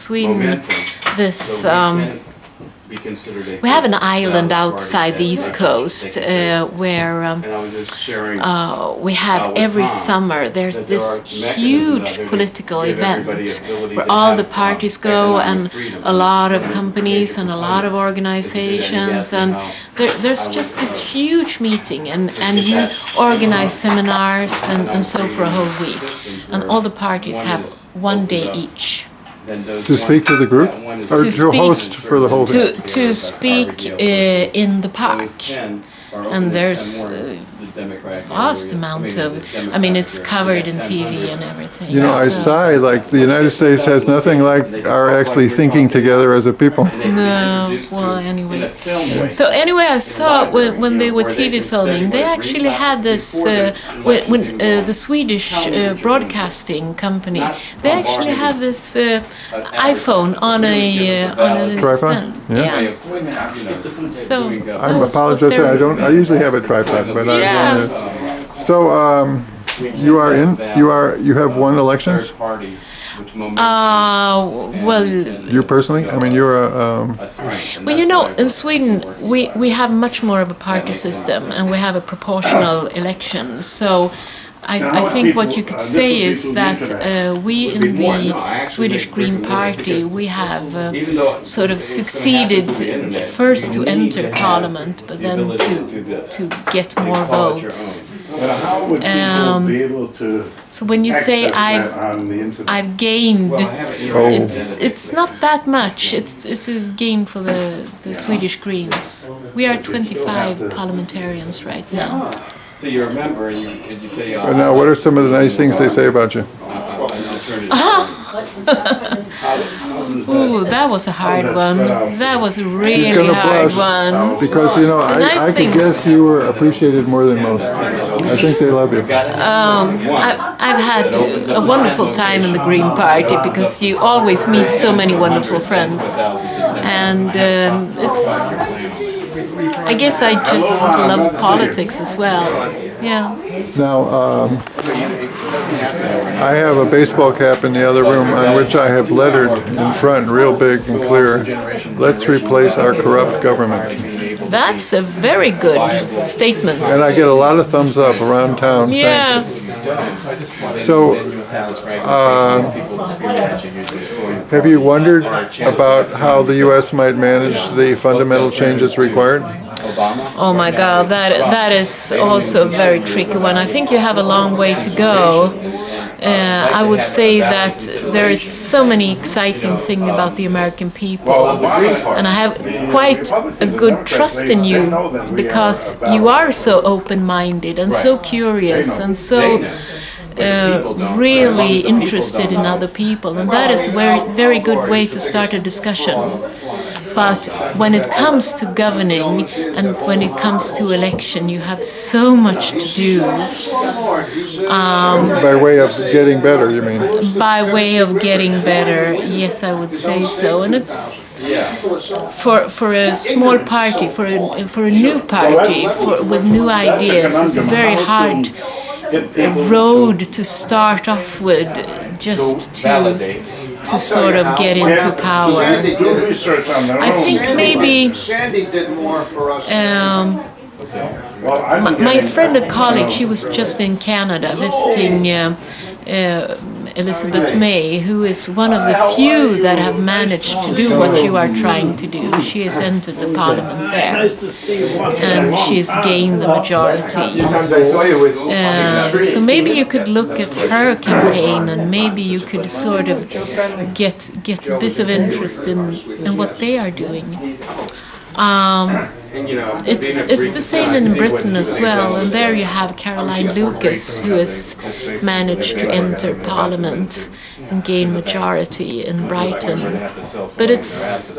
Sweden this. We have an island outside the East Coast where we have every summer there's this huge political event where all the parties go and a lot of companies and a lot of organizations, and there's just this huge meeting, and you organize seminars and so for a whole week, and all the parties have 1 day each. To speak to the group? Or to host for the whole thing? To speak in the park. And there's a vast amount of, I mean, it's covered in TV and everything. You know, I sigh, like the United States has nothing like our actually thinking together as a people. No, well, anyway. So anyway, I saw when they were TV filming, they actually had this, when the Swedish broadcasting company, they actually have this iPhone on a tripod? stand. Yeah. So I apologize, I usually have a tripod, but yeah. So you have won elections? Well, You personally? I mean, you're a... Well, you know, in Sweden, we have much more of a party system, and we have a proportional election. So I think what you could say is that we in the Swedish Green Party, we have sort of succeeded first to enter parliament, but then to get more votes. So when you say I've gained, it's not that much. It's a gain for the Swedish Greens. We are 25 parliamentarians right now. So you're a member, and you say... now, what are some of the nice things they say about you? Ooh, that was a hard one. That was a really hard one. Because, you know, I could guess you were appreciated more than most. I think they love you. I've had a wonderful time in the Green Party because you always meet so many wonderful friends. And it's... I guess I just love politics as well. Yeah. Now, I have a baseball cap in the other room on which I have lettered in front, real big and clear, "Let's replace our corrupt government." That's a very good statement. And I get a lot of thumbs up around town. Yeah. So, have you wondered about how the U.S. might manage the fundamental changes required? Oh my God, that is also a very tricky one. I think you have a long way to go. I would say that there is so many exciting things about the American people, and I have quite a good trust in you because you are so open-minded and so curious and so really interested in other people, and that is a very good way to start a discussion. But when it comes to governing and when it comes to election, you have so much to do. By way of getting better, you mean? By way of getting better, yes, I would say so. And it's for a small party, for a new party, with new ideas, it's a very hard road to start off with, just to sort of get into power. I think maybe my friend at college, he was just in Canada visiting Elizabeth May, who is one of the few that have managed to do what you are trying to do. She has entered the parliament there, and she has gained the majority. So maybe you could look at her campaign, and maybe you could sort of get a bit of interest in what they are doing. It's the same in Britain as well, and there you have Caroline Lucas, who has managed to enter Parliament and gain majority in Brighton. But it's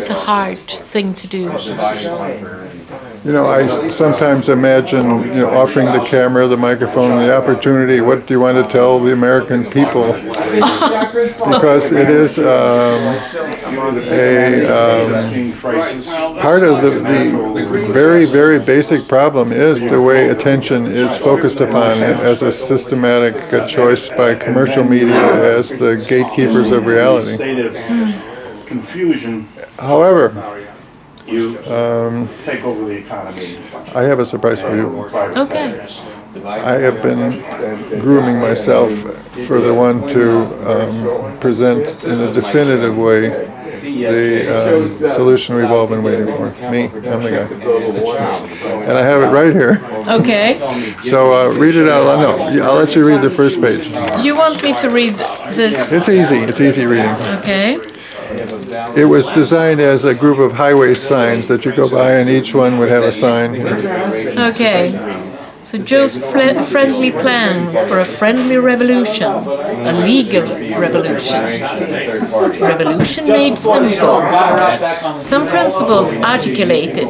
a hard thing to do. You know, I sometimes imagine, you know, offering the camera, the microphone, the opportunity. What do you want to tell the American people? Because it is part of the very, very basic problem is the way attention is focused upon as a systematic choice by commercial media as the gatekeepers of reality. Confusion. However, You take over the economy. I have a surprise for you. Okay. I have been grooming myself for the one to present in a definitive way the solution we've all been waiting for. Me, I'm the guy. And I have it right here. Okay. So read it out loud. No, I'll let you read the first page. You want me to read this? It's easy. It's easy reading. Okay. It was designed as a group of highway signs that you go by, and each one would have a sign. Okay. So Joe's friendly plan for a friendly revolution, a legal revolution. Revolution made simple. Some principles articulated,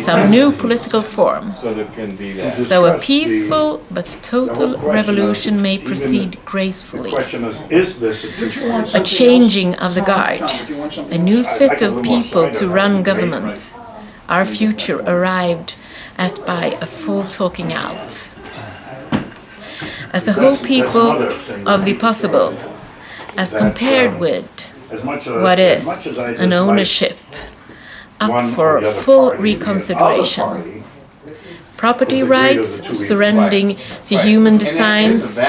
some new political form. So a peaceful but total revolution may proceed gracefully. A changing of the guard, a new set of people to run government. Our future arrived at by a full talking out. As a whole people of the possible, as compared with what is an ownership up for full reconsideration. Property rights surrendering to human designs,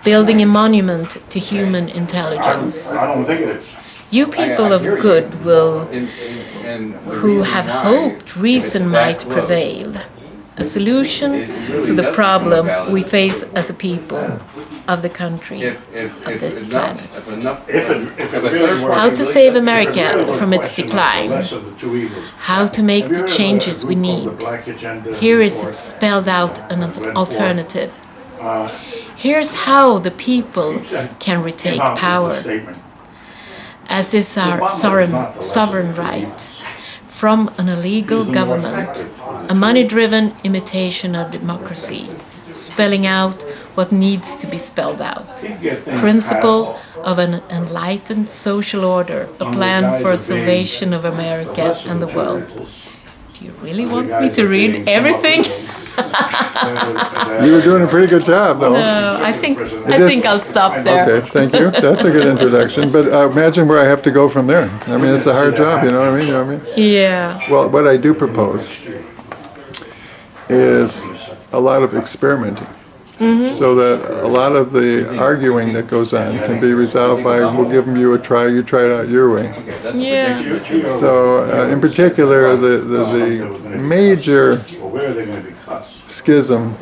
building a monument to human intelligence. You people of good will, who have hoped reason might prevail. A solution to the problem we face as a people of the country, of this planet. How to save America from its decline. How to make the changes we need. Here is it spelled out an alternative. Here's how the people can retake power, as is our sovereign right. From an illegal government, a money-driven imitation of democracy, spelling out what needs to be spelled out. Principle of an enlightened social order, a plan for salvation of America and the world. Do you really want me to read everything? You were doing a pretty good job, though. No, I think I'll stop there. Okay, thank you. That's a good introduction. But imagine where I have to go from there. I mean, it's a hard job, you know what I mean? You know what I mean? Yeah. Well, what I do propose is a lot of experimenting. So that a lot of the arguing that goes on can be resolved by, we'll give you a try, you try it out your way. Yeah. So in particular, the major schism,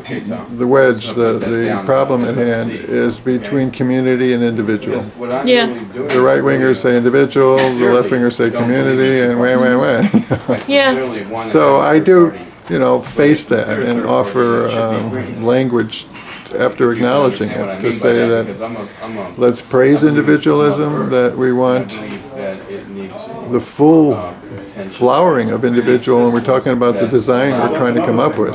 the wedge, the problem at hand is between community and individual. Yeah. The right-wingers say individual, the left-wingers say community, and wah. Yeah. So I do, you know, face that and offer language after acknowledging it to say that let's praise individualism, that we want the full flowering of individual, and we're talking about the design we're trying to come up with.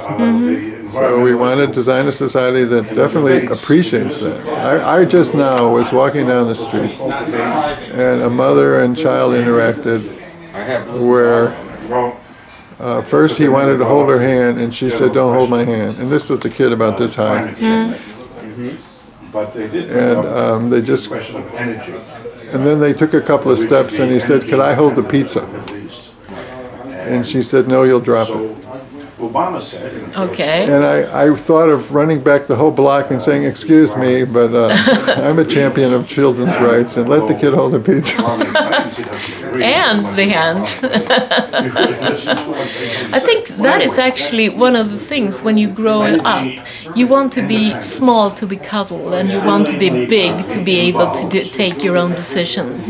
So we want to design a society that definitely appreciates that. I just now was walking down the street, and a mother and child interacted where first he wanted to hold her hand, and she said, "Don't hold my hand." And this was a kid about this high. And they just, and then they took a couple of steps, and he said, "Could I hold the pizza?" And she said, "No, you'll drop it." Okay. And I thought of running back the whole block and saying, "Excuse me, but I'm a champion of children's rights, and let the kid hold the pizza." And the hand. I think that is actually one of the things when you grow up. You want to be small to be cuddled, and you want to be big to be able to take your own decisions.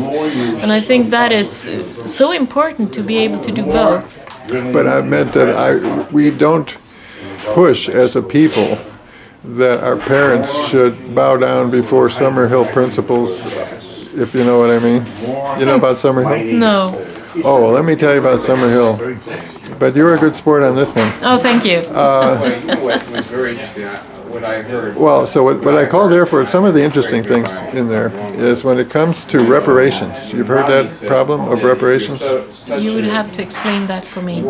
And I think that is so important to be able to do both. But I meant that we don't push as a people that our parents should bow down before Summerhill principles, if you know what I mean. You know about Summerhill? No. Oh, well, let me tell you about Summerhill. But you were a good sport on this one. Oh, thank you. Well, you know what was very interesting, what I heard. Well, so what I call there for some of the interesting things in there is when it comes to reparations. You've heard that problem of reparations? You would have to explain that for me.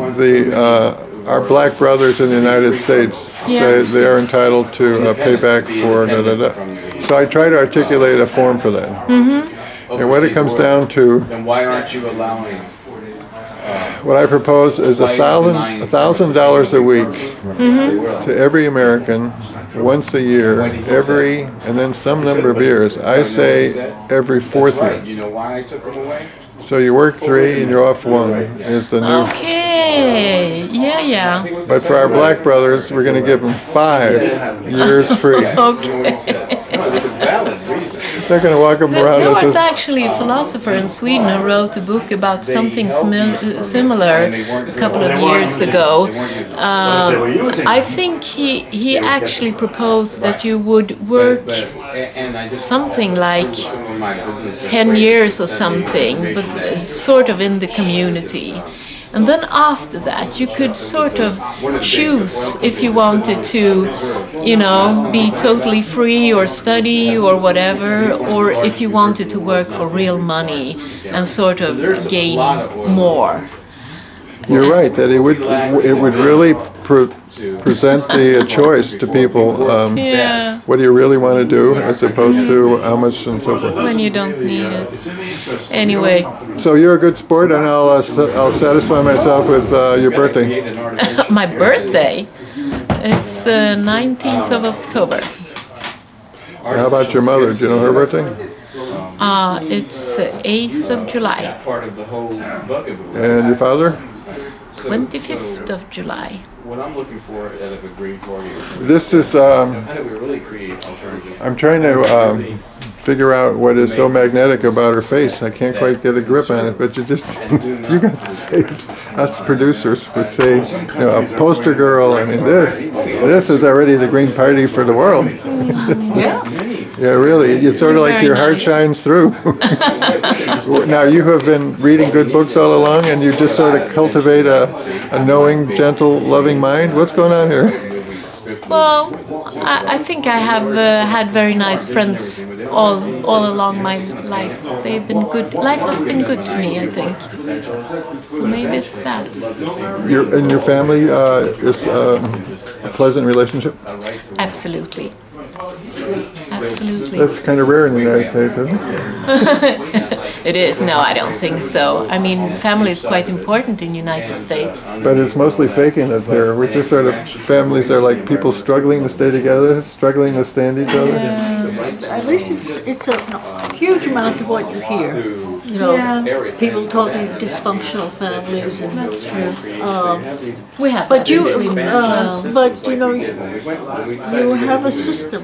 Our black brothers in the United States say they are entitled to pay back for da-da-da. So I try to articulate a form for that. And what it comes down to, Then why aren't you allowing? what I propose is $1,000 a week to every American once a year, and then some number of years. I say every fourth year. You know why I took them away? So you work 3 and you're off 1 is the new. Okay. Yeah. But for our black brothers, we're going to give them 5 years free. Okay. No, there's a valid reason. They're going to walk them around. There as was a- actually a philosopher in Sweden who wrote a book about something similar a couple of years ago. I think he actually proposed that you would work something like 10 years or something, but sort of in the community. And then after that, you could sort of choose if you wanted to, be totally free or study or whatever, or if you wanted to work for real money and sort of gain more. You're right that it would really present the choice to people. Yeah, What do you really want to do, as opposed to how much and so forth. when you don't need it. Anyway, So you're a good sport, and I'll satisfy myself with your birthday. my birthday, it's 19th of October. How about your mother? Do you know her birthday? It's 8th of July, Part of the whole bugaboo. And your father? 25th of July. What I'm looking for out of a Green Party is This is. how do we really create alternatives? I'm trying to figure out what is so magnetic about her face. I can't quite get a grip on it, but you got the face. Us producers would say, a poster girl. I mean, this is already the Green Party for the world. Yeah, really. It's sort of like Very your heart nice. shines through. Now, you have been reading good books all along, and you just sort of cultivate a knowing, gentle, loving mind. What's going on here? Well, I think I have had very nice friends all along my life. They've been good. Life has been good to me, I think. So maybe it's that. Your family is a pleasant relationship? Absolutely. Absolutely. That's kind of rare in the United States, isn't it? It is. No, I don't think so. I mean, family is quite important in the United States. But it's mostly faking it there. We're just sort of, families are like people struggling to stay together, struggling to stand each other. At least it's a huge amount of what you hear. People talking dysfunctional families and That's true. We have but that in Sweden as well. you have a system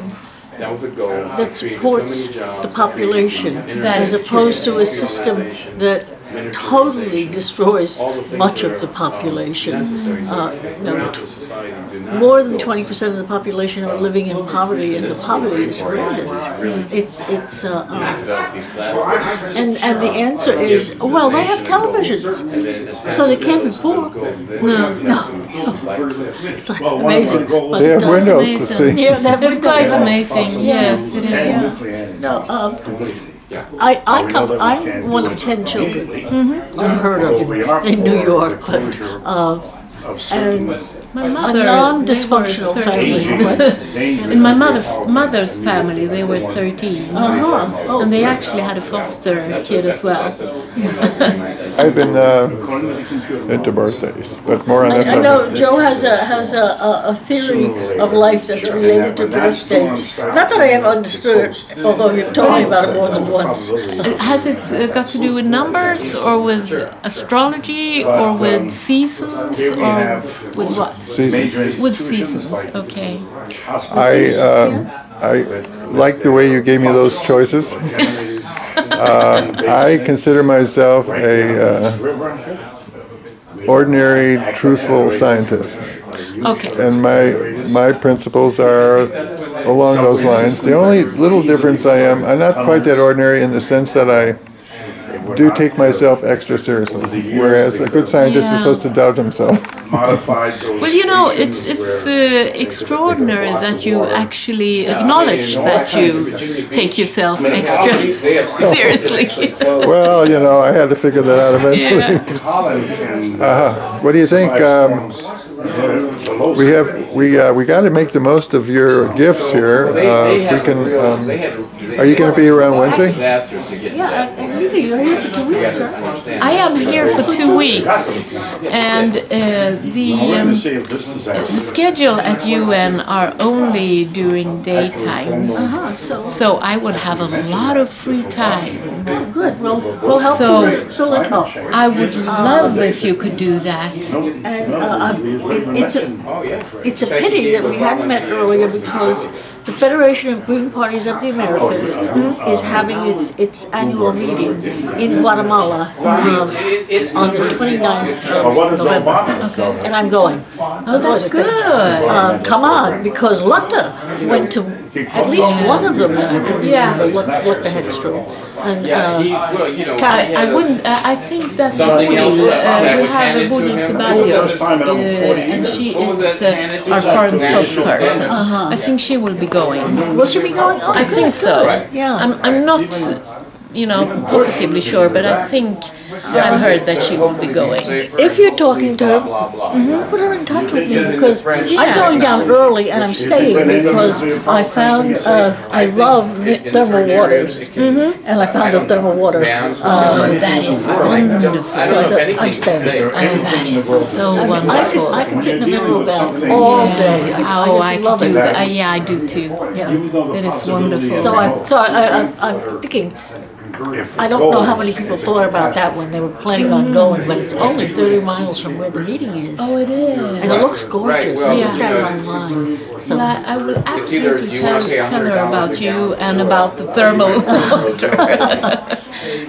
that supports the population That as is opposed to a system that totally destroys much of the population. More than 20% of the population are living in poverty, and the poverty is horrendous. And the answer is, well, they have televisions, so they can't be poor. No. It's like amazing. But, They have windows to amazing. see. yeah, they have It's quite windows. amazing. Yes, it is. No, I'm one of 10 children, unheard of in New York, but and My a mother, non-dysfunctional they were family. 13. In my mother's family, they were 13. And they actually had a foster kid as well. I've been into birthdays, but more on that I know subject. Joe has a theory of life that's related to birth dates. Not that I ever understood it, although you've told me about it more than once. Has it got to do with numbers, or with astrology, or with seasons, or with what? Seasons. With seasons, okay. I like the way you gave me those choices. I consider myself a ordinary, truthful scientist, Okay. and my principles are along those lines. The only little difference I'm not quite that ordinary in the sense that do take myself extra seriously, whereas a good scientist is Yeah. supposed to doubt himself. Modified those. Well, you know, it's stations extraordinary that you actually acknowledge that you take yourself extra seriously. Well, you know, I had to figure that out eventually. Yeah. Holland can. What do you think? We got to make the most of your gifts here. If we can, are you going to be around Wednesday? Yeah, and you're here for 2 weeks, right? I am here for 2 weeks, and the See if this is the actually. schedule at UN are only during daytimes, so I would have a lot of free time. Oh, good. We'll help So- you fill it up. I would love if you could do that. And it's a pity that we hadn't met earlier because the Federation of Green Parties of the Americas is having its annual meeting in Guatemala on the 29th of November. And I'm going. Oh, that's good. Come on, because Lotta went to at least one of them, and I couldn't Yeah. remember what the Hedstrom. And I wouldn't. I think that Woody, we have a Woody Ceballos, and she is our foreign spokesperson. I think she will be going. will she be going? Oh, I think so. Yeah. I'm not, positively sure, but I think I've heard that she will be going. If you're talking to her, put her in touch with me because I'm going down early and I'm staying because I found I love thermal waters and I found a thermal water. Oh, that is wonderful. So I thought I'm staying. Oh, that is so I wonderful. can sit in the mineral bath all day. I Oh, just I love do it. that. Yeah, I do too. Yeah. It is wonderful. So I'm thinking. I don't know how many people thought about that when they were planning on going, but it's only 30 miles from where the meeting is. Oh, it is. And it looks gorgeous. Right, well, I looked at it yeah. online. So Well, I will either absolutely you wanna pay tell her $100 about a you gallon and or- about the thermal water.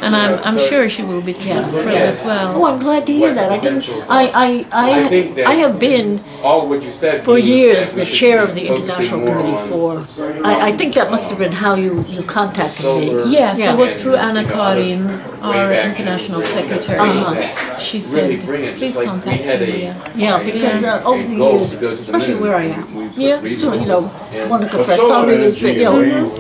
And I'm sure she will be thrilled as Oh, well. I'm glad to hear that. I didn't. I have been All what you said for means years that we the should chair be of the focusing International more Committee on for. I think that must have been how you contacted solar. me. Yes, Yeah. it was through Anna Karin, our international secretary. She said, please contact Julia. Yeah, because over the years, especially where I am, Yeah. so, Monica Frassoni has been,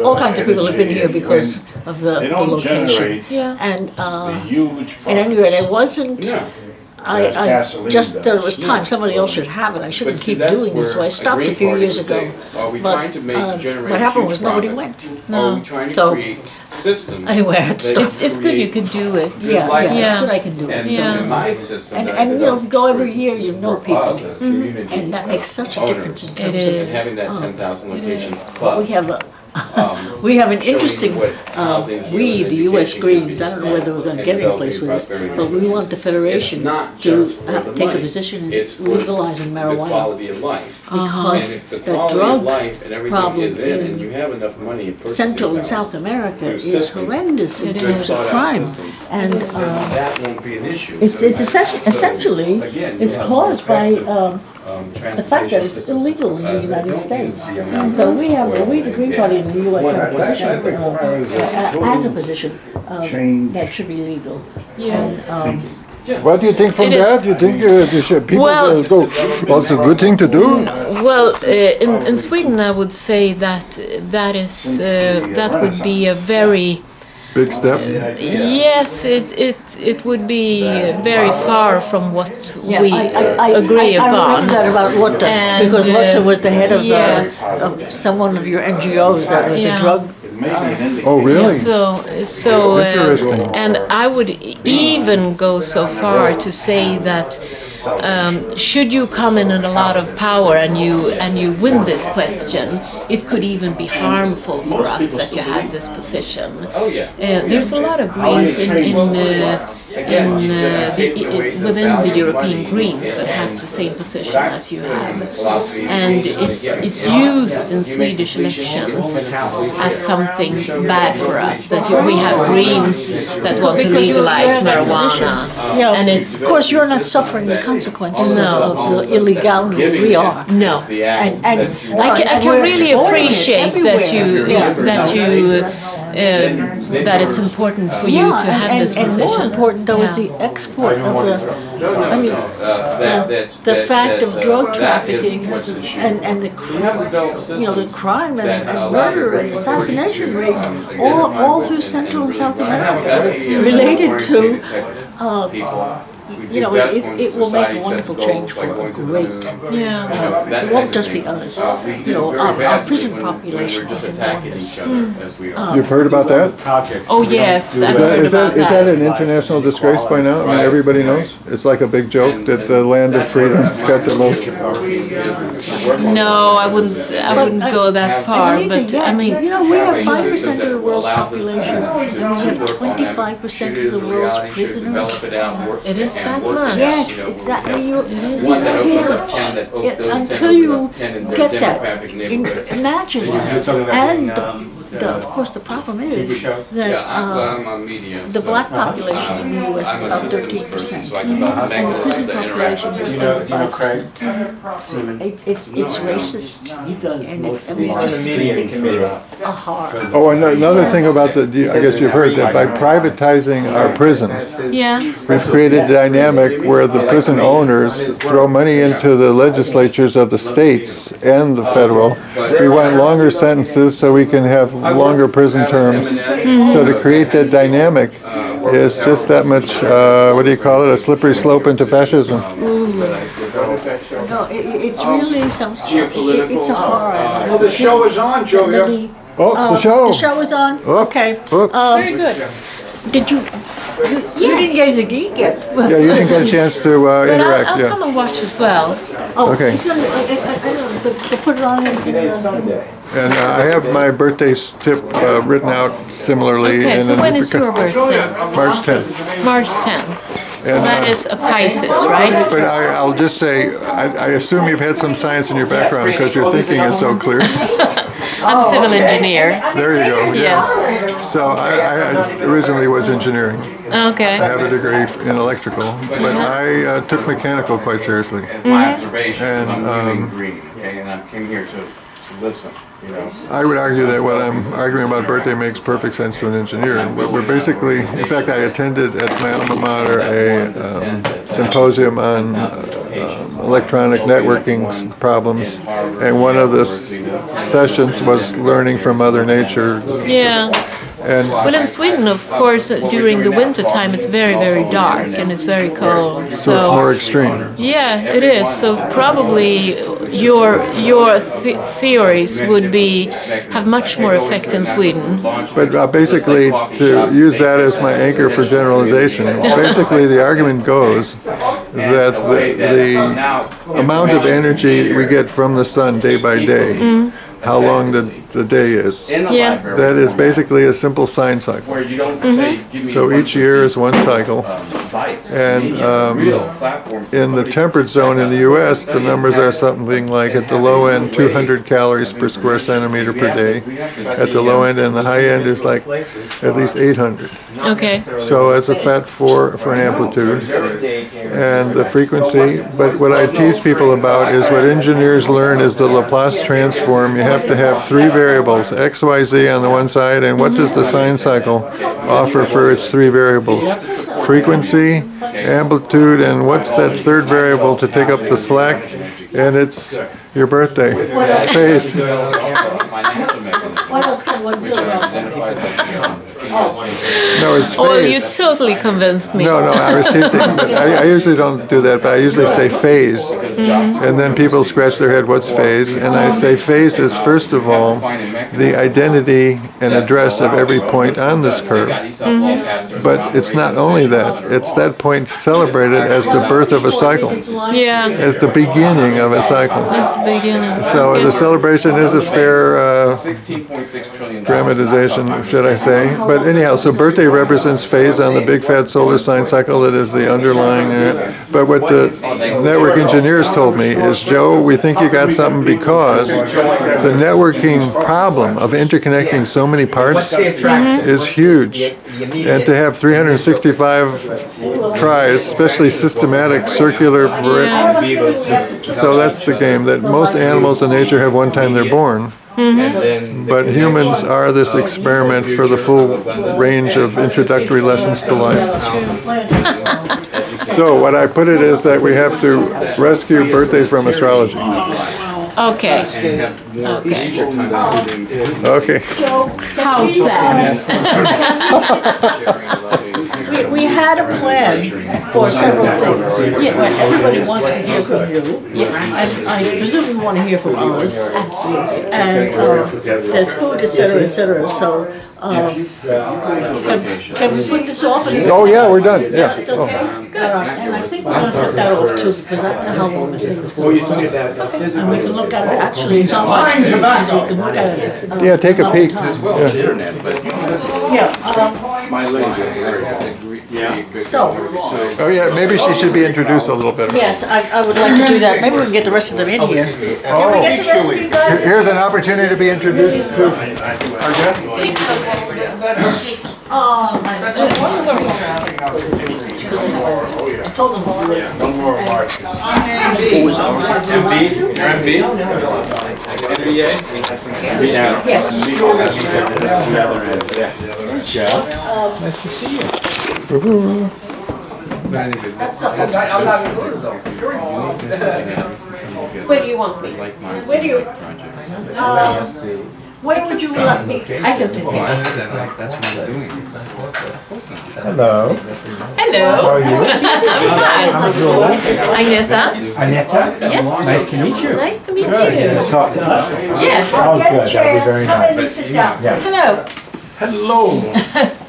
all kinds of people have been here because of the They don't location. generate Yeah. And huge at any rate, it wasn't. No. I gasoline just thought it was does. time somebody else should have it. I shouldn't But see, keep that's doing this, so where I a stopped a Green few Party years would ago. say, are we But trying to generate what happened huge was nobody profits? went. Are we trying to So- create systems? Anyway, I had to that stop. It's good you could do it. Yeah, life yeah, that's Yeah. what I can do. And Yeah. so in my system And that I if you developed go every year, you know for people. us as community And that makes such a owners, difference in It terms is. of. and having that Oh. 10,000 locations We plus. have we have an interesting, we, the U.S. Greens, I don't know whether we're going to get any place with it, but we want the Federation to take a position in legalizing the marijuana. quality of life. Because And if the the quality of drug life and everything problem is in, and in you have enough money in purchasing Central and power, South America through is systems, horrendous in It terms is. of crime. And that won't be an issue. it's So- essentially, again, it's you have caused by transportation the fact that it's systems, illegal in the that United don't States. use the amount So of we have, oil we the and Green gas. Party in the U.S. have a position, as a think position, change. that should be legal. Yeah. What do you think from It is. that? Do you think people Well- will go, well, it's a good thing to do? Well, in Sweden, I would say that that would be a very Big step? yes. It would be very far from what Yeah, we agree I upon. remember that about Lotta, And, because Lotta was the head of yes. someone of your NGOs that was a Yeah. drug. Oh, really? So, Interesting. and I would even go so far to say that should you come in a lot of power and you win this question, it could even be harmful for us that you have this position. Oh, yeah. There's a lot of Greens within the European Greens that has the same position as you have, and it's used in Swedish elections as something bad for us that we have Greens that want to legalize marijuana, Yeah, and it's of course, you're not suffering the consequences No. of the illegality we are. no. And I can we're really exploring it appreciate that everywhere. you that it's important for you to have this position. And more important though is Yeah. the export of the fact of drug trafficking and the the crime and murder and assassination rate all through Central and South America related to it will make a wonderful change for a great. It won't just be us. Our prison population is enormous. You've heard about that? Oh yes, I've heard Is about that that. an international disgrace by now? I mean, everybody knows? It's like a big joke that the land of freedom's got the most. No, I wouldn't go that far, but I mean, we have 5% of the world's population. We have 25% of the world's prisoners. it is that much. Yes, it's that. Until Until you get that, imagine that. And of course, the problem is that the black population in the U.S. is about 13%. The prison population is 35%. It's racist, and it's a horror. Oh, and another thing about I guess you've heard that by privatizing our prisons, Yeah. we've created a dynamic where the prison owners throw money into the legislatures of the states and the federal. We want longer sentences so we can have longer prison terms. So to create that dynamic is just that much, what do you call it, a slippery slope into fascism. No, it's really something. It's a horror. Well, the show is on, Julia. Oh, the show! The show is on? Oh, Okay. oh. Very good. Did you didn't get the geek yet. Yeah, you didn't get a chance to But interact, I'll yeah. come and watch as well. Oh, Okay. it's gonna, I don't know, to put it on And I have my birthday tip written out similarly. Okay, so in when is your birthday? March 10th. March 10th. So that is a Pisces, right? But I'll just say, I assume you've had some science in your background because your thinking is so clear. I'm a civil engineer. There you go. Yes. So I originally was engineering. Okay. I have a degree in electrical, but I took mechanical quite seriously. My observation, And, I'm leaving green, okay, and I came here to listen, I would argue that what I'm arguing about birthday makes perfect sense to an engineer. We're basically, in fact, I attended at my alma mater a symposium on electronic networking problems, and one of the sessions was learning from Mother Nature. Yeah. And Well, in Sweden, of course, during the winter time, it's very, very dark and it's very cold. so it's more extreme. Yeah, it is. So probably your theories would have much more effect in Sweden. But basically, to use that as my anchor for generalization, basically the argument goes that the amount of energy we get from the sun day by day, how long the day is, Yeah. that is basically a simple sine cycle. where you don't say, give me So each year is one cycle. bites. And Real platforms. in the temperate zone in the U.S., the numbers are something like at the low end 200 calories per square centimeter per day. At the low end, and the high end is like at least 800. Okay. So it's a fat 4 for an amplitude. And the frequency, but what I tease people about is what engineers learn is the Laplace transform. You have to have three variables, x, y, z on the one side, and what does the sine cycle offer for its three variables? Frequency, amplitude, and what's that third variable to take up the slack? And it's your birthday, phase. What else can one do about that? No, it's phase. Oh, you totally convinced me. No, I was teasing. I usually don't do that, but I usually say phase. And then people scratch their head, what's phase? And I say phase is, first of all, the identity and address of every point on this curve. But it's not only that. It's that point celebrated as the birth of a cycle, Yeah, as the beginning of a cycle. that's the beginning. So the celebration is a fair $16.6 trillion. dramatization, should I say. But anyhow, so birthday represents phase on the big fat solar sine cycle that is the underlying. But what the network engineers told me is, Joe, we think you got something because the networking problem of interconnecting so many parts is huge. And to have 365 tries, especially systematic circular, so that's the game, that most animals in nature have one time they're born. But humans are this experiment for the full range of introductory lessons to life. So what I put it is that we have to rescue birthday from astrology. Okay. Okay. How sad. We had a plan for several things. Well, everybody wants to hear from you. And I presume you want to hear from us. Absolutely. And there's food, et cetera, so can we put this off? Oh yeah, we're done. Yeah. It's okay? All right, and I think we're going to put that off too, because I don't know how long the thing is going to be. And we can look at it, actually, it's not much, because we can look at it. Yeah, take a peek. Yeah. So, Oh yeah, maybe she should be introduced a little better. yes, I would like to do that. Maybe we can get the rest of them in here. Can we get the rest of you guys? Here's an opportunity to be introduced to our guest. Oh, my Where do you want me? Where do you, where would you like me? I can sit here. Hello. Hello. How are you? Agneta? Agneta? Yes. Nice to meet you. Nice to meet To you. talk to us. Yes. Oh, good. That'd be very Come in nice. and sit down. Yes. Hello. Hello.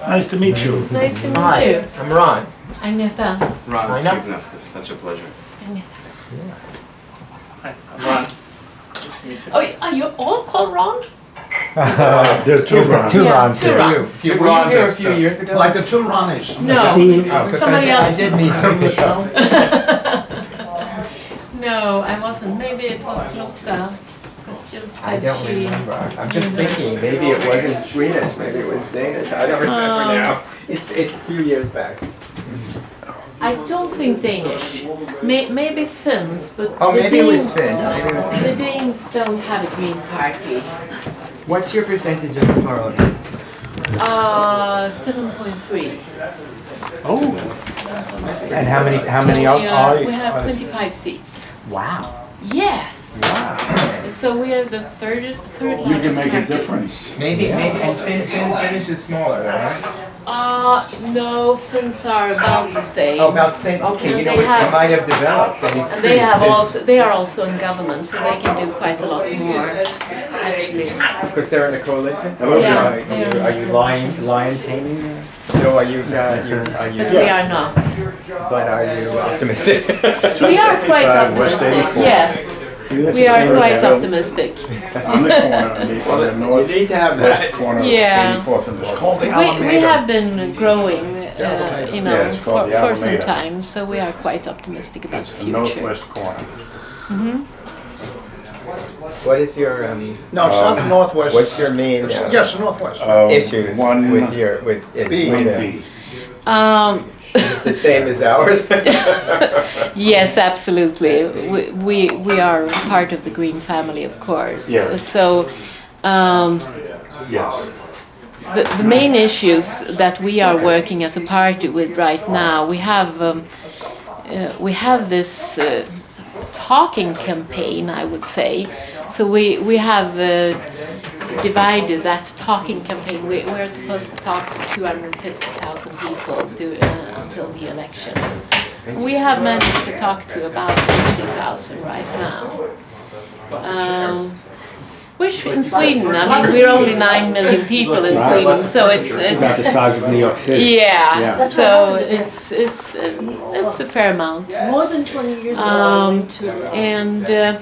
Nice to meet you. Nice to meet you. I'm Ron. Agneta. Ron, Steve Neskis, such a pleasure. Hi, I'm Ron. Oh, are you all called Ron? There are two Rons. Two Rons Two here. Rons. Two Rons here a few years ago? Like the two Ronnies. No. Steve. Somebody else. I did meet some Michelle. No, I wasn't. Maybe it was Lotta. Because Jill I said don't she... remember. I'm just thinking, maybe it wasn't Swedish, maybe it was Danish. I don't remember now. It's a few years back. I don't think Danish. Maybe Finns, but Oh, the maybe it was Danes, Finn. Maybe it was the Finn. Danes don't have a Green Party. What's your percentage of the parliament? 7.3. Oh. And how many So are we you? have 25 seats. Wow. Yes. So we are the third You largest can make a party. difference. Maybe, and Finnish is smaller, right? No, Finns are about the same. Oh, about the same, okay, And you know, they it have- might have developed. And they are also in government, so they can do quite a lot more, actually. Because they're in a coalition? Hello, Yeah, Are you lion taming? So are you, But we are not. but are you optimistic? We are quite West optimistic, 84. yes. We are quite optimistic. On the corner, on the You north need to have west that. corner of Yeah. 84th and it's called the We Alameda. have been growing, Yeah, it's called the for some Alameda. time, so we are quite optimistic about It's the the future. northwest corner. What is your, No, it's not the northwest. what's your main Yes, the northwest. issues One with your, with it? B with and it? B. The same as ours? Yes, absolutely. We are part of the Green family, of course. Yeah. So Yes. the main issues that we are working as a party with right now, we have this talking campaign, I would say. So we have divided that talking campaign. We're supposed to talk to 250,000 people until the election. We have managed to talk to about 50,000 right now. Which in Sweden, I mean, we're only 9 million people in Sweden, so it's About the size of New York City. yeah. Yeah. So it's a fair amount. More than 20 years ago, I went to...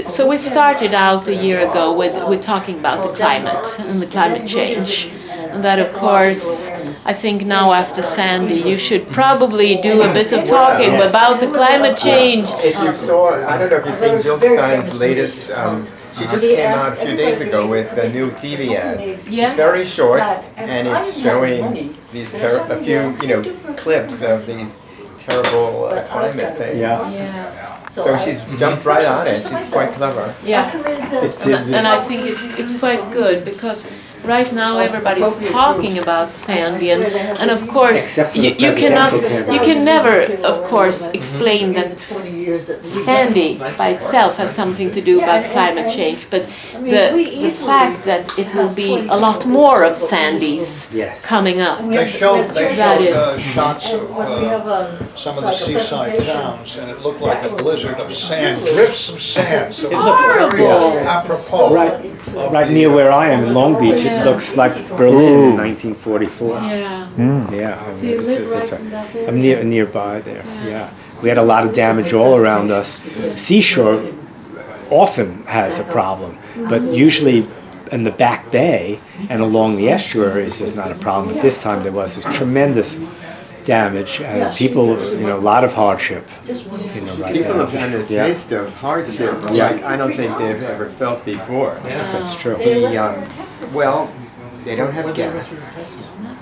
So we started out a year ago with talking about the climate and the climate change. And that, of course, I think now after Sandy, you should probably do a bit of talking about the climate change. If you saw, I don't know if you've seen Jill Stein's latest, she just came out a few days ago with a new TV ad. Yeah. It's very short and it's showing these a few, clips of these terrible climate things. Yeah. Yeah. So she's jumped right on it. She's quite clever. Yeah. It's And I think it's quite good because right now everybody's talking about Sandy and of course Except for the you presidential you can never of course explain that Sandy by itself has something to do about climate change, but the fact that it will be a lot more of Sandys Yes. coming up. They showed That is- shots of some of the seaside towns, and it looked like a blizzard of sand, drifts of sand. So it was very apropos. Right near where I am in Long Beach, it looks like Berlin in 1944. Yeah. Yeah, I So you mean, live right in that area? I'm nearby there. Yeah, we had a lot of damage all around us. The seashore often has a problem, but usually in the back bay and along the estuaries there's not a problem. But this time there was this tremendous damage and people, a lot of hardship. Right People now. have had a Yeah. taste of hardship Yeah. like I don't think they've ever felt before. That's true. Well, they don't have gas.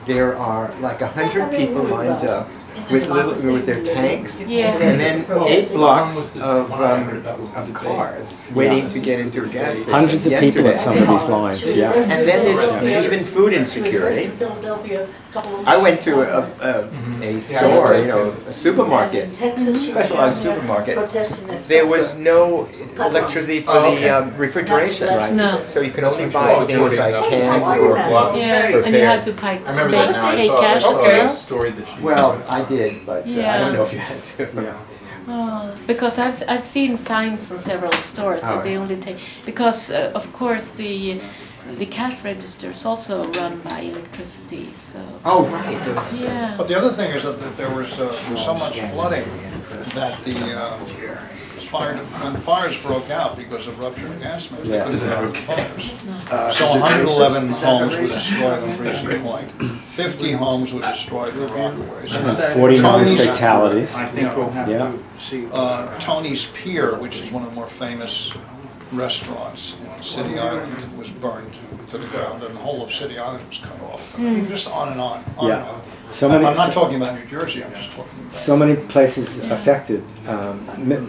There are like 100 people lined up with their tanks, Yeah. and then 8 blocks of cars waiting to get into a gas station. Hundreds of people yesterday. at some of these lines. Yeah. And then there's even food insecurity. I went to a store, a supermarket, specialized supermarket. There was no electricity for the refrigeration. No. So you can only buy things like canned or Yeah, and you had to pay cash as Okay. well? story that she. Well, I did, but I Yeah. don't know if you had to. Oh, because I've seen signs in several stores that they only take, because of course the cash register is also run by electricity, so, Oh, right. yeah. But the other thing is that there was so much flooding that when fires broke out because of ruptured gas mains, they couldn't have fires. So 111 homes were destroyed on Breezy Point. 50 homes were destroyed in Rockaways. 49 Tony's- fatalities. Yeah. Yeah. Tony's Pier, which is one of the more famous restaurants in City Island, was burned to the ground, and the whole of City Island was cut off. I mean, just on and on, on Yeah. and on. So And many- I'm not talking about New Jersey, I'm just talking about. So many places affected,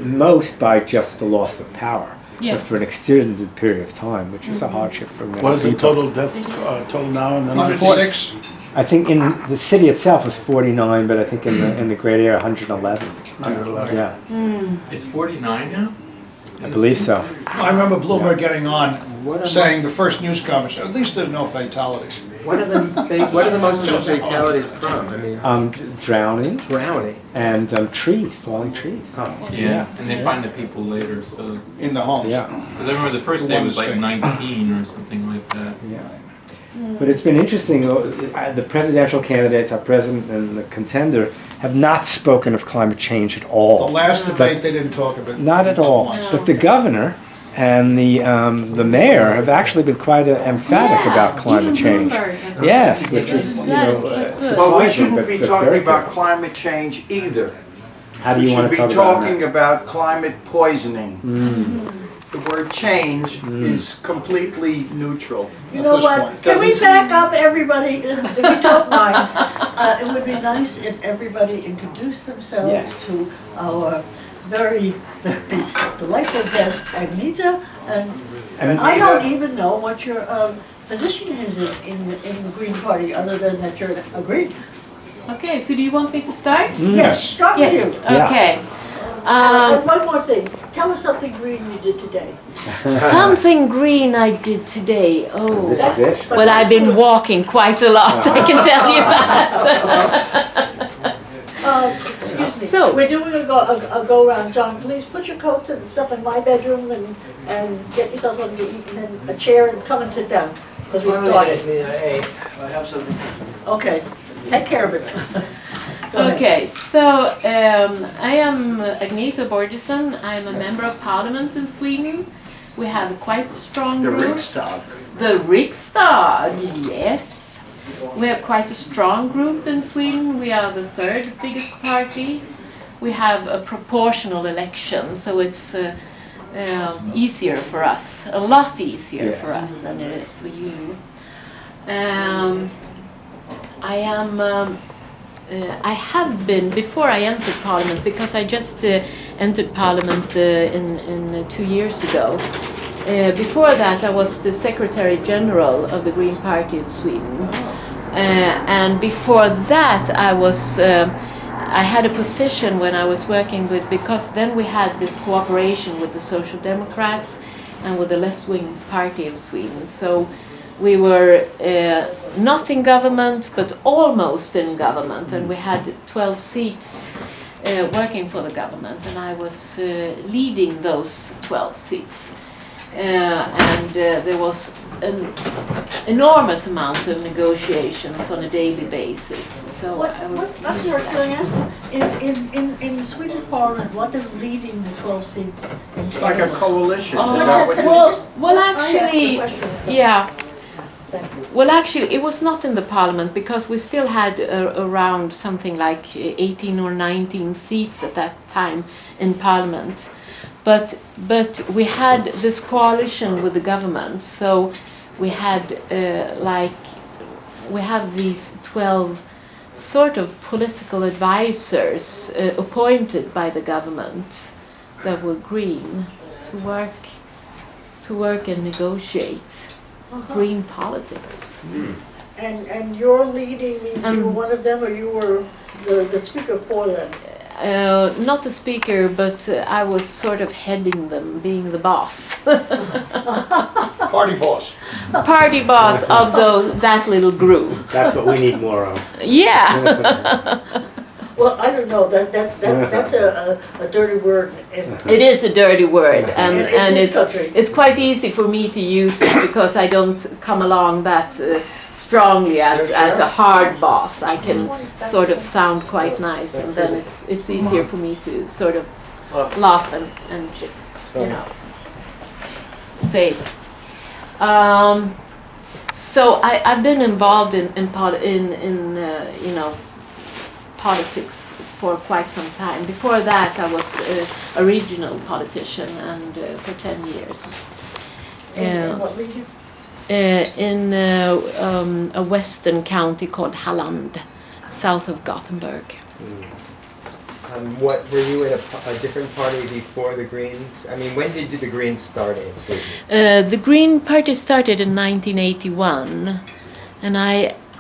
most by just the loss of power, Yeah. but for an extended period of time, which is a hardship for many What is the people. total death toll now in the United States? 146. I think in the city itself is 49, but I think in the great area 111. 111. Yeah, It's 49 now? I believe so. I remember Bloomberg getting on, saying the first news conference, at least there's no fatalities. What are the most fatalities from? I mean, Drowning drowning. and trees, falling trees. Yeah, and they find the people later, so. In the homes. Yeah. Because I remember the first day was like 19 or something like that. Yeah. But it's been interesting, the presidential candidates, our president and the contender, have not spoken of climate change at all. The last debate, they didn't talk about it. Not at all. But the governor and the mayor have actually been quite emphatic about climate change. Yes, which is, That is quite good. surprising, Well, we shouldn't be but talking very about good. climate change either. How do We you should want be to talk about talking that? about climate poisoning. The word change is completely neutral. You know this what, point. can we back up everybody, if you don't mind? It would be nice if everybody introduced themselves Yes. to our very, very delightful guest, Agneta, and I don't even know what your position is in the Green Party, other than that you're a Green. Okay, so do you want me to start? Yes, start with you. Yes, okay. And one more thing, tell us something green you did today. Something green I did today, oh. This is it? Well, I've been walking quite a lot, I can tell you that. Excuse me, So- we're doing a go-around. John, please put your coats and stuff in my bedroom and get yourself something to eat and then a chair and come and sit down, because we started. Okay, take care of it. Go ahead. Okay, so I am Agneta Borgesson. I'm a member of parliament in Sweden. We have quite a strong The group. Riksdag. The Riksdag, yes. We have quite a strong group in Sweden. We are the third biggest party. We have a proportional election, so it's easier for us, a lot easier Yes. for us than it is for you. I am I have been, before I entered Parliament, because I just entered Parliament in 2 years ago. Before that, I was the Secretary General of the Green Party of Sweden. And before that, I had a position when I was working with, because then we had this cooperation with the Social Democrats and with the left-wing party of Sweden. So we were not in government, but almost in government, and we had 12 seats working for the government, and I was leading those 12 seats. And there was an enormous amount of negotiations on a daily basis. So I was. I'm sorry, can I ask? In the Swedish Parliament, what is leading the 12 seats? It's like a coalition, is Oh, that what it is? well, I asked the actually, question. yeah. Thank you. Well, actually, it was not in the Parliament because we still had around something like 18 or 19 seats at that time in Parliament. But we had this coalition with the government, so we had we have these 12 sort of political advisors appointed by the government that were green to work and negotiate green politics. And you're leading, means you were one of them, or you were the speaker for them? Not the speaker, but I was sort of heading them, being the boss. Party boss. Party boss of that little group. That's what we need more of. Yeah. Well, I don't know, that's a dirty word. It is a dirty word, and this country. it's quite easy for me to use it because I don't come along that strongly as a hard boss. I can sort of sound quite nice, and then it's easier for me to sort of laugh and you know say it. So I've been involved in you know, politics for quite some time. Before that, I was a regional politician, and for 10 years. In what region? In a western county called Halland, south of Gothenburg. What were you in a different party before the Greens? I mean, when did the Greens start in Sweden? The Green Party started in 1981, and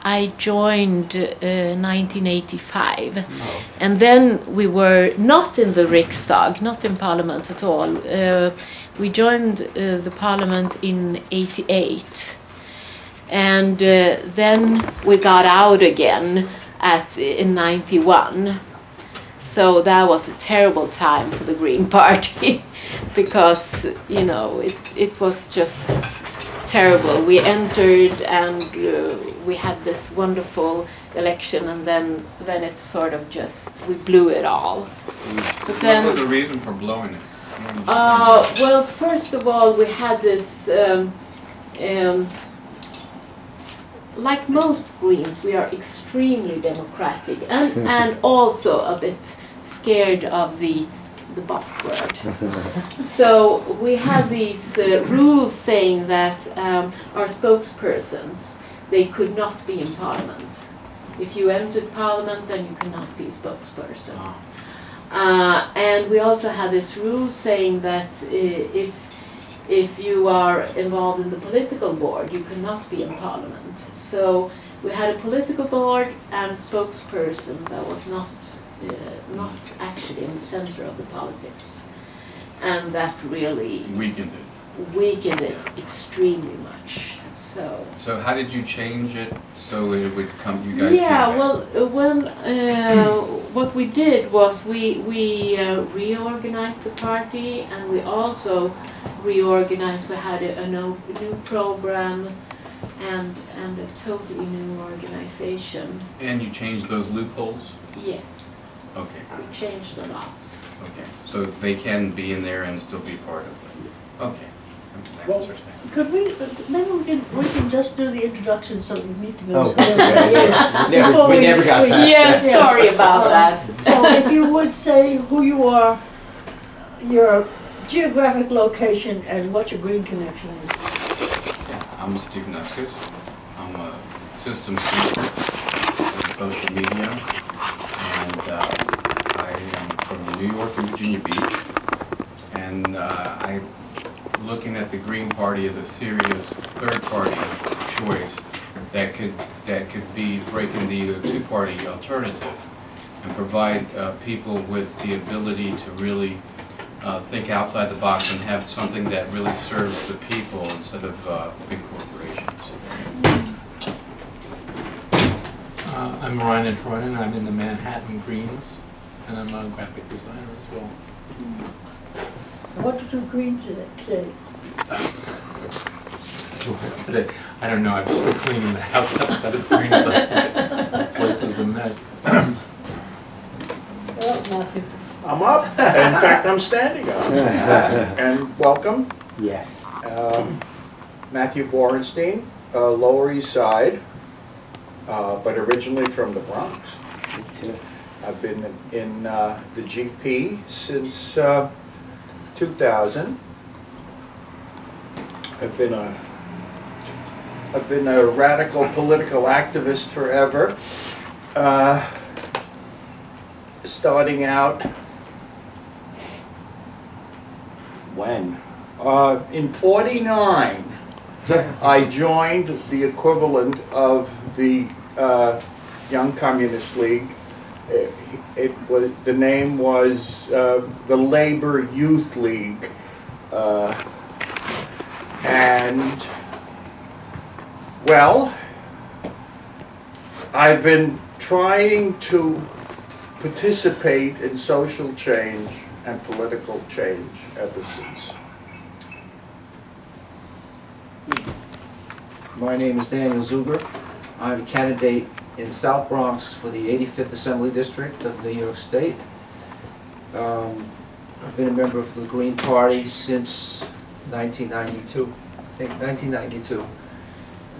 I joined 1985. Oh. And then we were not in the Riksdag, not in Parliament at all. We joined the Parliament in 88. And then we got out again in 91. So that was a terrible time for the Green Party because, you know, it was just terrible. We entered and we had this wonderful election, and then it sort of just, we blew it all. But then, What was the reason for blowing it? well, first of all, we had this, like most Greens, we are extremely democratic and also a bit scared of the boss word. So we had these rules saying that our spokespersons, they could not be in Parliament. If you entered Parliament, then you cannot be a spokesperson. And we also had this rule saying that if you are involved in the political board, you cannot be in Parliament. So we had a political board and spokesperson that was not actually in the center of the politics. And that really weakened it extremely much. So how did you change it so it would come, you guys Yeah, came back? well, what we did was we reorganized the party, and we also reorganized. We had a new program and a totally new organization. And you changed those loopholes? Yes, Okay, we changed a lot. okay. So they can be in there and still be part of it? Okay. That answers that. Could we, maybe we can just do the introduction so we meet to go. Oh, okay. We never got past Yes, that. sorry about that. So if you would say who you are, your geographic location, and what your green connection is. I'm Steve Neskis. I'm a systems speaker in social media. I am from New York and Virginia Beach, and I'm looking at the Green Party as a serious third-party choice that could be breaking the two-party alternative and provide people with the ability to really think outside the box and have something that really serves the people instead of big corporations. I'm Ryan Troinen. I'm in the Manhattan Greens, and I'm a graphic designer as well. What did you green today? So today, I don't know. I've just been cleaning the house up about as green as I can. The place is a mess. Well, Matthew. I'm up. In fact, I'm standing up. And welcome. Yes. Matthew Borenstein, Lower East Side, but originally from the Bronx. Me too. I've been in the GP since 2000. I've been a radical political activist forever. Starting out When? in '49, I joined the equivalent of the Young Communist League. The name was the Labor Youth League, and well, I've been trying to participate in social change and political change ever since. My name is Daniel Zuber. I'm a candidate in the South Bronx for the 85th Assembly District of New York State. I've been a member of the Green Party since 1992, I think 1992.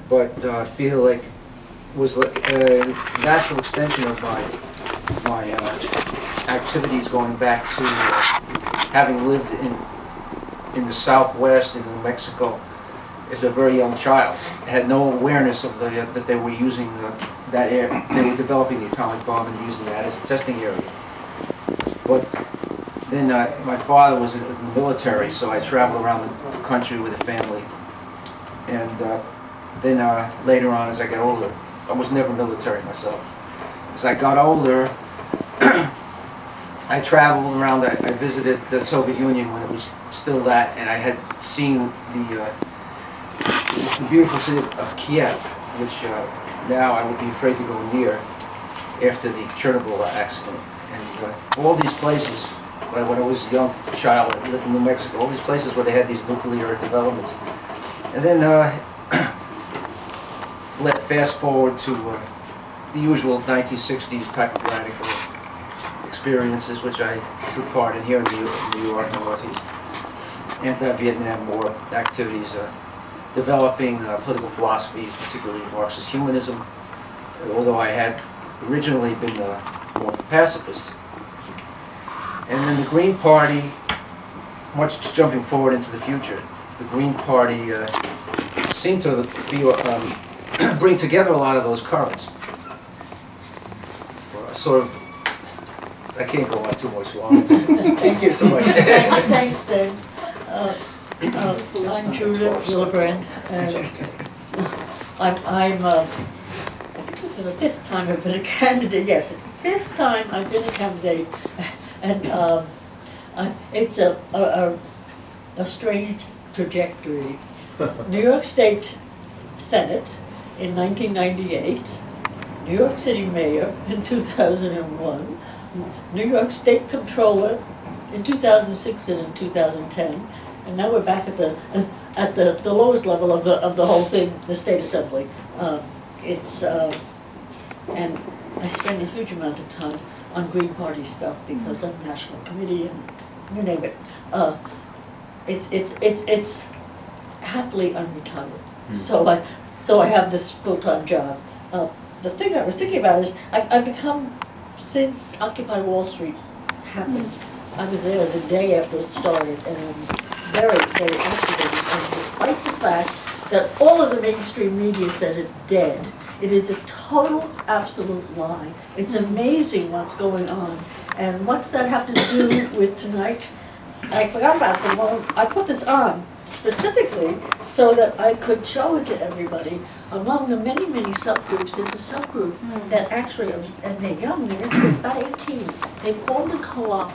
But I feel like it was a natural extension of my activities going back to having lived in the Southwest in New Mexico as a very young child. I had no awareness of that they were using that area. They were developing the atomic bomb and using that as a testing area. But then my father was in the military, so I traveled around the country with a family. And then later on, as I got older, I was never military myself. As I got older, I traveled around. I visited the Soviet Union when it was still that, and I had seen the beautiful city of Kiev, which now I would be afraid to go near after the Chernobyl accident. And all these places, when I was a young child, I lived in New Mexico, all these places where they had these nuclear developments. And then fast forward to the usual 1960s type of radical experiences, which I took part in here in New York, Northeast. Anti-Vietnam War activities, developing political philosophies, particularly Marxist humanism, although I had originally been more of a pacifist. And then the Green Party, much jumping forward into the future, the Green Party seemed to be, bring together a lot of those currents. For sort of, I can't go on too much longer. Thank you so much. Thanks, Dave. I'm Julia Willebrand, and I think this is the 5th time I've been a candidate. Yes, it's the 5th time I've been a candidate, and it's a strange trajectory. New York State Senate in 1998, New York City Mayor in 2001, New York State Controller in 2006 and in 2010, and now we're back at the lowest level of the whole thing, the State Assembly. And I spend a huge amount of time on Green Party stuff because I'm National Committee and you name it. It's happily unretired. So I have this full-time job. The thing I was thinking about is I've become, since Occupy Wall Street happened, I was there the day after it started, and I'm very, very activated. And despite the fact that all of the mainstream media says it's dead, It is a total, absolute lie. It's amazing what's going on. And what's that have to do with tonight? I forgot about the one, I put this on specifically so that I could show it to everybody. Among the many, many subgroups, there's a subgroup that actually, and they're young, they're about 18. They formed a co-op.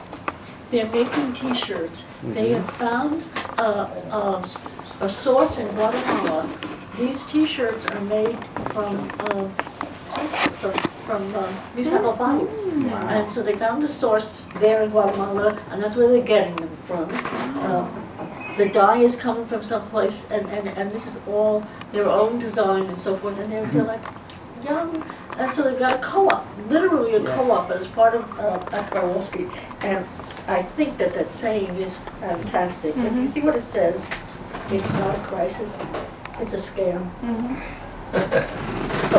They're making T-shirts. They have found a source in Guatemala. These T-shirts are made from recycled bodies. And so they found the source there in Guatemala, and that's where they're getting them from. The dye is coming from someplace, and this is all their own design and so forth, and they're like young, and so they've got a co-op, literally a co-op as part of Occupy Wall Street, and I think that saying is fantastic. If you see what it says, it's not a crisis, it's a scam. So,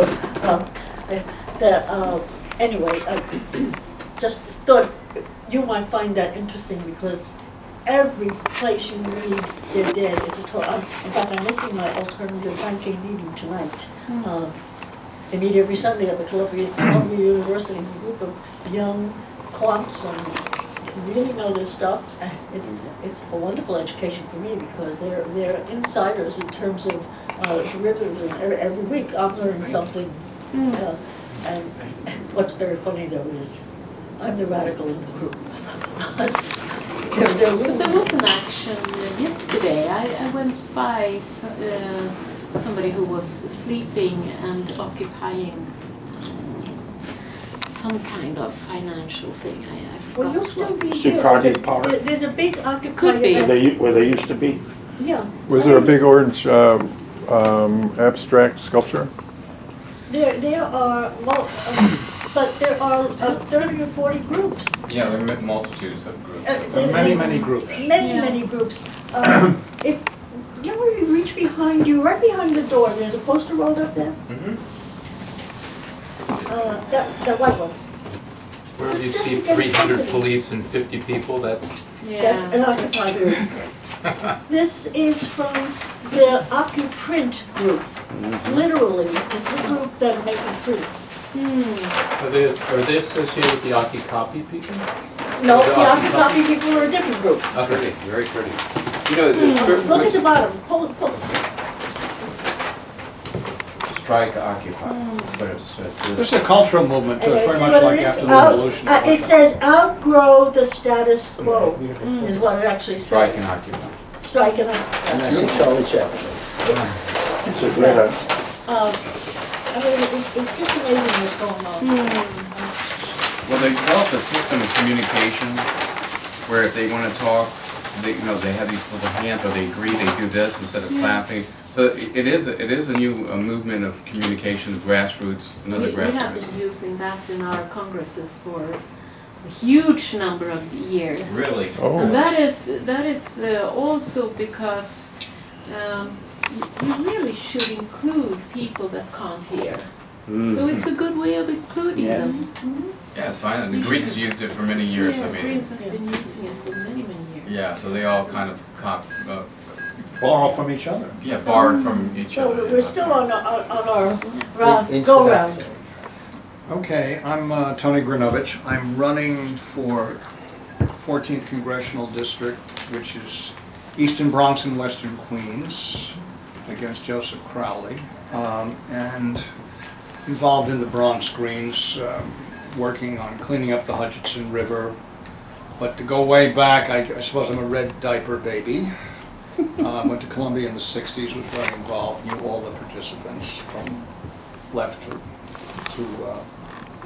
anyway, I just thought you might find that interesting because every place you read, they're dead. It's a total. In fact, I'm missing my alternative banking meeting tonight. They meet every Sunday at the Columbia University, a group of young quants who really know this stuff. It's a wonderful education for me because they're insiders in terms of derivatives, and every week I'm learning something. And what's very funny though is I'm the radical in the group. But there was an action yesterday. I went by somebody who was sleeping and occupying some kind of financial thing. I forgot. Well, you'll still be Chicago here. Park. There's a big Occupy. Could be. Where they used to be? Yeah. Was there a big orange abstract sculpture? There are, well, but there are 30 or 40 groups. Yeah, there are multitudes of groups. There are many, many groups. Many groups. If you know where you reach behind you, right behind the door, there's a poster rolled up there. That white one. Where you Just see to get 300 something. police and 50 people, that's... That's an Occupy group. This is from the OccuPrint group. Literally, this is a group that are making prints. Are they associated with the Occupy people? No, the Occupy people are a different group. Pretty, very pretty. You know, Look at the bottom. Pull it. Strike Occupy. That's what it says. This is a cultural movement, too. And It's see very what much like it is? after the revolution. It says outgrow the status quo, is what it actually Strike and says. Occupy. Strike and And occupy. that's the Charlie Chaplin. It's a great idea. I mean, it's just amazing what's going on. Well, they developed a system of communication where if they want to talk, they have these little hands, or they agree, they do this instead of clapping. So it is a new movement of communication, grassroots, another We have grassroots. been using that in our congresses for a huge number of years. Really? Oh. And that is also because you really should include people that can't hear. So it's a good way of including Yes. them. Yeah, sign. The Greeks used it for many years. Yeah, I mean, Greeks have been using it for many years. yeah. So they all kind of Borrow from each other. borrowed from each So other. we're still on our round, go round. Okay, I'm Tony Grinovich. I'm running for 14th Congressional District, which is Eastern Bronx and Western Queens, against Joseph Crowley, and involved in the Bronx Greens, working on cleaning up the Hutchinson River. But to go way back, I suppose I'm a red diaper baby. Went to Columbia in the 60s, was very involved, knew all the participants from left to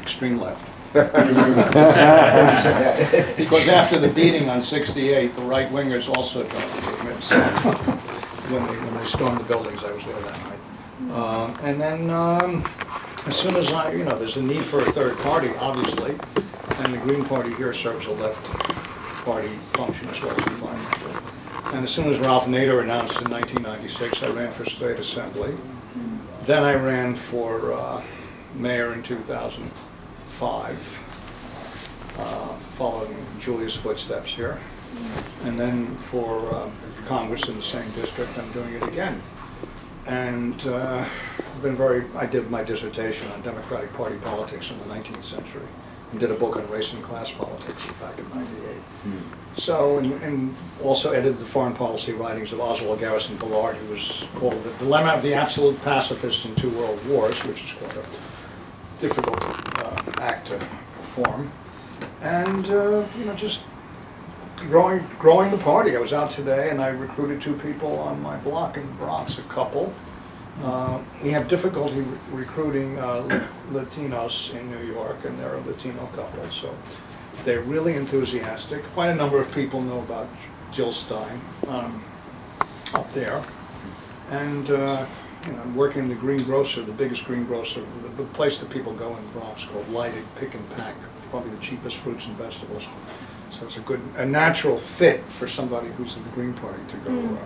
extreme left. Because after the beating on 68, the right-wingers also joined the movement. So when they stormed the buildings, I was there that night. And then as soon as there's a need for a third party, obviously, and the Green Party here serves a left party function as well as environmental. And as soon as Ralph Nader announced in 1996, I ran for state assembly. Then I ran for mayor in 2005, following Julia's footsteps here. And then for Congress in the same district, I'm doing it again. And I did my dissertation on Democratic Party politics in the 19th century, and did a book on race and class politics back in '98. So, and also edited the foreign policy writings of Oswald Garrison Ballard, who was called The Dilemma of the Absolute Pacifist in Two World Wars, which is quite a difficult act to perform. And, just growing the party. I was out today and I recruited 2 people on my block in the Bronx, a couple. We have difficulty recruiting Latinos in New York, and they're a Latino couple, so they're really enthusiastic. Quite a number of people know about Jill Stein up there. And I'm working in the greengrocer, the biggest greengrocer, the place that people go in the Bronx called Lighted Pick and Pack, probably the cheapest fruits and vegetables. So it's a natural fit for somebody who's in the Green Party to go.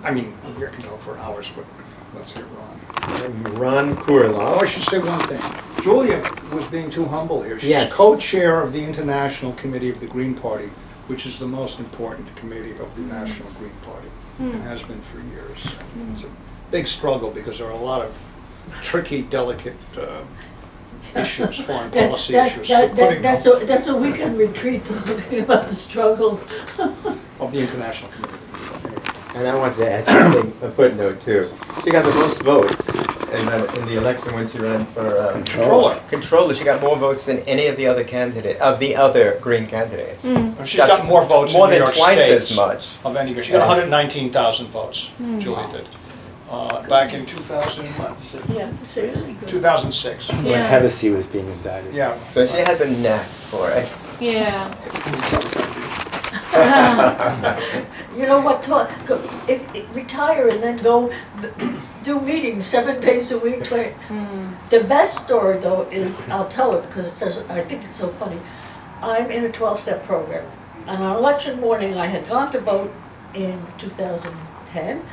I mean, we can go for hours, but let's hear Ron. I'm Ron Kurloff. Oh, I should say one thing. Julia was being too humble here. She's Yes. co-chair of the International Committee of the Green Party, which is the most important committee of the National Green Party, and has been for years. It's a big struggle because there are a lot of tricky, delicate issues, foreign policy issues. That's a weekend retreat talking about the struggles. Of the International Committee. And I wanted to add something, a footnote too. She got the most votes in the election when she ran for controller. She got more votes than any of the other Green candidates. She's got more votes more in New than York twice State as much. Of any. She got 119,000 votes. Julia did. Back in 2000, Yeah, seriously good. 2006. When Hevesy was being indicted. Yeah. So she has a knack for it. Yeah. You know what, retire and then go do meetings 7 days a week. The best story though is, I'll tell it because I think it's so funny. I'm in a 12-step program, and on election morning I had gone to vote in 2010,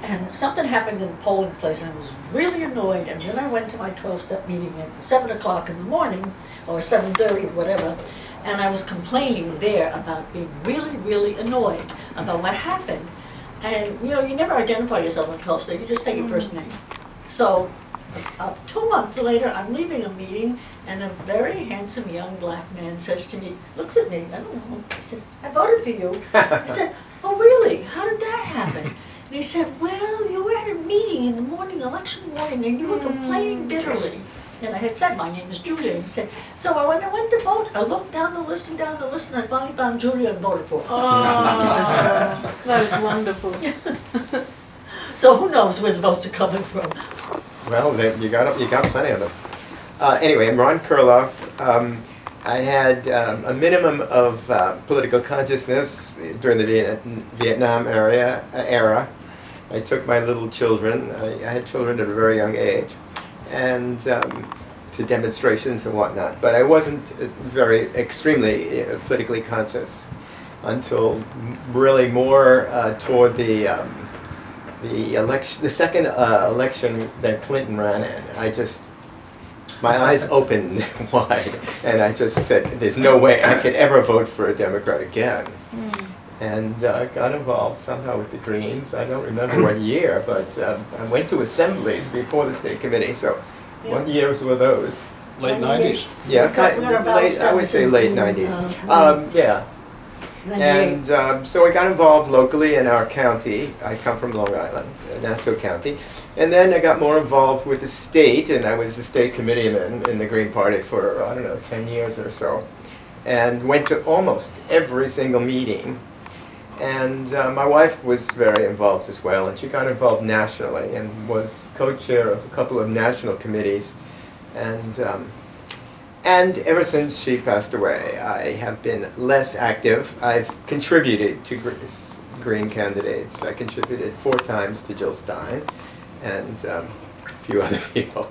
and something happened in the polling place and I was really annoyed, and then I went to my 12-step meeting at 7 o'clock in the morning, or 7:30 or whatever, and I was complaining there about being really, really annoyed about what happened. And you never identify yourself on 12 step, you just say your first name. So 2 months later, I'm leaving a meeting, and a very handsome young black man says to me, looks at me, I don't know, he says, I voted for you. I said, oh really, how did that happen? And he said, well, you were at a meeting in the morning, election morning, and you were complaining bitterly. And I had said, my name is Julia. He said, so when I went to vote, I looked down the list and I finally found Julia and voted for her. Oh, that was wonderful. So who knows where the votes are coming from? Well, you got plenty of them. Anyway, I'm Ron Kurloff. I had a minimum of political consciousness during the Vietnam era. I took my little children. I had children at a very young age, and to demonstrations and whatnot. But I wasn't extremely politically conscious until really more toward the second election that Clinton ran in. My eyes opened wide, and I just said, there's no way I could ever vote for a Democrat again. And got involved somehow with the Greens. I don't remember what year, but I went to assemblies before the state committee, so what years were those? Late 90s? Yeah, I would say late 90s. Yeah. And so I got involved locally in our county. I come from Long Island, Nassau County. And then I got more involved with the state, and I was a state committeeman in the Green Party for, 10 years or so. And went to almost every single meeting. And my wife was very involved as well, and she got involved nationally and was co-chair of a couple of national committees. And ever since she passed away, I have been less active. I've contributed to Green candidates. I contributed 4 times to Jill Stein and a few other people.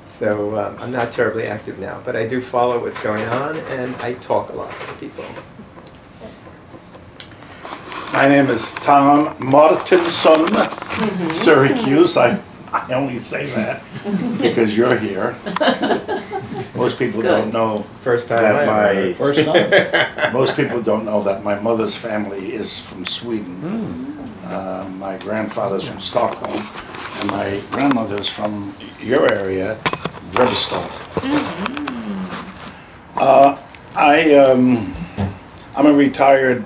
So I'm not terribly active now, but I do follow what's going on, and I talk a lot to people. My name is Tom Martinson, Syracuse. I only say that because you're here. Most people don't know First time that First time? most people don't know that my mother's family is from Sweden. My grandfather's from Stockholm, and my grandmother's from your area, Grebbestad. I'm a retired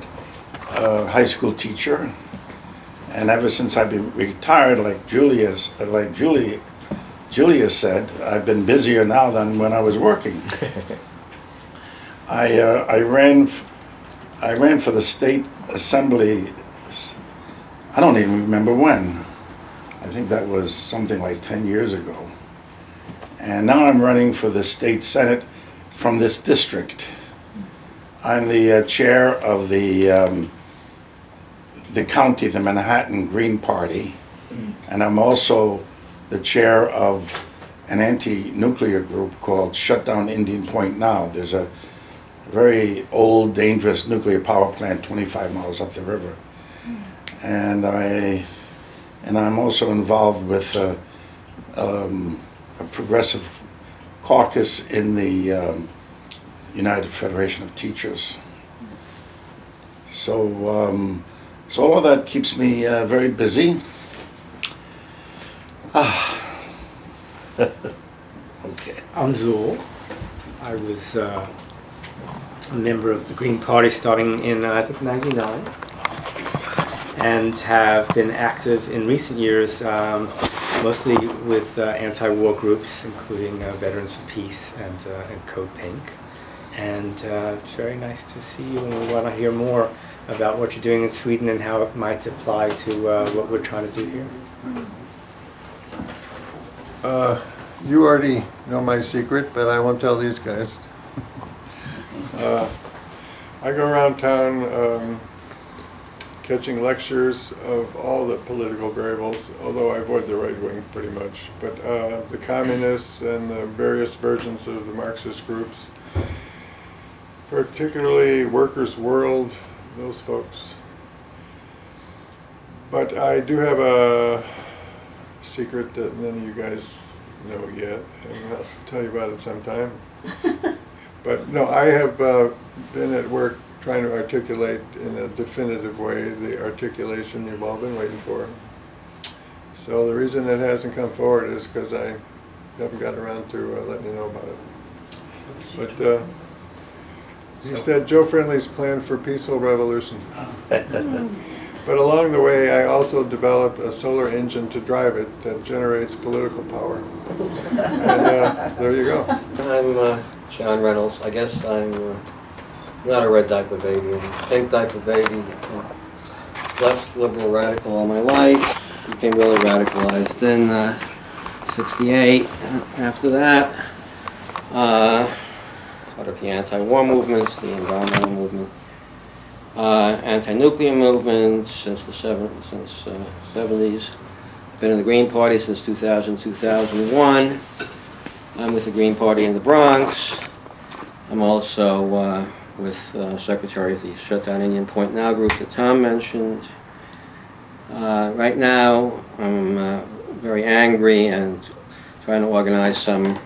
high school teacher, and ever since I've been retired, like Julia said, I've been busier now than when I was working. I ran for the state assembly. I don't even remember when. I think that was something like 10 years ago. And now I'm running for the state senate from this district. I'm the chair of the county, the Manhattan Green Party, and I'm also the chair of an anti-nuclear group called Shut Down Indian Point Now. There's a very old, dangerous nuclear power plant 25 miles up the river. And I'm also involved with a progressive caucus in the United Federation of Teachers. So all of that keeps me very busy. Okay. I'm Zool. I was a member of the Green Party starting in, I think, 99, and have been active in recent years, mostly with anti-war groups, including Veterans for Peace and Code Pink. And it's very nice to see you, and we want to hear more about what you're doing in Sweden and how it might apply to what we're trying to do here. You already know my secret, but I won't tell these guys. I go around town catching lectures of all the political variables, although I avoid the right wing pretty much. But the communists and the various versions of the Marxist groups, particularly Workers' World, those folks. But I do have a secret that none of you guys know yet, and I'll tell you about it sometime. But no, I have been at work trying to articulate in a definitive way the articulation you've all been waiting for. So the reason it hasn't come forward is because I haven't got around to letting you know about it. But he said Joe Friendly's plan for peaceful revolution. But along the way, I also developed a solar engine to drive it that generates political power. And there you go. I'm John Reynolds. I guess I'm not a red diaper baby. I'm a pink diaper baby. Left liberal radical all my life. Became really radicalized in '68. After that, part of the anti-war movements, the environmental movement, anti-nuclear movement since the 70s. Been in the Green Party since 2000, 2001. I'm with the Green Party in the Bronx. I'm also with Secretary of the Shut Down Indian Point Now group that Tom mentioned. Right now, I'm very angry and trying to organize some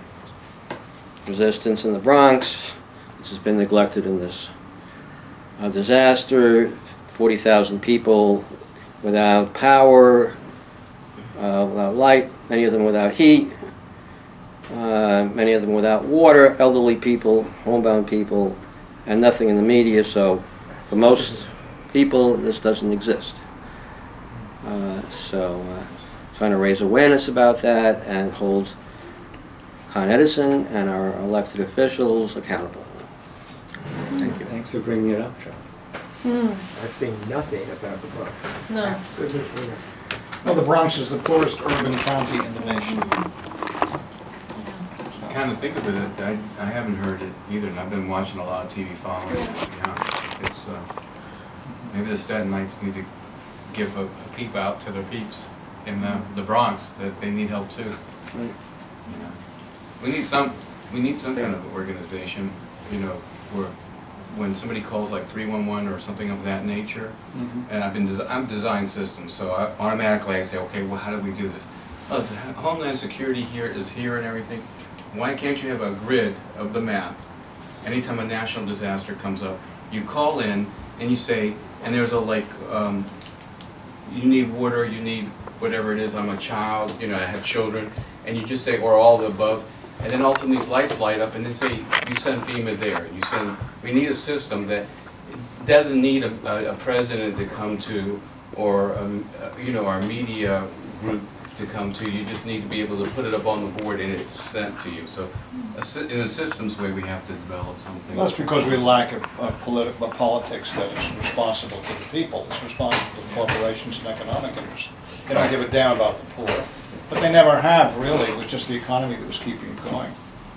resistance in the Bronx. This has been neglected in this disaster. 40,000 people without power, without light, many of them without heat, many of them without water, elderly people, homebound people, and nothing in the media. So for most people, this doesn't exist. Trying to raise awareness about that and hold Con Edison and our elected officials accountable. Thank you. Thanks for bringing it up, John. I've seen nothing about the Bronx. No. Absolutely. Well, the Bronx is the poorest urban county in the nation. Kind of think of it, I haven't heard it either, and I've been watching a lot of TV following it. It's maybe the Statenites need to give a peep out to their peeps in the Bronx that they need help too. We need some kind of organization, where when somebody calls like 311 or something of that nature, and I'm design systems, so automatically I say, okay, well, how do we do this? Oh, the Homeland Security here is here and everything. Why can't you have a grid of the map? Anytime a national disaster comes up, you call in and you say, and there's a you need water, you need whatever it is, I'm a child, you know, I have children, and you just say, or all the above, and then all of a sudden these lights light up, and then say, you send FEMA there, you send, we need a system that doesn't need a president to come to, or, you know, our media group to come to, you just need to be able to put it up on the board and it's sent to you. So in a systems way, we have to develop something. That's because we lack a politics that is responsible to the people. It's responsible to corporations and economic interests. They don't give a damn about the poor. But they never have, really. It was just the economy that was keeping it going.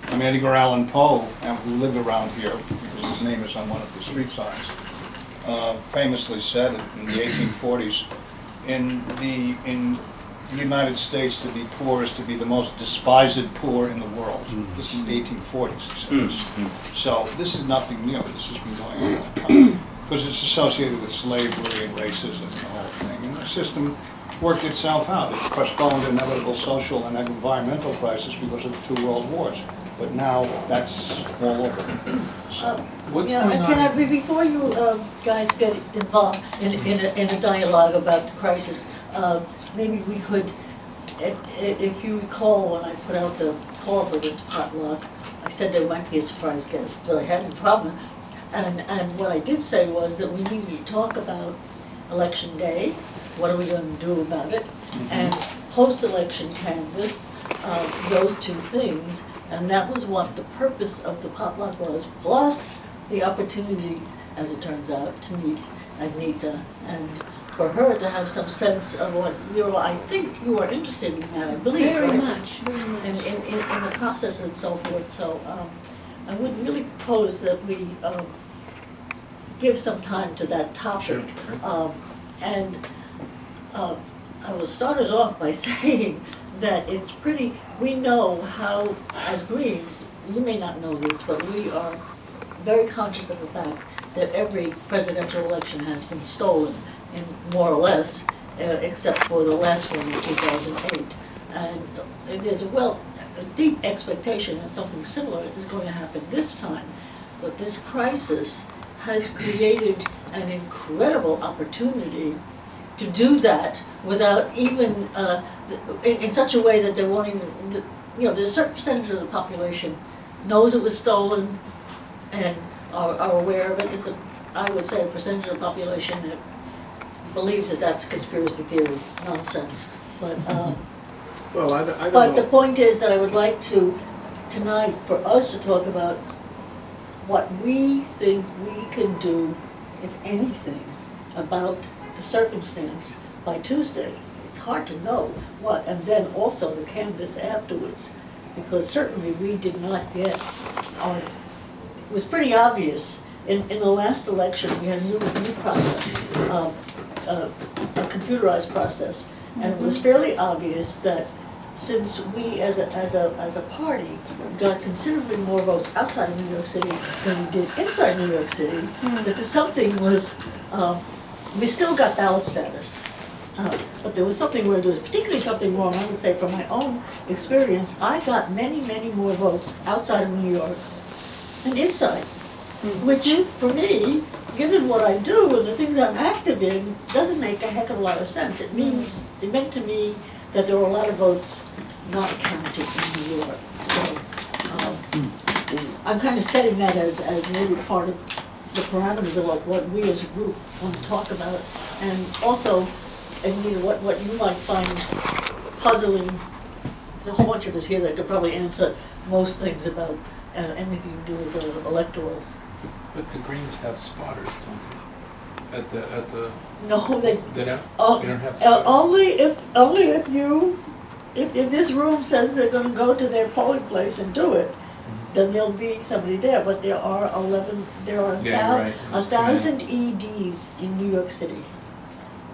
I mean, Edgar Allan Poe, who lived around here, because his name is on one of the street signs, famously said in the 1840s, in the United States, to be poor is to be the most despised poor in the world. This is the 1840s, he says. So this is nothing new. This has been going on all the time. Because it's associated with slavery and racism and the whole thing. And the system worked itself out. It postponed inevitable social and environmental crisis because of the 2 world wars. But now that's all over. So What's Yeah, going can on? before you guys get involved in a dialogue about the crisis, maybe we could, if you recall, when I put out the call for this potluck, I said there might be a surprise guest, but I hadn't promised. And what I did say was that we needed to talk about Election Day, what are we going to do about it, and post-election canvass, those 2 things. And that was what the purpose of the potluck was, plus the opportunity, as it turns out, to meet Agneta and for her to have some sense of what I think you are interested in that, I believe, Very right? much, very much. In the process and so forth. So I would really propose that we give some time to that topic. And I will start us off by saying that it's pretty, we know how, as Greens, you may not know this, but we are very conscious of the fact that every presidential election has been stolen, and more or less, except for the last one in 2008. And there's a deep expectation that something similar is going to happen this time. But this crisis has created an incredible opportunity to do that without even, in such a way that there won't even, there's a certain percentage of the population knows it was stolen and are aware of it. There's I would say a percentage of the population that believes that that's conspiracy theory nonsense. But Well, I don't but the know. point is that I would like to, tonight, for us to talk about what we think we can do, if anything, about the circumstance by Tuesday. It's hard to know what, and then also the canvass afterwards, because certainly we did not get our, it was pretty obvious. In the last election, we had a new process, a computerized process, and it was fairly obvious that since we as a party got considerably more votes outside of New York City than we did inside New York City, that something was, we still got ballot status. But there was something where there was particularly something wrong. I would say from my own experience, I got many, many more votes outside of New York than inside, which for me, given what I do and the things I'm active in, doesn't make a heck of a lot of sense. It meant to me that there were a lot of votes not counted in New York. So I'm kind of setting that as maybe part of the parameters of what we as a group want to talk about, and also, and what you might find puzzling. There's a whole bunch of us here that could probably answer most things about anything to do with the electoral. But the Greens have spotters, don't they? At the No, they don't. Oh, They don't have spotters. only if this room says they're going to go to their polling place and do it, then there'll be somebody there. But there are 1,000 EDs in New York City,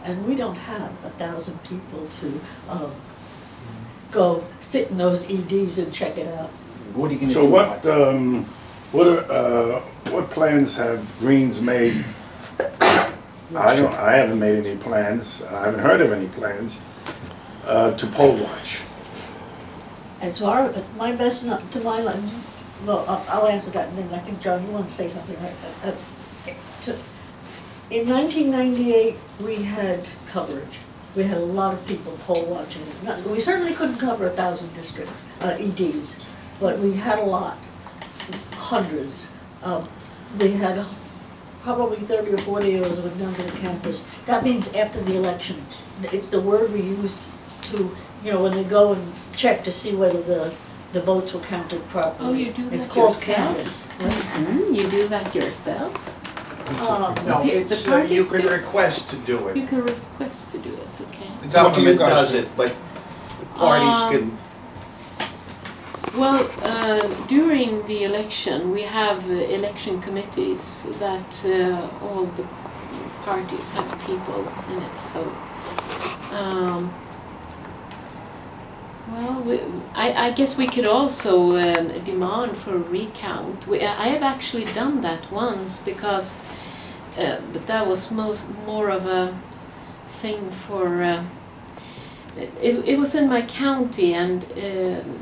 and we don't have 1,000 people to go sit in those EDs and check it out. What are you gonna So do about that? what plans have Greens made? I haven't made any plans, I haven't heard of any plans, to poll watch. As far as my best, to my line, well, I'll answer that, and then I think, John, you want to say something, right? In 1998, we had coverage. We had a lot of people poll watching. We certainly couldn't cover 1,000 districts, EDs, but we had a lot, hundreds. We had probably 30 or 40 of us went down to the campus. That means after the election. It's the word we used to, when they go and check to see whether the votes were counted properly. Oh, you do that It's called yourself? canvas. You do that yourself? No, The it's, you parties can do- request to do it. You can request to do it, okay. The So what do you government guys does do? it, but the parties can. Well, during the election, we have election committees that all the parties have people in it. So, I guess we could also demand for a recount. I have actually done that once because, but that was more of a thing for. It was in my county, and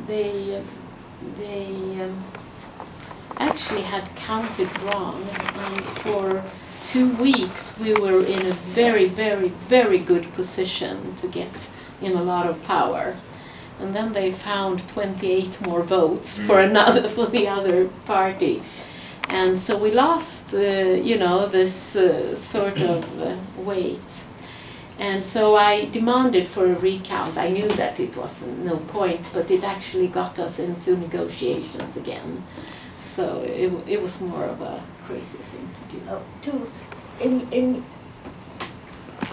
they actually had counted wrong, and for 2 weeks we were in a very, very, very good position to get in a lot of power. And then they found 28 more votes for the other party. And so we lost, this sort of weight. And so I demanded for a recount. I knew that it was no point, but it actually got us into negotiations again. So it was more of a crazy thing to do.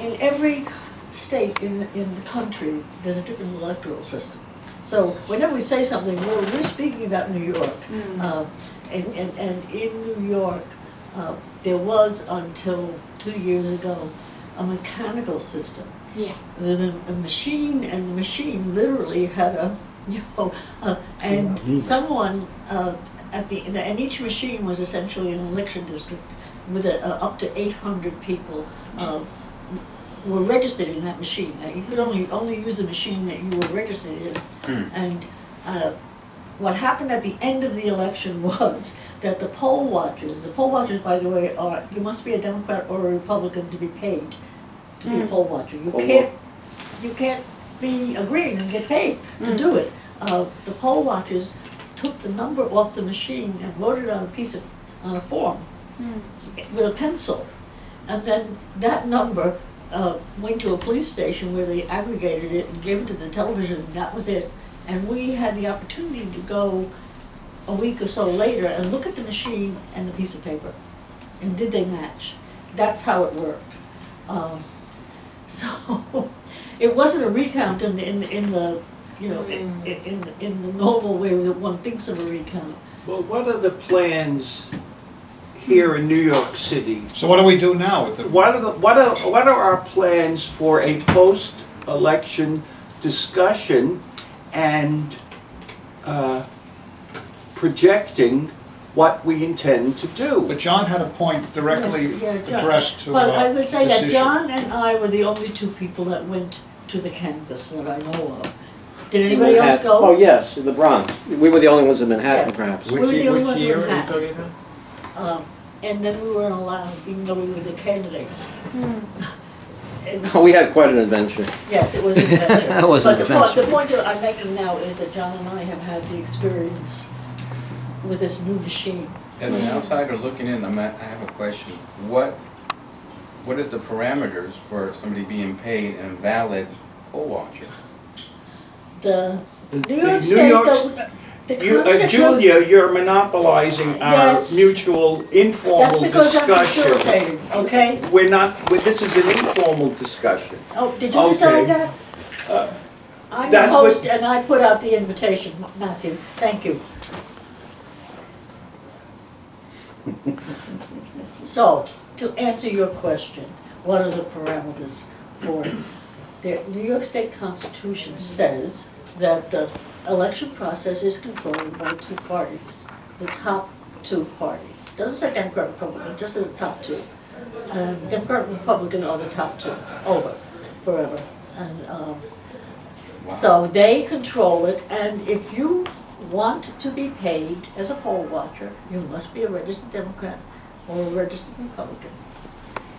In every state in the country, there's a different electoral system. So whenever we say something, we're speaking about New York. And in New York, there was until 2 years ago a mechanical system. Yeah. There's a machine, and the machine literally had and someone and each machine was essentially an election district with up to 800 people were registered in that machine. Now, you could only use the machine that you were registered in. And what happened at the end of the election was that the poll watchers, by the way, you must be a Democrat or a Republican to be paid to be a poll watcher. You can't be a green and get paid to do it. The poll watchers took the number off the machine and wrote it on a form with a pencil, and then that number went to a police station where they aggregated it and gave it to the television, and that was it. And we had the opportunity to go a week or so later and look at the machine and the piece of paper, and did they match? That's how it worked. So it wasn't a recount in the in the normal way that one thinks of a recount. Well, what are the plans here in New York City? So what do we do now with the? What are our plans for a post-election discussion and projecting what we intend to do? But John had a point directly Yes, yeah, John. addressed to Well, I would say this that issue. John and I were the only two people that went to the canvass that I know of. Did anybody else go? Oh, yes, in the Bronx. We were the only ones in Manhattan, Yes. perhaps. We were the only Which ones year in are you Manhattan. talking about? And then we weren't allowed, even though we were the candidates. It was- We had quite an adventure. Yes, it was an adventure. That was an But adventure. the point that I'm making now is that John and I have had the experience with this new machine. As an outsider looking in, I have a question. What is the parameters for somebody being paid and valid poll watcher? The New The York New State, York's- the concept of- Julia, you're monopolizing our Yes. mutual That's informal because I'm discussion. facilitating, okay? This is an informal discussion. Oh, did you decide Okay. that? I'm the that's what- host and I put out the invitation, Matthew, thank you. So, to answer your question, what are the parameters for it? The New York State Constitution says that the election process is controlled by two parties, the top two parties. Doesn't say Democrat, Republican, just says the top two. Democrat and Republican are the top two, over, forever. And so they control it, and if you want to be paid as a poll watcher, you must be a registered Democrat or a registered Republican.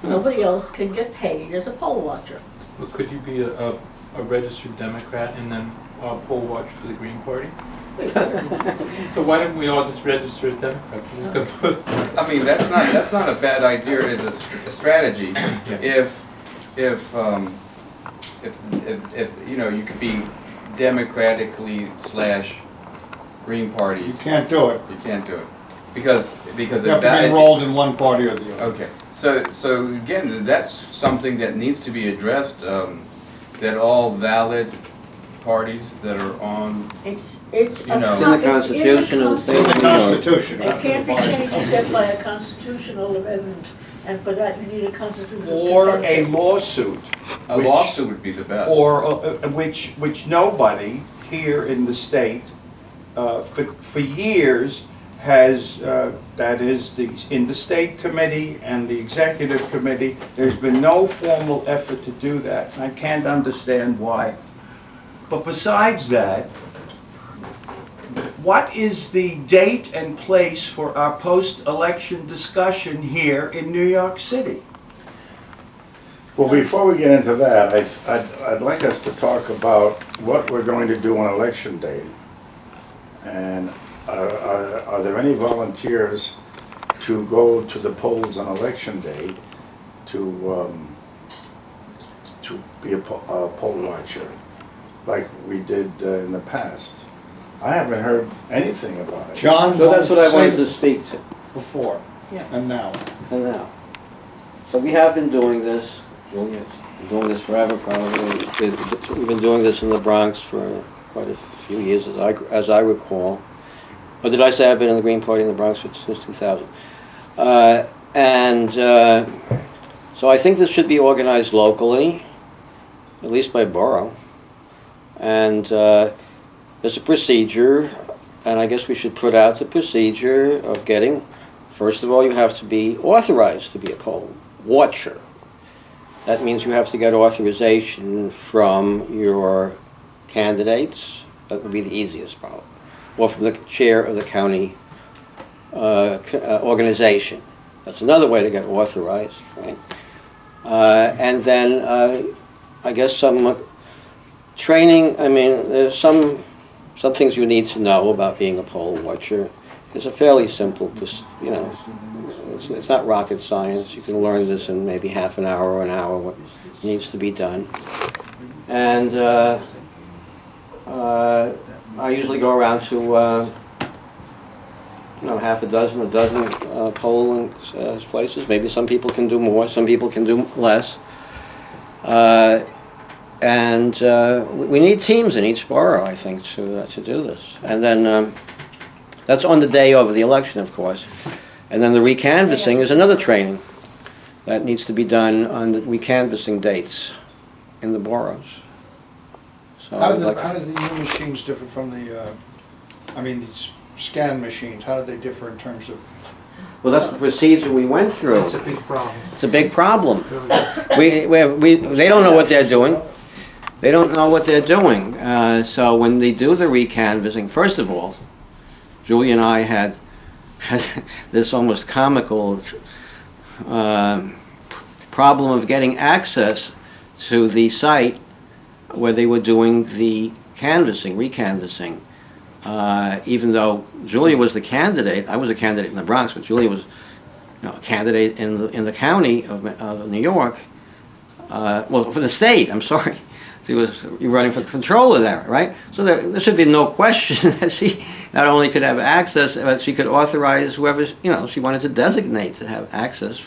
Nobody else can get paid as a poll watcher. But could you be a registered Democrat and then poll watch for the Green Party? So why don't we all just register as Democrats? I mean, that's not a bad idea as a strategy. If you know, you could be democratically / Green Party. You can't do it. You can't do it because You have to be enrolled in one party or the other. Okay, so again, that's something that needs to be addressed. That all valid parties that are on. It's You know. It's in the Constitution of the state It's in of the New York. Constitution. It can't be changed except by a constitutional amendment, and for that you need a constitutional Or a convention. lawsuit. A which- lawsuit would be the best. Or, which nobody here in the state, for years, has, that is, in the state committee and the executive committee, there's been no formal effort to do that, and I can't understand why. But besides that, what is the date and place for our post-election discussion here in New York City? Well, before we get into that, I'd like us to talk about what we're going to do on election day. And are there any volunteers to go to the polls on election day to be a poll watcher, like we did in the past? I haven't heard anything about it. John. So that's what I wanted to speak to. Before. Yeah. And now. And now. So we have been doing this, Julia's been doing this forever probably. We've been doing this in the Bronx for quite a few years as I recall. Or did I say I've been in the Green Party in the Bronx since 2000? So I think this should be organized locally, at least by borough. And there's a procedure, and I guess we should put out the procedure of getting, first of all, you have to be authorized to be a poll watcher. That means you have to get authorization from your candidates. That would be the easiest problem. Or from the chair of the county organization. That's another way to get authorized, right? And then I guess some training. I mean, there's some things you need to know about being a poll watcher. It's a fairly simple, you know, it's not rocket science. You can learn this in maybe half an hour or an hour, what needs to be done. And I usually go around to, half a dozen, polling places. Maybe some people can do more, some people can do less. And we need teams in each borough, I think, to do this. And then that's on the day of the election, of course. And then the recanvassing is another training that needs to be done on the recanvassing dates in the boroughs. So How do the new machines differ from the, these scan machines, how do they differ in terms of? Well, that's the procedure we went through. It's a big problem. It's a big problem. They don't know what they're doing. They don't know what they're doing. So when they do the recanvassing, first of all, Julia and I had this almost comical problem of getting access to the site where they were doing the recanvassing. Even though Julia was the candidate, I was a candidate in the Bronx, but Julia was a candidate in the county of New York. For the state, I'm sorry. She was running for controller there, right? So there should be no question that she not only could have access, but she could authorize whoever she wanted to designate to have access.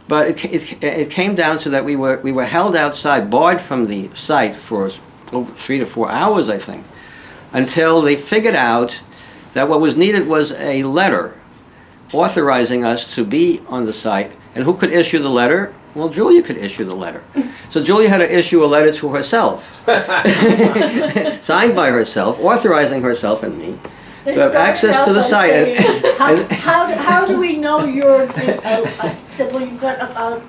But it came down to that we were held outside, barred from the site for over 3 to 4 hours, I think, until they figured out that what was needed was a letter authorizing us to be on the site. And who could issue the letter? Well, Julia could issue the letter. So Julia had to issue a letter to herself, signed by herself, authorizing herself and me to have access to the site. How do we know you're, I said, well, you've got about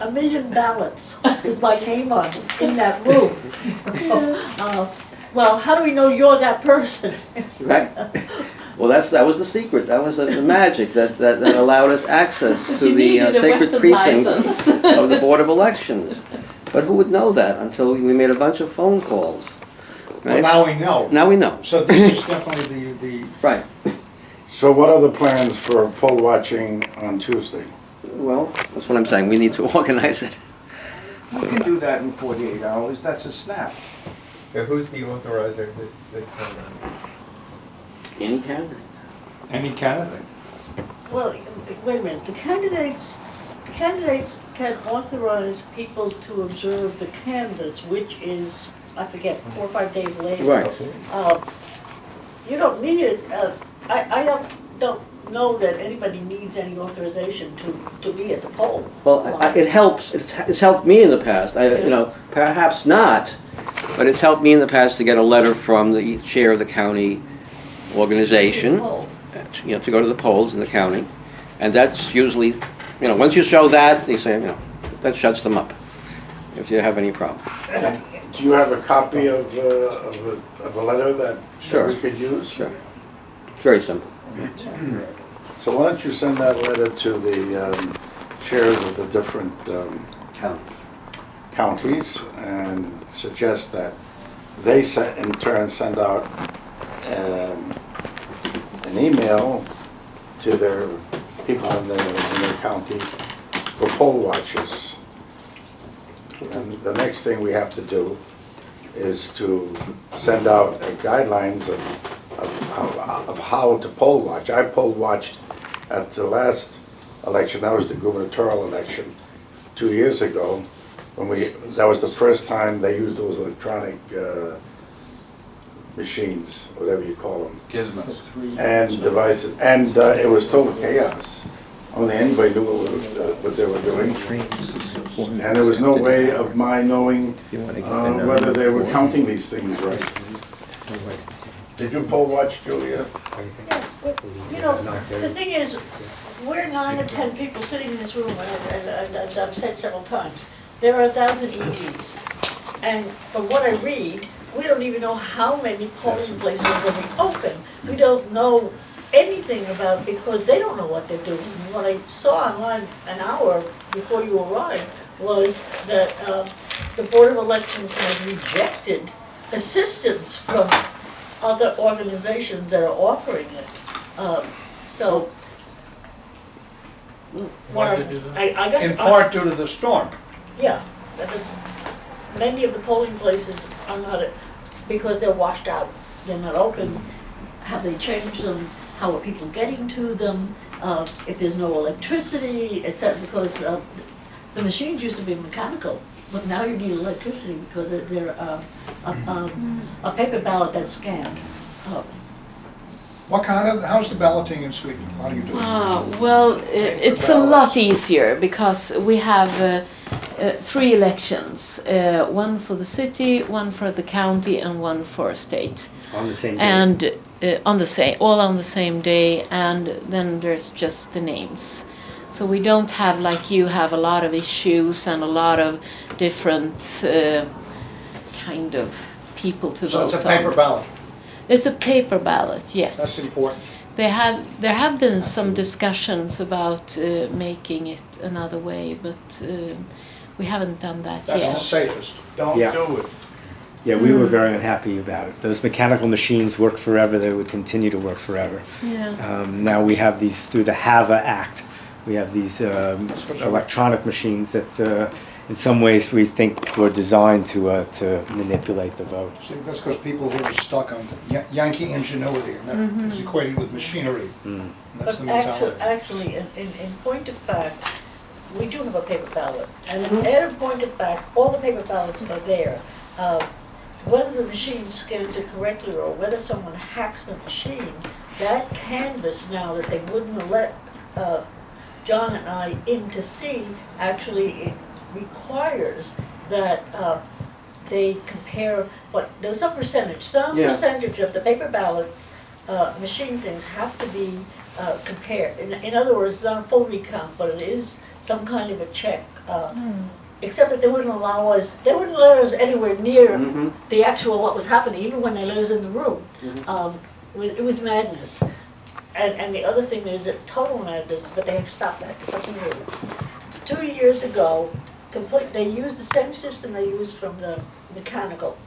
a million ballots with my name on it in that room. Well, how do we know you're that person? Right. Well, that was the secret. That was the magic that allowed us access to You the needed a sacred weapon precincts license. of the Board of Elections. But who would know that until we made a bunch of phone calls? Well, Right? now we know. Now we know. So this is definitely the Right. So what are the plans for poll watching on Tuesday? Well, that's what I'm saying. We need to organize it. You can do that in 48 hours, that's a snap. So who's the authorizer this time? Any candidate. any candidate. Well, wait a minute, the candidates can authorize people to observe the canvass, which is, I forget, 4 or 5 days later. Right. You don't need it, I don't know that anybody needs any authorization to be at the poll. Well, it helps. It's helped me in the past. Perhaps not, but it's helped me in the past to get a letter from the chair of the county organization, to go to the polls in the county, and that's usually, once you show that, they say, that shuts them up if you have any problem. Do you have a copy of a letter that Sure. we could use? Sure. It's very simple. So why don't you send that letter to the chairs of the different counties and suggest that they in turn send out an email to their people in their county for poll watchers. And the next thing we have to do is to send out guidelines of how to poll watch. I poll watched at the last election. That was the gubernatorial election 2 years ago. That was the first time they used those electronic machines, whatever you call them. Gizmos. And devices, and it was total chaos. Only anybody knew what they were doing. And there was no way of my knowing whether they were counting these things right. Did you poll watch, Julia? Yes, but, the thing is, we're 9 or 10 people sitting in this room, and as I've said several times, there are 1,000 EDs. And from what I read, we don't even know how many polling places will be open. We don't know anything about, because they don't know what they're doing. What I saw online an hour before you arrived was that the Board of Elections has rejected assistance from other organizations that are offering it. Why did they do that? I guess. In part due to the storm. Yeah, many of the polling places are not, because they're washed out, they're not open. Have they changed them? How are people getting to them? If there's no electricity, etc. Because the machines used to be mechanical, but now you need electricity because they're a paper ballot that's scanned. How's the balloting in Sweden? How do you do it? Well, it's a lot easier because we have 3 elections, one for the city, one for the county, and one for a state. On the same day. And all on the same day, and then there's just the names. So we don't have, like you have, a lot of issues and a lot of different kind of people to vote on. So it's a paper ballot. It's a paper ballot, yes. That's important. There have been some discussions about making it another way, but we haven't done that That's yet. the safest. Don't Yeah. do it. Yeah, we were very unhappy about it. Those mechanical machines work forever. They would continue to work forever. Yeah. Now we have these, through the HAVA Act, we have these electronic machines that in some ways we think were designed to manipulate the vote. See, that's because people who are stuck on Yankee ingenuity, and that is equated with machinery. And that's the But mentality. actually, in point of fact, we do have a paper ballot. And in point of fact, all the paper ballots are there. Whether the machine scans it correctly or whether someone hacks the machine, that canvas now that they wouldn't let John and I in to see, actually it requires that they compare there's some percentage of the paper ballots, machine things have to be compared. In other words, it's not a full recount, but it is some kind of a check. Except that they wouldn't let us anywhere near the actual what was happening, even when they let us in the room. It was madness. and the other thing is that total madness, but they have stopped that, it's something new. 2 years ago, they used the same system they used from the mechanical.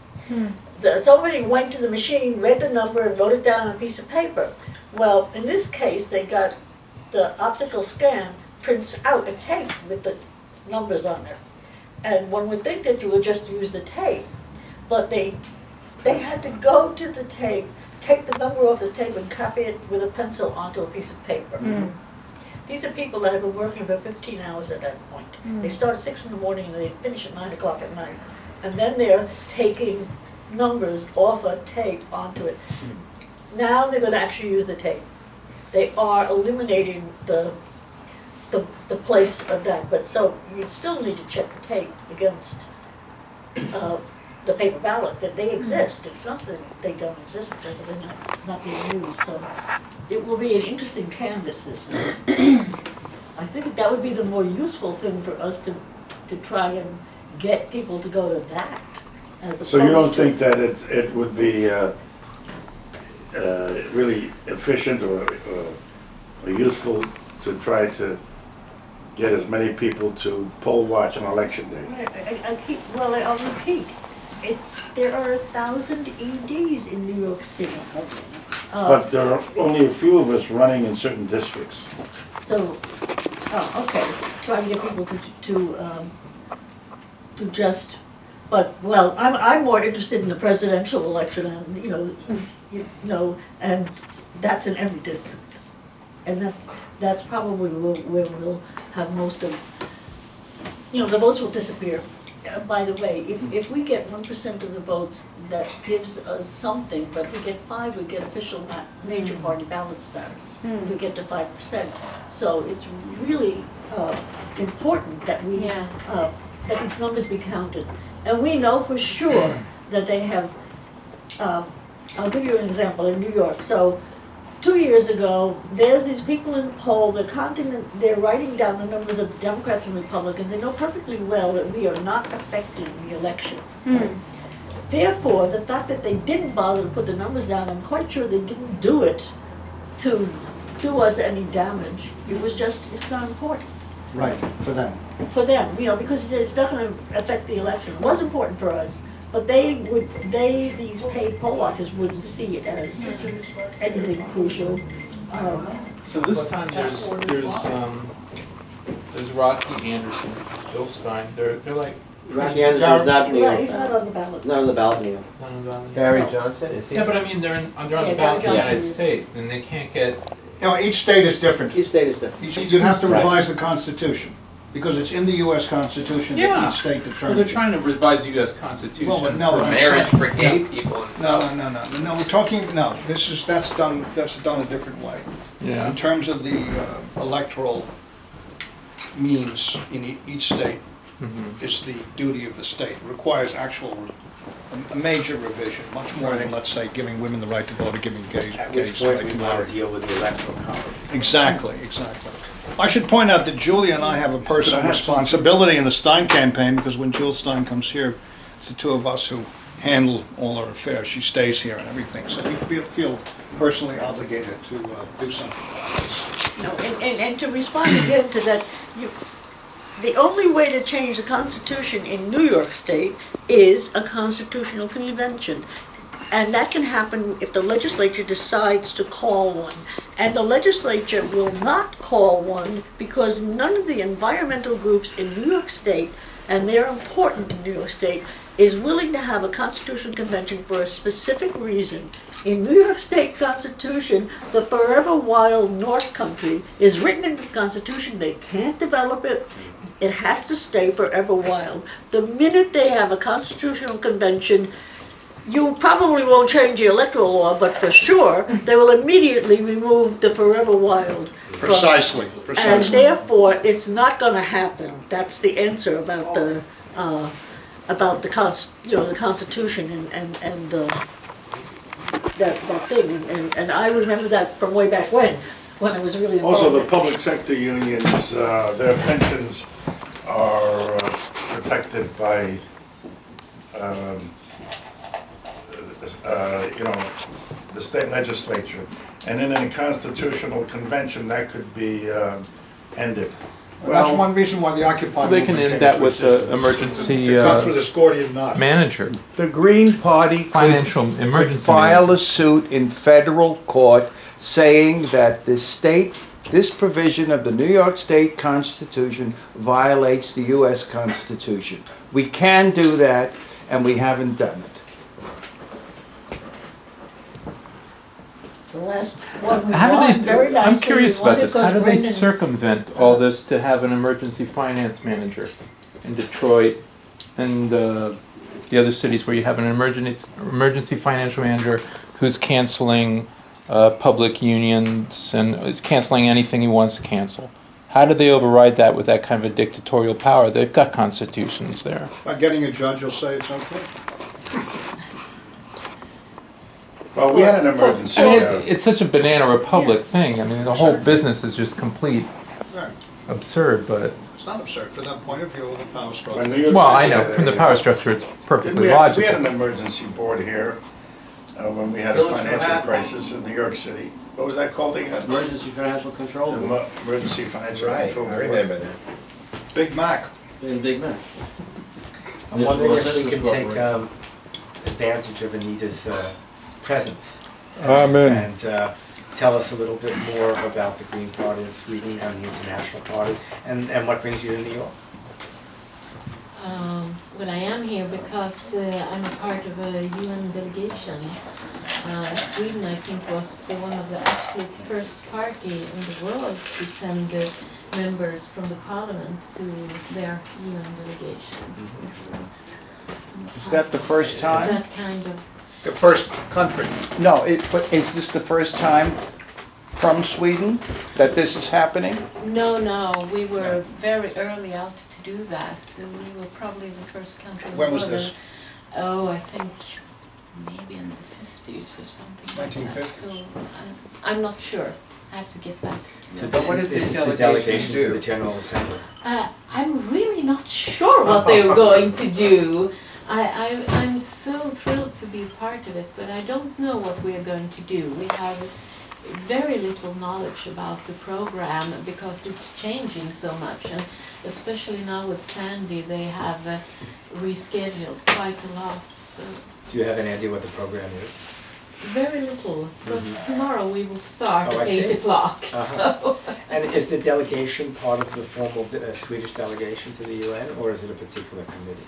Somebody went to the machine, read the number, and wrote it down on a piece of paper. Well, in this case, they got the optical scan prints out a tape with the numbers on it. And one would think that you would just use the tape, but they had to go to the tape, take the number off the tape and copy it with a pencil onto a piece of paper. These are people that have been working for 15 hours at that point. They start at 6 in the morning and they finish at 9 o'clock at night. And then they're taking numbers off a tape onto it. Now they're going to actually use the tape. They are eliminating the place of that, but so you still need to check the tape against the paper ballot, that they exist. It's not that they don't exist, it's just that they're not being used. So it will be an interesting canvas this time. I think that would be the more useful thing for us to try and get people to go to that as opposed to... So you don't think that it would be really efficient or useful to try to get as many people to poll watch on election day? I'll repeat. There are 1,000 EDs in New York City. But there are only a few of us running in certain districts. So, okay, try to get people to just, but, well, I'm more interested in the presidential election, and, and that's in every district. And that's probably where we'll have most of, the votes will disappear. By the way, if we get 1% of the votes, that gives us something, but if we get 5, we get official major party ballot status. If we get to 5%. So it's really important that that these numbers be counted. And we know for sure that they have, I'll give you an example in New York. So 2 years ago, there's these people in the poll, they're writing down the numbers of the Democrats and Republicans. They know perfectly well that we are not affecting the election. Therefore, the fact that they didn't bother to put the numbers down, I'm quite sure they didn't do it to do us any damage. It was just, it's not important. Right, for them. For them, because it's not going to affect the election. It was important for us. But these paid poll watchers wouldn't see it as anything crucial. So this time there's Rocky Anderson, Bill Stein. They're like Rocky Anderson's not new. Right, he's not on the ballot. Not on the ballot anymore. Not on the ballot. Barry Johnson, is he? Yeah, but I mean they're on the Yeah, ballot in the Barry United Johnson. States, then they can't get. Each state is different. Each state is different. You'd have to revise the Constitution, because it's in the US Constitution that Yeah. each state Well, determines. they're trying to revise the U.S. Constitution Well, but no, for I'm marriage saying- for gay no. people and stuff. No, we're talking, that's done a different way. Yeah. In terms of the electoral means in each state, it's the duty of the state. It requires a major revision, much more than, let's say, giving women the right to vote or giving gays At the which right point to we want marry. to deal with the electoral college. Exactly. I should point out that Julia and I have a personal responsibility in the Stein campaign, because when Jill Stein comes here, it's the two of us who handle all our affairs. She stays here and everything, so we feel personally obligated to do something about this. And to respond again to that, the only way to change the Constitution in New York State is a constitutional convention. And that can happen if the legislature decides to call one. And the legislature will not call one because none of the environmental groups in New York State, and they're important in New York State, is willing to have a constitutional convention for a specific reason. In New York State Constitution, the Forever Wild North Country is written into the Constitution. They can't develop it. It has to stay forever wild. The minute they have a constitutional convention, you probably won't change the electoral law, but for sure, they will immediately remove the forever wild. Precisely. And therefore, it's not going to happen. That's the answer about the Constitution and that thing. And I remember that from way back when I was really involved. Also, the public sector unions, their pensions are protected by, the state legislature. And in a constitutional convention, that could be ended. That's one reason why the Occupy They can movement end came that into with existence. the emergency To cut through this Gordian knot. manager, The Green Party financial could emergency file manager. a suit in federal court saying that this provision of the New York State Constitution violates the U.S. Constitution. We can do that, and we haven't done it. The last one we How won, do very they, I'm nicely, curious we won about it this, how because do they Brendan- circumvent all this to have an emergency finance manager in Detroit and the other cities where you have an emergency financial manager who's canceling public unions and canceling anything he wants to cancel? How do they override that with that kind of a dictatorial power? They've got constitutions there. By getting a judge, you'll say it's okay. Well, we had an emergency. I mean, it's such a banana republic thing. I mean, the whole Exactly. business is just complete Right. absurd, but... It's not absurd from that point of view of the power struggle. When New York Well, City I know, had from the a- power structure, it's Didn't perfectly we had an logical. emergency board here when we had a financial crisis in New York City. What was that called again? Emergency financial control. The Emergency Financial Right, Control I Board. remember that. Big Mac. Big man. I'm wondering if we can take advantage of Anita's presence. Amen. And tell us a little bit more about the Green Party in Sweden and the International Party, and what brings you to New York. Well, I am here because I'm a part of a UN delegation. Sweden, I think, was one of the absolute first party in the world to send members from the parliament to their UN delegations. So, Is that the first time? that kind of... The first country. No, but is this the first time from Sweden that this is happening? No, we were very early out to do that. We were probably the first country in the When was world. this? Oh, I think maybe in the 50s or something like that. 1950s? So I'm not sure. I have to get back. So But what does this this is the delegation delegation do? to the General Assembly. I'm really not sure what they're going to do. I'm so thrilled to be a part of it, but I don't know what we are going to do. We have very little knowledge about the program because it's changing so much, and especially now with Sandy, they have rescheduled quite a lot. So Do you have any idea what the program is? very little, but tomorrow we will start Oh, I at see. 8 o'clock. Uh-huh. And is the delegation part of the formal Swedish delegation to the UN, or is it a particular committee?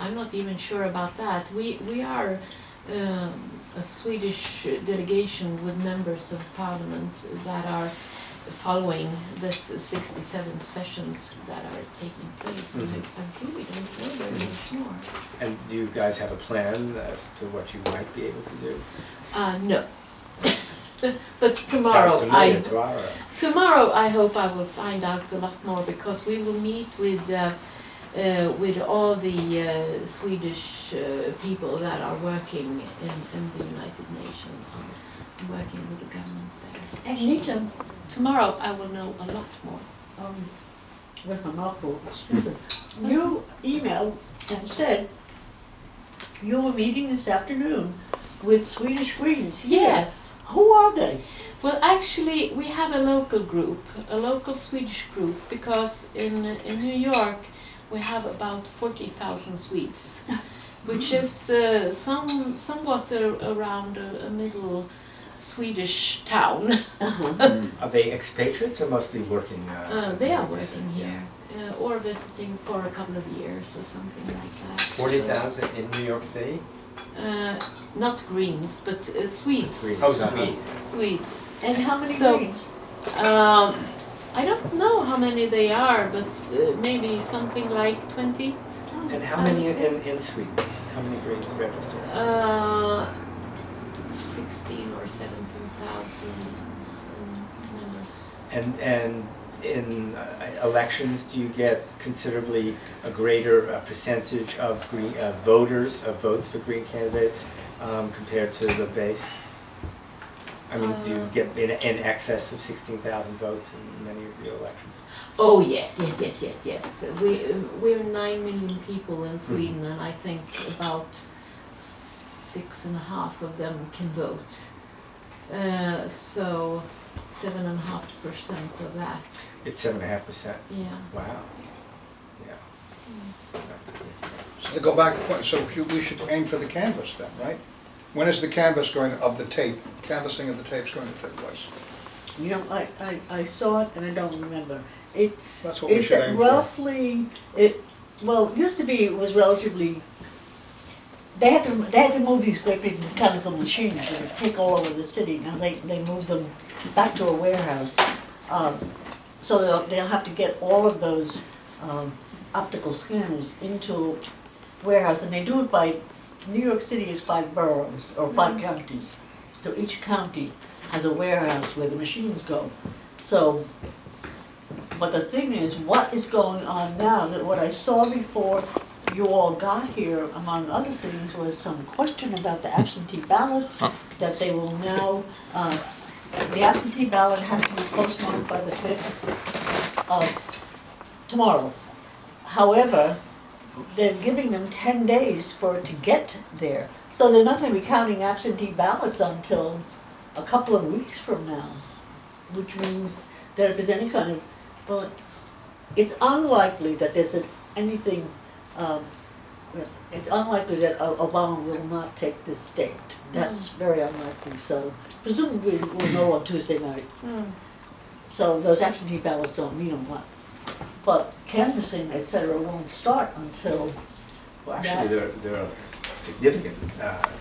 I'm not even sure about that. We are a Swedish delegation with members of parliament that are following this 67 sessions that are taking place. And I really don't know very much more. And do you guys have a plan as to what you might be able to do? No. But tomorrow, Sounds familiar to our tomorrow I hope I will find out a lot more because we will meet with all the Swedish people that are working in the United Nations, working with the government there. Agneta, Tomorrow I will know a lot more. with my mouth full, excuse me. You emailed and said you were meeting this afternoon with Swedish Greens here. Yes. Who are they? Well, actually, we have a local group, a local Swedish group, because in New York we have about 40,000 Swedes, which is somewhat around a middle Swedish town. Are they expatriates or mostly working? They are working here or visiting for a couple of years or something like that. 40,000 in New York City? Not Greens, but Swedes. Oh, sweet. Swedes. And how many So- Greens? I don't know how many they are, but maybe something like 20. And how many in Sweden? How many Greens registered? 16 or 17,000 members. And in elections, do you get considerably a greater percentage of green voters, of votes for Green candidates compared to the base? I mean, do you get in excess of 16,000 votes in many of your elections? Oh yes. We're 9 million people in Sweden, and I think about 6.5 of them can vote. So 7.5% of that. It's 7.5%. Yeah. Wow. Yeah. That's good. So to go back to point, so we should aim for the canvas then, right? When is the canvas of the tape, canvassing of the tapes going to take place? You know, I saw it and I don't remember. It's That's what we should aim for. roughly, well, it used to be, it was relatively, they had to move these great big mechanical machines that would take all over the city. Now they moved them back to a warehouse. So they'll have to get all of those optical scanners into a warehouse, and they do it by, New York City is 5 boroughs, or 5 counties. So each county has a warehouse where the machines go. So, but the thing is, what is going on now, that what I saw before you all got here, among other things, was some question about the absentee ballots, that they will now, the absentee ballot has to be postmarked by the 5th of tomorrow. However, they're giving them 10 days for it to get there. So they're not going to be counting absentee ballots until a couple of weeks from now, which means that if there's any kind of, well, it's unlikely that there's anything, it's unlikely that Obama will not take this state. That's very unlikely. So presumably we'll know on Tuesday night. So those absentee ballots don't mean a lot. But canvassing, et cetera, won't start until. Well, actually, there are a significant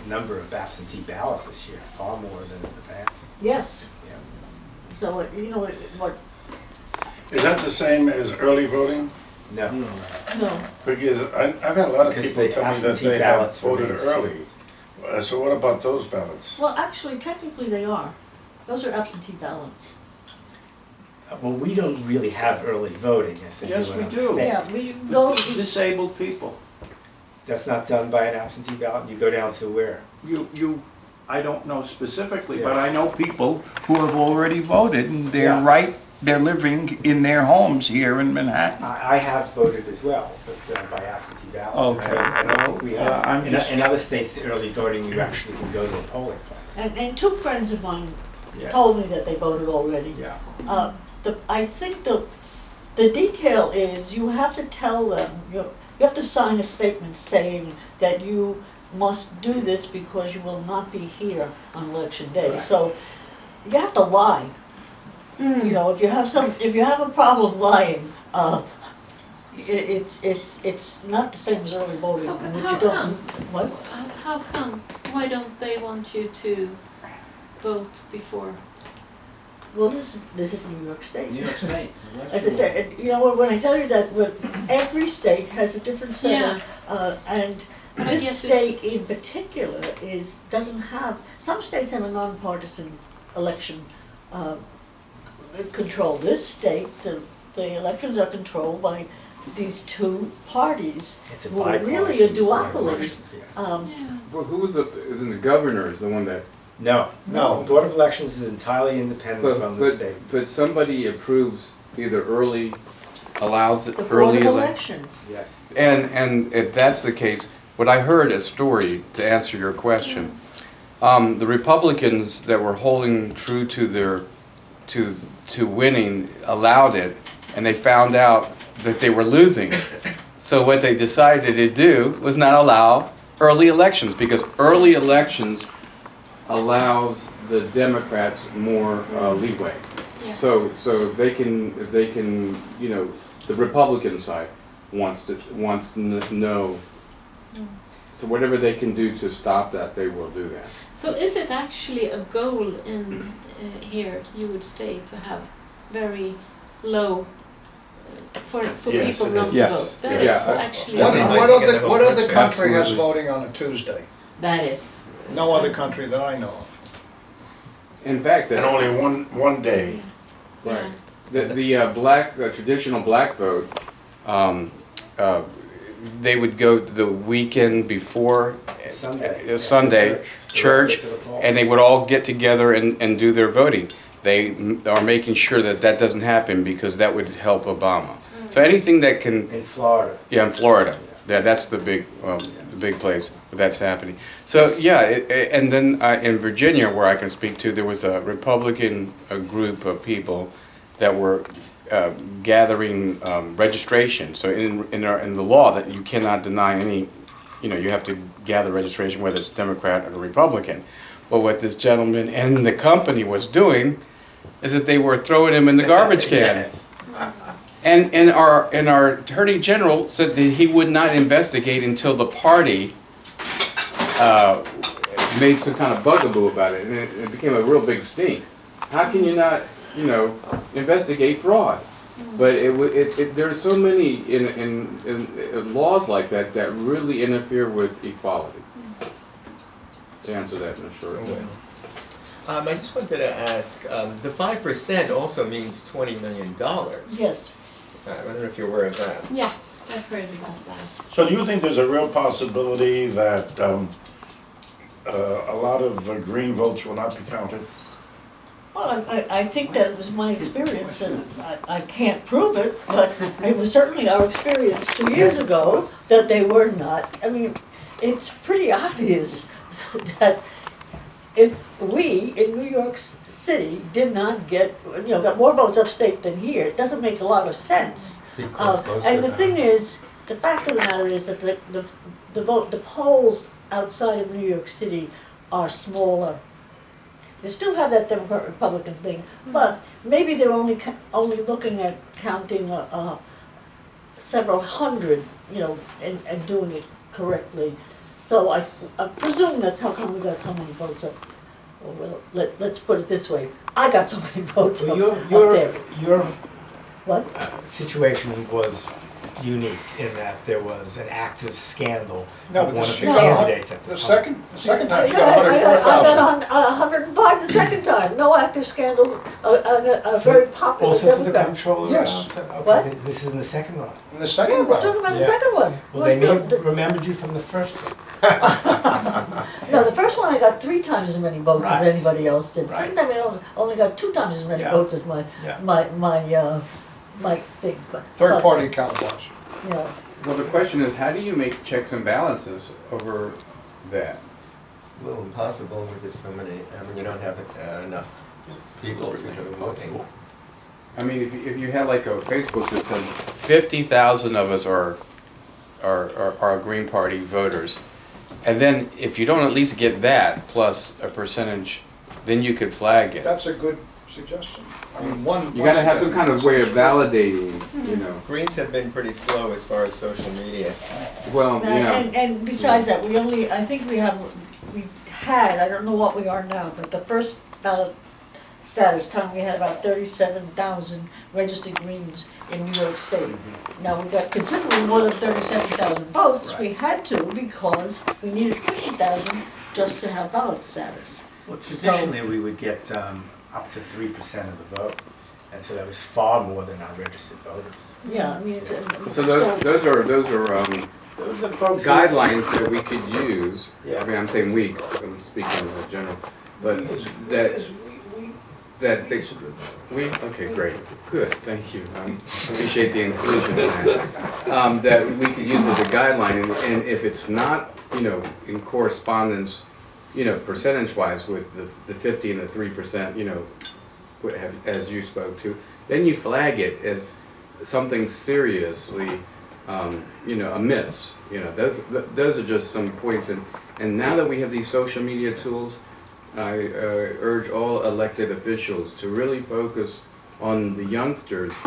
number of absentee ballots this year, far more than in the past. Yes. Yeah. So, you know, what, Is that the same as early voting? No. no, Because I've had a lot of Because people the tell me that absentee they have ballots voted remain early. So what about those ballots? well, actually, technically they are. Those are absentee ballots. Well, we don't really have early voting as they Yes, do we in other do. states. Yeah, we go, Disabled people. That's not done by an absentee ballot. You go down to where? I don't know specifically, Yeah. but I know people who have already voted and Yeah. they're living in their homes here in Manhattan. I have voted as well, but by absentee ballot. Okay. I don't think we have. I'm just- In other states, early voting, you actually can go to a polling place. and 2 friends of mine Yes. told me that they voted already. Yeah. I think the detail is you have to tell them, you have to sign a statement saying that you must do this because you will not be here on election day. Right. So you have to lie. You know, if you have a problem lying, it's not the same as early voting. How in which how you don't. come? What? How come? Why don't they want you to vote before? Well, this is New York State. New York State. As I said, you know, when I tell you that every state has a different set of, and But I this guess state in particular doesn't have, some states have a nonpartisan election control. This state, the elections are controlled by these 2 parties It's a who are really a bipartisan duopoly. elections, yeah. Well, who was isn't the governor is the one that, No. No. The Board of Elections is entirely independent from the state. but somebody approves either early, allows it The Board early of election. Elections. Yes. And if that's the case, what I heard a story to answer your question, the Republicans that were holding true to their to winning allowed it, and they found out that they were losing. So what they decided to do was not allow early elections, because early elections allows the Democrats more leeway. Yeah. So if they can, you know, the Republican side wants to know. So whatever they can do to stop that, they will do that. So is it actually a goal in here, you would say, to have very low, for Yes, people it not is. to Yes. vote? That Yeah. is actually What, a goal. what other country has Absolutely. voting on a Tuesday? That is. No other country that I know of. In fact, And only one day. right. The traditional black vote, they would go the weekend before Sunday, church, and they would all get together and do their voting. They are making sure that that doesn't happen because that would help Obama. So anything that can, In Florida. yeah, in Florida, That's the big place where that's happening. So yeah, and then in Virginia, where I can speak to, there was a Republican group of people that were gathering registration. So in the law that you cannot deny any, you have to gather registration whether it's Democrat or Republican. But what this gentleman and the company was doing is that they were throwing him in the garbage can. Yes. And our Attorney General said that he would not investigate until the party made some kind of bugaboo about it, and it became a real big stink. How can you not, investigate fraud? But there are so many in laws like that that really interfere with equality. To answer that in a short way. I just wanted to ask, the 5% also means $20 million. Yes. I don't know if you're aware of that. Yeah, I've heard about that. So do you think there's a real possibility that a lot of green votes will not be counted? Well, I think that was my experience, and I can't prove it, but it was certainly our experience 2 years ago that they were not. I mean, it's pretty obvious that if we in New York City did not get, got more votes upstate than here, it doesn't make a lot of sense. And the thing is, the fact of the matter is that the polls outside of New York City are smaller. They still have that Democrat Republican thing, but maybe they're only looking at counting several hundred, and doing it correctly. So I presume that's how come we got so many votes up. Well, let's put it this way: I got so many votes up there. Your What? situation was unique in that there was an active scandal No, with but one of the she got candidates at the the time. second time she I got 104,000. got 105 the second time. No active scandal. A very popular Also for the Democrat. comptroller? Yes. Okay, What? this is in the second round. In the Yeah, second we're talking round. about the Yeah. second one. Well, Was they may the- have remembered you from the first one. No, the first one I got 3 times as many votes as Right. anybody else did. Right. Second time I only got 2 times as many Yeah. votes as my thing. Third party account watch. Yeah. Well, the question is, how do you make checks and balances over that? Well, impossible with this so many, you don't have enough people voting. I mean, if you had like a Facebook that says 50,000 of us are Green Party voters, and then if you don't at least get that plus a percentage, then you could flag it. That's a good suggestion. I mean, one. You gotta have some kind of way of validating, Greens have been pretty slow as far as social media. Well, And besides that, I think we had, I don't know what we are now, but the first ballot status time, we had about 37,000 registered Greens in New York State. Now, we got considerably more than 37,000 votes. We had to because we needed 50,000 just to have ballot status. Well, traditionally, we would get up to 3% of the vote, and so that was far more than our registered voters. Yeah, I mean, it's. so those are Those are folks guidelines that we could use. Yeah. I mean, I'm saying we, I'm speaking in general, but okay, great, good, thank you. Appreciate the inclusion in that. That we could use as a guideline, and if it's not, in correspondence, percentage-wise with the 50 and the 3%, as you spoke to, then you flag it as something seriously, amiss. Those are just some points, and now that we have these social media tools, I urge all elected officials to really focus on the youngsters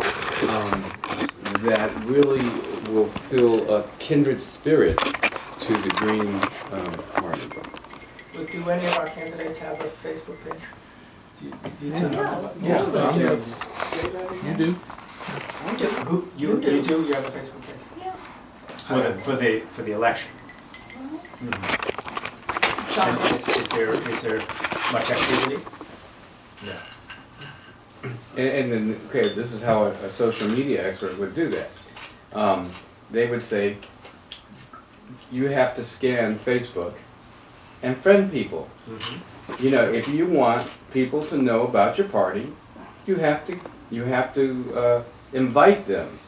that really will feel a kindred spirit to the Green Party. But do any of our candidates have a Facebook page? Do you two know? Yeah. You do? You do? You have a Facebook page? Yeah. For the election? And is there much activity? No. And then, okay, this is how a social media expert would do that. They would say, you have to scan Facebook and friend people. If you want people to know about your party, you have to invite them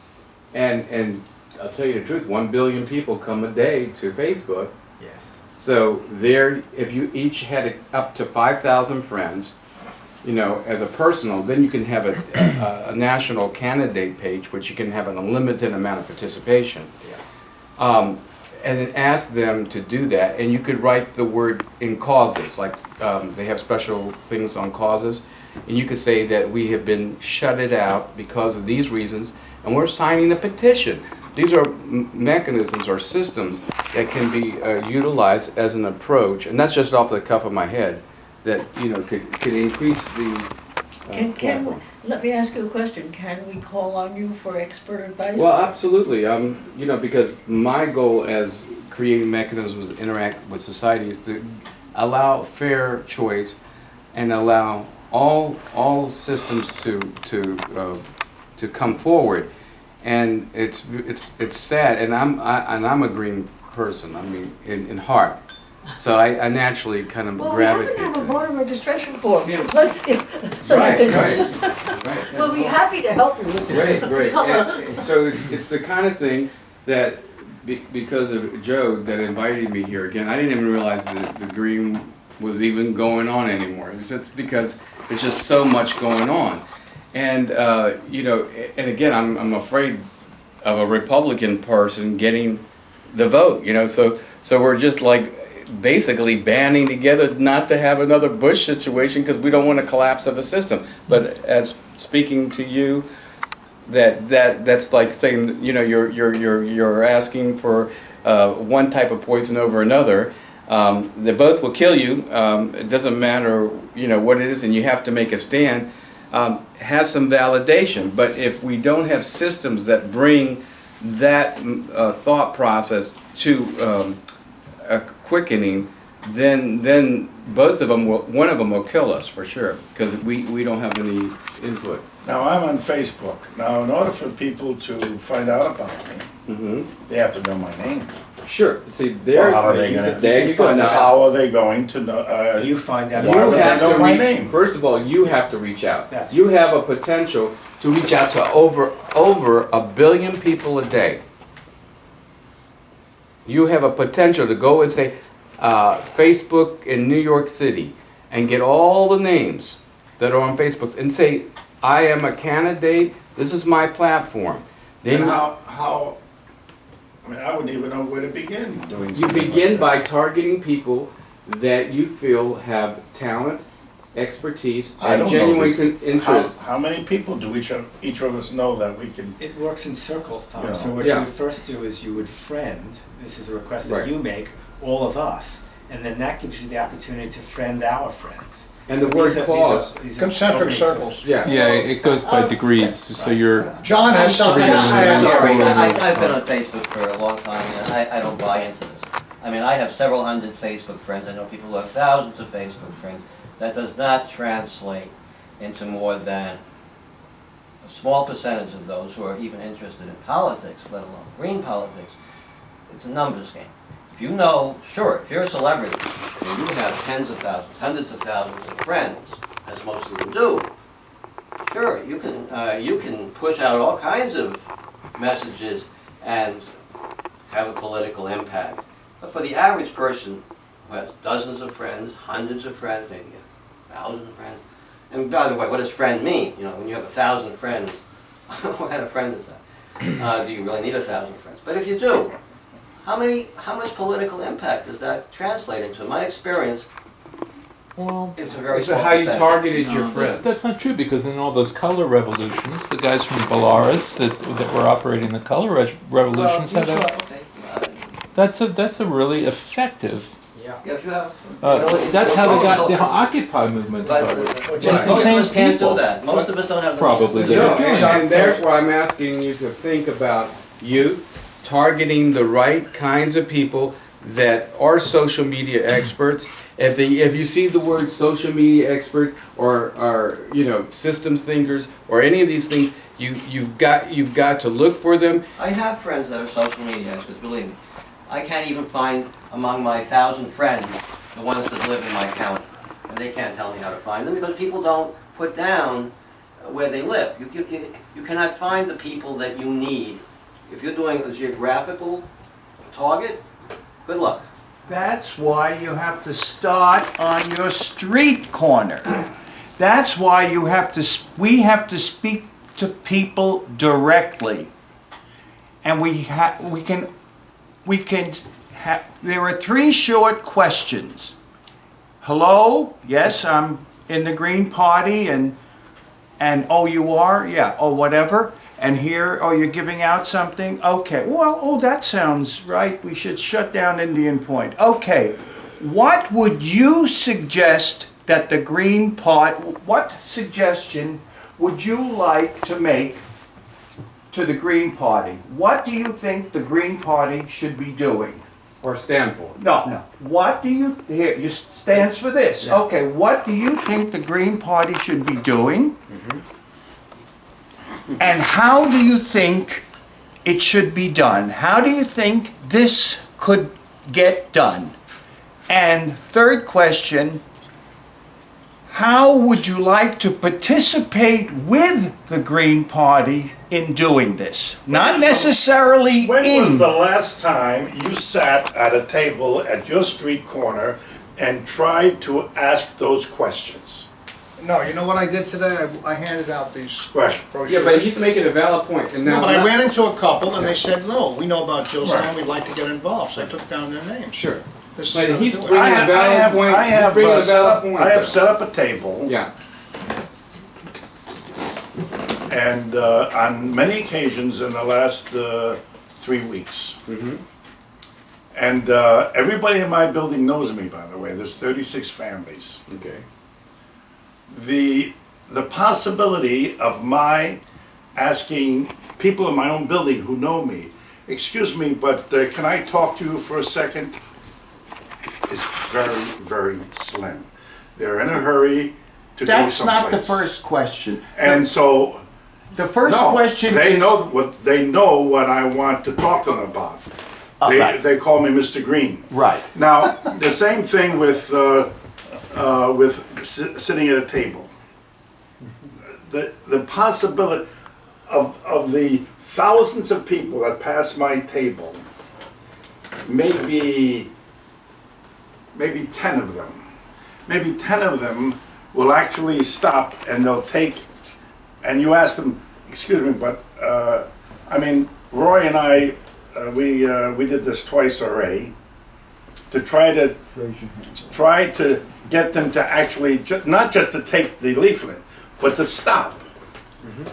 and I'll tell you the truth, 1 billion people come a day to Facebook. Yes. So there, if you each had up to 5,000 friends, you know, as a personal, then you can have a national candidate page, which you can have an unlimited amount of participation. And then ask them to do that, and you could write the word in causes, like they have special things on causes, and you could say that we have been shutted out because of these reasons, and we're signing a petition. These are mechanisms or systems that can be utilized as an approach, and that's just off the cuff of my head, that, you know, could increase the Let me ask you a question. Can we call on you for expert advice? Well, absolutely. You know, because my goal as creating mechanisms to interact with society is to allow fair choice and allow all systems to come forward. And it's sad. And I'm a green person. I mean, in heart. So I naturally kind of gravitate. We happen to have a voter registration form. Yeah. So Right, you can, right. we'll be happy to help you with Great, that. great. And so it's the kind of thing that, because of Joe that invited me here again, I didn't even realize that the Green was even going on anymore. It's just because there's just so much going on. And, you know, and again, I'm afraid of a Republican person getting the vote, you know, so we're just like basically banding together not to have another Bush situation because we don't want a collapse of the system. But as speaking to you, that's like saying, you know, you're asking for one type of poison over another. They both will kill you. It doesn't matter, you know, what it is, and you have to make a stand. Has some validation, but if we don't have systems that bring that thought process to a quickening, then both of them one of them will kill us for sure, because we don't have any input. Now, I'm on Facebook. Now, in order for people to find out about me, they have to know my name. Sure. See, Well, how are they gonna? there you go. Now, How are they going to know? You find out. Why would they have know to my reach, name? First of all, you have to reach out. That's You have a potential to reach out to over 1 billion people a day. You have a potential to go and say, Facebook in New York City, and get all the names that are on Facebook and say, I am a candidate, this is my platform. Then how, I mean, I wouldn't even know where to begin doing You something begin like by that. targeting people that you feel have talent, expertise, I and don't know genuine this. interest. How many people do each of us know that we can? It works in circles, Tom. Yeah. So what Yeah. you would first do is you would friend, this is a request that Right. you make, all of us. And then that gives you the opportunity to friend our friends. And So the word these are- cause. these are Concentric organizations. circles. Yeah. Yeah, it goes by degrees, so you're, John has something to say. I've been on Facebook for a long time, and I don't buy into this. I mean, I have several hundred Facebook friends. I know people who have thousands of Facebook friends. That does not translate into more than a small percentage of those who are even interested in politics, let alone green politics. It's a numbers game. If you know, sure, if you're a celebrity, and you have tens of thousands, hundreds of thousands of friends, as most of them do, sure, you can push out all kinds of messages and have a political impact. But for the average person who has dozens of friends, hundreds of friends, maybe 1,000 friends, and by the way, what does friend mean? You know, when you have 1,000 friends, what kind of friend is that? Do you really need 1,000 friends? But if you do, how much political impact does that translate into? In my experience, well, it's a very So small how you percentage. targeted your friends. that's not true, because in all those color revolutions, the guys from Belarus that were operating the color revolutions had a, that's a really effective. Yeah. Yeah, if you have, That's how the Occupy movement started. But Just the most same of us can't people. do that. Most of us don't have the Probably means. they No, don't. and there's why I'm asking you to think about you targeting the right kinds of people that are social media experts. If you see the word social media expert or you know, systems thinkers or any of these things, you've got to look for them. I have friends that are social media experts, believe me. I can't even find among my 1,000 friends the ones that live in my county. And they can't tell me how to find them because people don't put down where they live. You cannot find the people that you need If you're doing a geographical target, good luck. That's why you have to start on your street corner. That's why you have to, we have to speak to people directly. And there are 3 short questions. Hello? Yes, I'm in the Green Party, and oh, you are? Yeah, oh, whatever. And here, oh, you're giving out something? Okay, well, oh, that sounds right. We should shut down Indian Point. Okay, what would you suggest that the Green Party, what suggestion would you like to make to the Green Party? What do you think the Green Party should be doing? Or stand for. No. What do you, here, you stands for this. Yeah. Okay, what do you think the Green Party should be doing? And how do you think it should be done? How do you think this could get done? And third question, how would you like to participate with the Green Party in doing this? Not necessarily When was in. the last time you sat at a table at your street corner and tried to ask those questions? No, you know what I did today? I handed out these Right. brochures. Yeah, but you need to make it a valid point. And No, now, but I ran into a couple and they said, no, we know about Jillstown, Right. we'd like to get involved, so I took down their names. Sure. This is But gonna he's do it. bringing a valid point. I have, Bring a valid point. I have set up a table. Yeah. And on many occasions in the last 3 weeks. And everybody in my building knows me, by the way. There's 36 families. Okay. The possibility of my asking people in my own building who know me, excuse me, but can I talk to you for a second? Is very, very slim. They're in a hurry to go That's someplace. not the first question. And so, The first no, question they is, know what I want to talk to them about. right. They call me Mr. Green. Right. Now, the same thing with sitting at a table. The possibility of the thousands of people that pass my table, maybe 10 of them. Maybe 10 of them will actually stop and they'll take, and you ask them, excuse me, but, I mean, Roy and I, we did this twice already, to try to get them to actually, not just to take the leaflet, but to stop.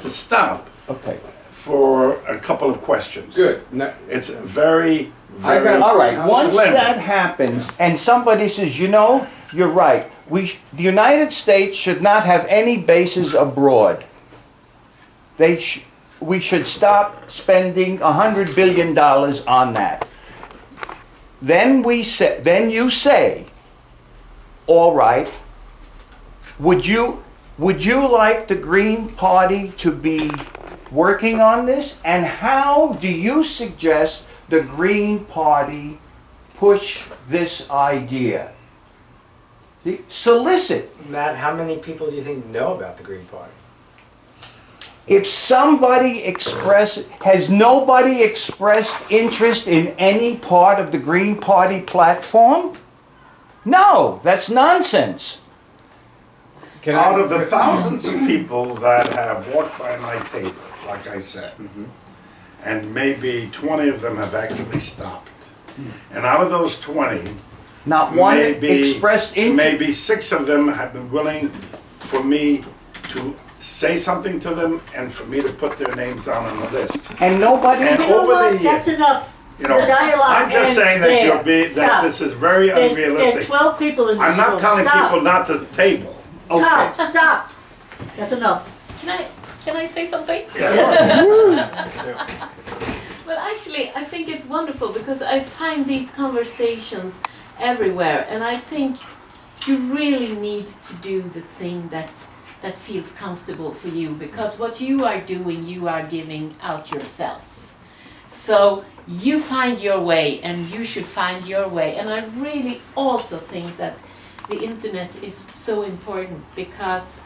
To stop. Okay. For a couple of questions. Good. No, It's very, very All right, once slim. that happens, and somebody says, you know, you're right, the United States should not have any bases abroad. We should stop spending $100 billion on that. Then you say, all right, would you like the Green Party to be working on this? And how do you suggest the Green Party push this idea? See, solicit. Matt, how many people do you think know about the Green Party? If somebody has nobody expressed interest in any part of the Green Party platform? No, that's nonsense. Out of the thousands of people that have walked by my table, like I said, and maybe 20 of them have actually stopped. And out of those 20, Not one expressed interest. maybe 6 of them have been willing for me to say something to them and for me to put their names down on the list. And nobody. And You know over what? the years, That's enough. you know, The dialogue I'm just ends saying that there. that Stop. this is very There's unrealistic. 12 people in this I'm not room. telling Stop. people not to table. Stop, stop. That's enough. Can I say something? Yeah. Well, actually, I think it's wonderful because I find these conversations everywhere, and I think you really need to do the thing that feels comfortable for you, because what you are doing, you are giving out yourselves. So you find your way, and you should find your way. And I really also think that the internet is so important because,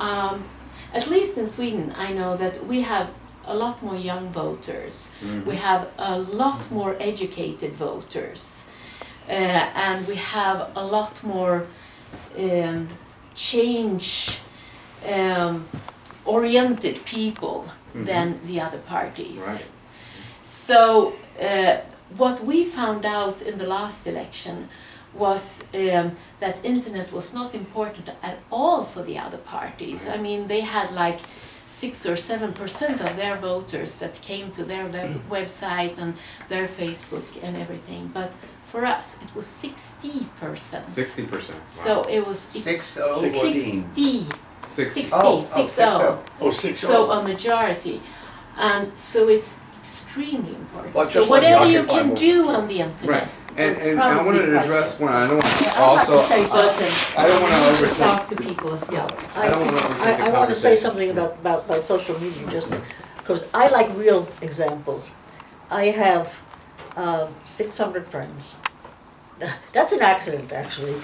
at least in Sweden, I know that we have a lot more young voters. We have a lot more educated voters. And we have a lot more change oriented people than the other parties. Right. So what we found out in the last election was that internet was not important at all for the other parties. I mean, they had like 6 or 7% of their voters that came to their website and their Facebook and everything. But for us, it was 60%. 60%. So it was 16. 60. Oh, 60. Oh, 6-0. So a majority. And so it's extremely important. Well, So just like the whatever you Occupy can movement. do on the internet. Right. And will I probably wanted to quite address good. one, I don't I'd also, like to say something. I don't want to You should overtake. talk to people as well. I don't want to overtake the I want to say conversation. something about social media, just because I like real examples. I have 600 friends. That's an accident, actually,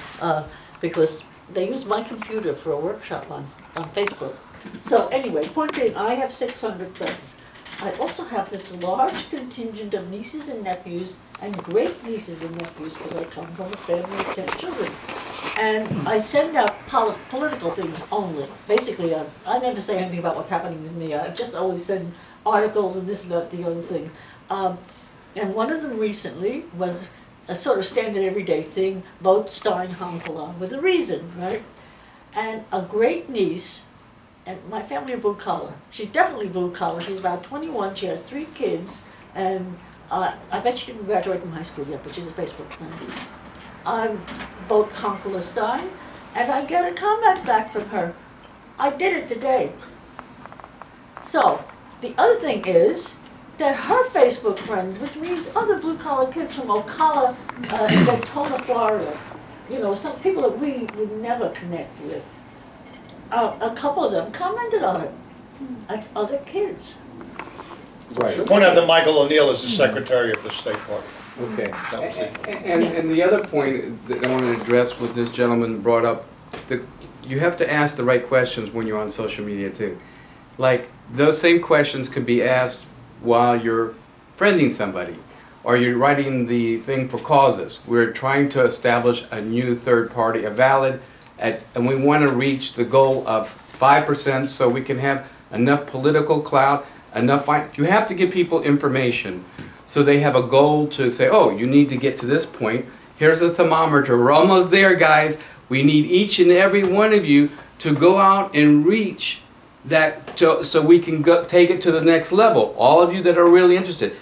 because they use my computer for a workshop on Facebook. So anyway, point being, I have 600 friends. I also have this large contingent of nieces and nephews, and great nieces and nephews, because I come from a family of 10 children. And I send out political things only. Basically, I never say anything about what's happening with me. I just always send articles and this and that, the other thing. And one of them recently was a sort of standard everyday thing, vote Stein Hankeland with a reason, right? And a great niece, and my family are blue collar. She's definitely blue collar. She's about 21. She has 3 kids, and I bet she didn't graduate from high school yet, but she's a Facebook friend. I vote Hankeland Stein, and I get a comment back from her. I did it today. So the other thing is that her Facebook friends, which means other blue collar kids from Ocala, Daytona, Florida, you know, some people that we would never connect with. A couple of them commented on it. That's other kids. Right. Point out that Michael O'Neill is the secretary of the state party. Okay. That was the- And the other point that I wanted to address, what this gentleman brought up, you have to ask the right questions when you're on social media too. Like, those same questions could be asked while you're friending somebody, or you're writing the thing for causes. We're trying to establish a new third party, a valid, and we want to reach the goal of 5% so we can have enough political clout, you have to give people information so they have a goal to say, oh, you need to get to this point. Here's a thermometer. We're almost there, guys. We need each and every one of you to go out and reach that so we can take it to the next level. All of you that are really interested.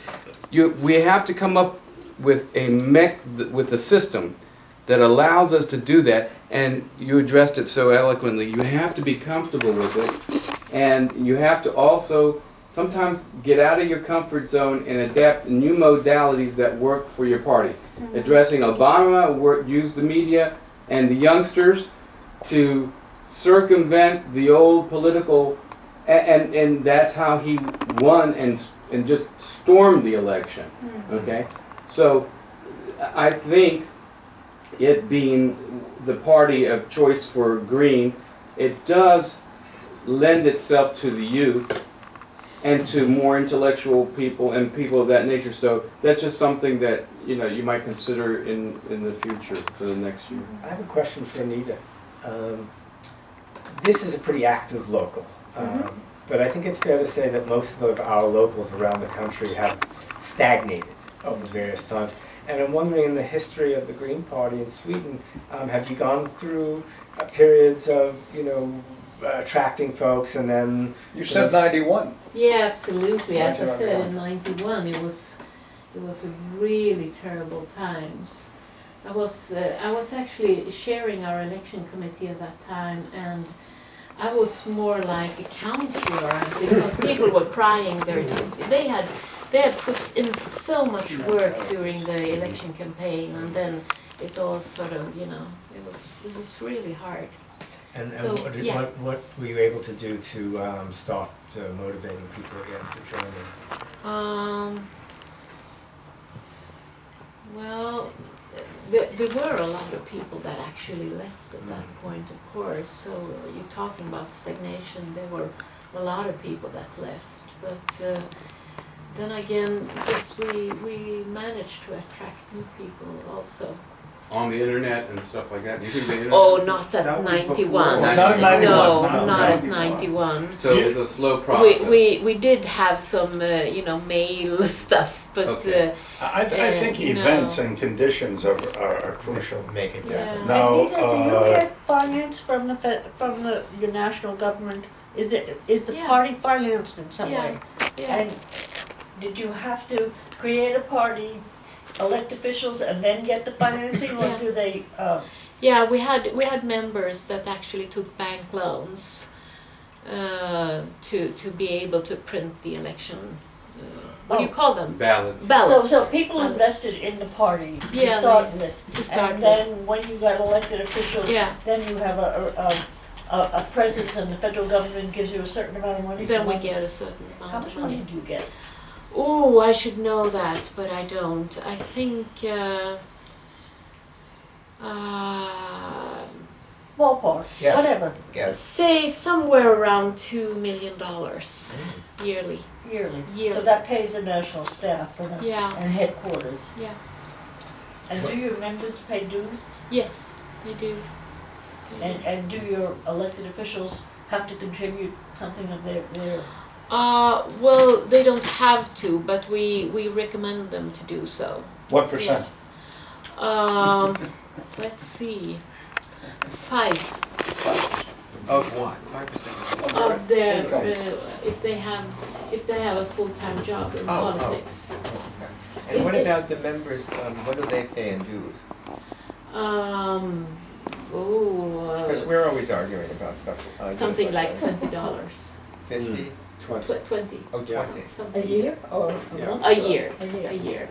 We have to come up with a system that allows us to do that, and you addressed it so eloquently. You have to be comfortable with it, and you have to also sometimes get out of your comfort zone and adapt new modalities that work for your party. Addressing Obama, use the media and the youngsters to circumvent the old political, and that's how he won and just stormed the election. Okay, so I think it being the party of choice for Green, it does lend itself to the youth and to more intellectual people and people of that nature. So that's just something that you might consider in the future for the next year. I have a question for Anita. This is a pretty active local, but I think it's fair to say that most of our locals around the country have stagnated over various times. And I'm wondering, in the history of the Green Party in Sweden, have you gone through periods of, attracting folks and then... You said 91. Yeah, absolutely. As I said, in 91, it was a really terrible times. I was actually chairing our election committee at that time, and I was more like a counselor because people were crying. They had put in so much work during the election campaign, and then it all sort of, it was really hard. And So, what were you able to do to start motivating people again to join in? Well, there were a lot of people that actually left at that point, of course. So you're talking about stagnation. There were a lot of people that left, but then again, yes, we managed to attract new people also. On the internet and stuff like that? Do you think the internet? Oh, not That at was 91. before. Not at 91. No, No, not no. at 91. So it was a slow process. We did have some, mail stuff, but Okay. I think no. events and conditions are crucial. Make it Yeah. happen. Now, Anita, do you get finance from your national government? Is the Yeah. party financed in some Yeah. way? yeah. And did you have to create a party, elect officials, and then get the financing, or Yeah. do they? Yeah, we had members that actually took bank loans to be able to print the election. What do you call them? Ballots. Ballots. So people Ballots. invested in the party to Yeah, start with, to start and with. then when you got elected officials, Yeah. then you have a presence, and the federal government gives you a certain amount of money. Then we to- get a certain How amount much of money money. do you get? Oh, I should know that, but I don't. I think Ballpark, Yes. whatever, Yes. say somewhere around $2 million yearly. yearly. Yearly. So that pays the national staff and Yeah. and headquarters. Yeah. And do your members pay dues? Yes, they do. They do. And do your elected officials have to contribute something of their Well, they don't have to, but we recommend them to do so. What percent? Let's see, 5 Of what? 5%? of their Okay. if they have a full-time job in Oh, oh. politics. And what about the members, what do they pay in dues? Because we're always arguing about stuff. dues Something like that. $20. 50? 20. Oh, 20. a Something. year or Yeah. month? A year. A year. A year.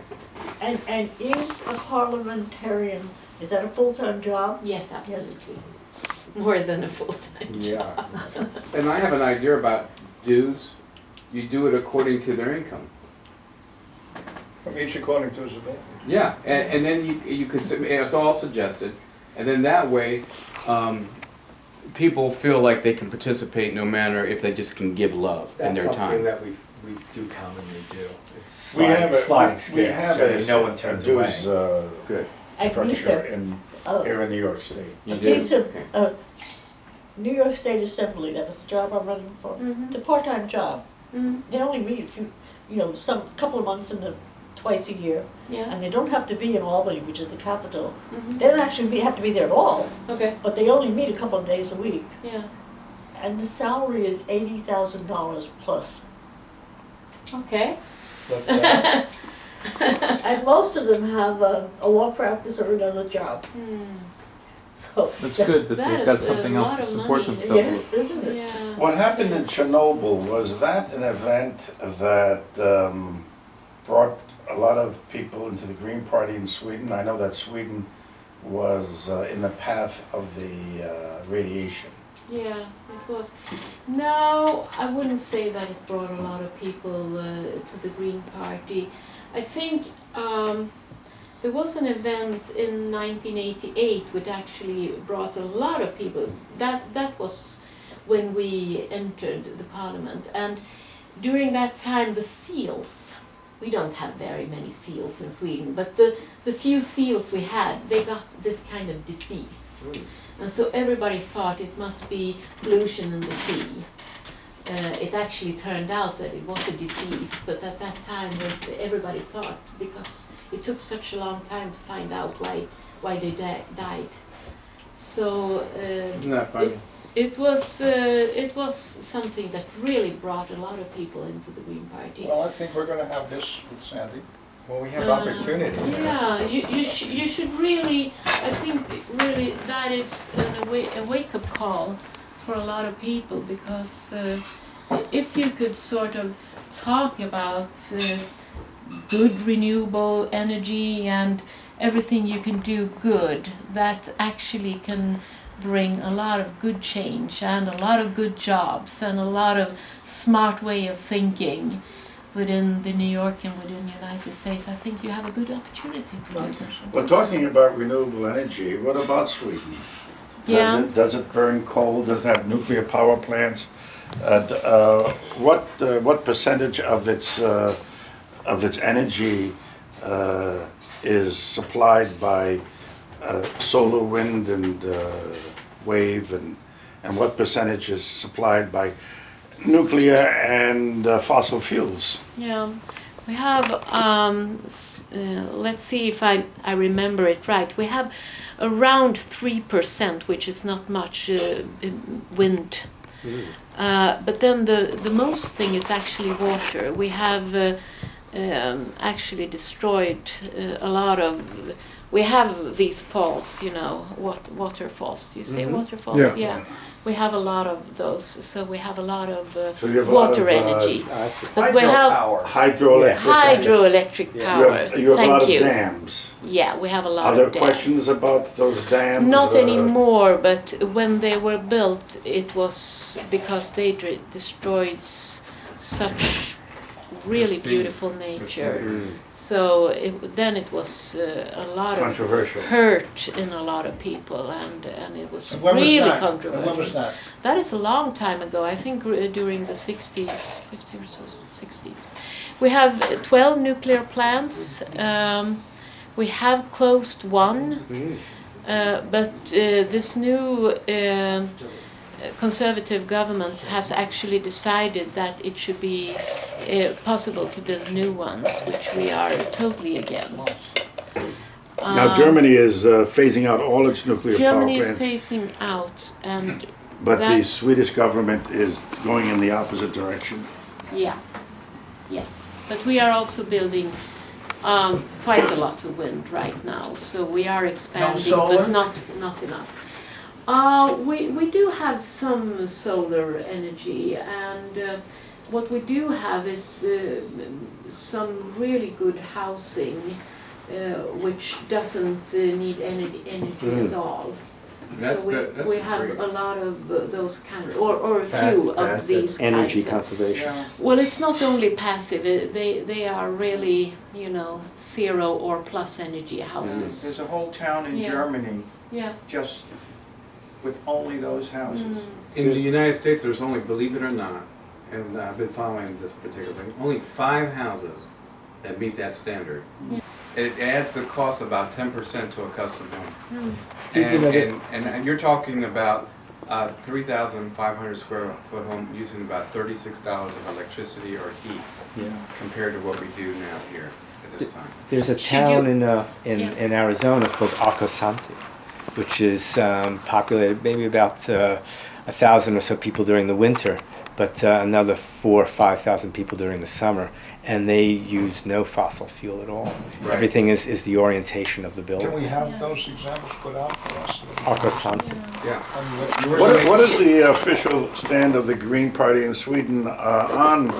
And is a parliamentarian, is that a full-time job? Yes, absolutely. More than a full-time job. Yeah. And I have an idea about dues. You do it according to their income. Each according to his ability. Yeah, and then you could, and it's all suggested, and then that way, people feel like they can participate no matter if they just can give love in their That's something time. that we do commonly do. is We have sliding we scales, have generally no one a turns dues away. Good. structure Uh, here in New York State. You A do? piece of, Okay. New York State Assembly, that was the job I'm running for. Mhm. It's a part-time job. Mm, They only meet a few, couple of months twice a year. yeah. And they don't have to be in Albany, which is the capital. Mhm. They don't actually have to be there at all, Okay. but they only meet a couple of days a week. Yeah. And the salary is $80,000 plus. Okay. Plus that. And most of them have a law practice or another job. Hmm. So That's good that That they've got is a something else lot to of support money. themselves Yes, with. isn't it? Yeah. What happened in Chernobyl, was that an event that brought a lot of people into the Green Party in Sweden? I know that Sweden was in the path of the radiation. Yeah, it was. No, I wouldn't say that it brought a lot of people to the Green Party. I think there was an event in 1988 which actually brought a lot of people. That was when we entered the parliament, and during that time the seals. We don't have very many seals in Sweden, but the few seals we had, they got this kind of disease. And so everybody thought it must be pollution in the sea. It actually turned out that it was a disease, but at that time everybody thought, because it took such a long time to find out why they died. So Isn't that funny? it was something that really brought a lot of people into the Green Party. Well, I think we're gonna have this with Sandy. Well, we have opportunity. Yeah, you should really, I think really that is a wake-up call for a lot of people, because if you could sort of talk about good renewable energy and everything you can do good, that actually can bring a lot of good change and a lot of good jobs and a lot of smart way of thinking within the New York and within the United States, I think you have a good opportunity to do that. But talking about renewable energy, what about Sweden? Yeah. Does it burn coal? Does it have nuclear power plants? What percentage of its energy is supplied by solar, wind, and wave, and what percentage is supplied by nuclear and fossil fuels? Yeah, we have, let's see if I remember it right. We have around 3%, which is not much, wind. But then the most thing is actually water. We have actually destroyed a lot of. We have these falls, you know, waterfalls. Do you say waterfalls? Yeah. Yeah. We have a lot of those, so we have a lot of So you have a lot water of, energy. But we have hydroelectric. hydroelectric power. You have a lot Thank of you. dams. Yeah, we have a lot Are of there dams. questions about those dams? Not anymore, but when they were built, it was because they destroyed such really beautiful nature. So then it was a lot of Controversial. hurt in a lot of people, and it was And when was really that? controversial. And when was that? That is a long time ago. I think during the 60s, 50s or so, 60s. We have 12 nuclear plants. We have closed one, but this new conservative government has actually decided that it should be possible to build new ones, which we are totally against. Now Germany is phasing out all its nuclear Germany power is plants. phasing out, and But the that- Swedish government is going in the opposite direction. yeah, yes. But we are also building quite a lot of wind right now, so we are expanding, solar? but not enough. We do have some solar energy, and what we do have is some really good housing, which doesn't need any energy at all. So we have a lot of those kind, or a few of these energy kinds of. conservation. Well, it's not only passive. They are really, you know, 0 or plus energy houses. There's a whole town in Yeah. Germany Yeah. just with only those houses. In the United States, there's only, believe it or not, and I've been following this particular thing, only 5 houses that meet that standard. Yeah. It adds the cost about 10% to a custom home. Steve, you know that- And you're talking about 3,500 square foot home using about $36 of electricity or heat compared to what we do now here at this time. There's a Should town you- in Arizona called Acosante, which is populated maybe about 1,000 or so people during the winter, but another 4,000 or 5,000 people during the summer, and they use no fossil fuel at all. Right. Everything is the orientation of the building. Can we have those examples put out for us? Acosante. Yeah. What is the official stand of the Green Party in Sweden on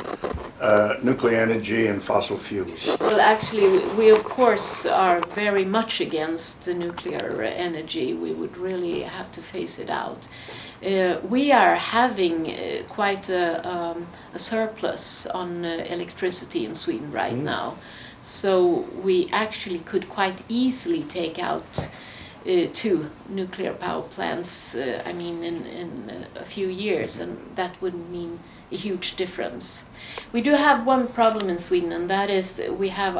nuclear energy and fossil fuels? Well, actually, we of course are very much against the nuclear energy. We would really have to phase it out. We are having quite a surplus on electricity in Sweden right now. So we actually could quite easily take out 2 nuclear power plants, I mean, in a few years, and that would mean a huge difference. We do have one problem in Sweden, and that is we have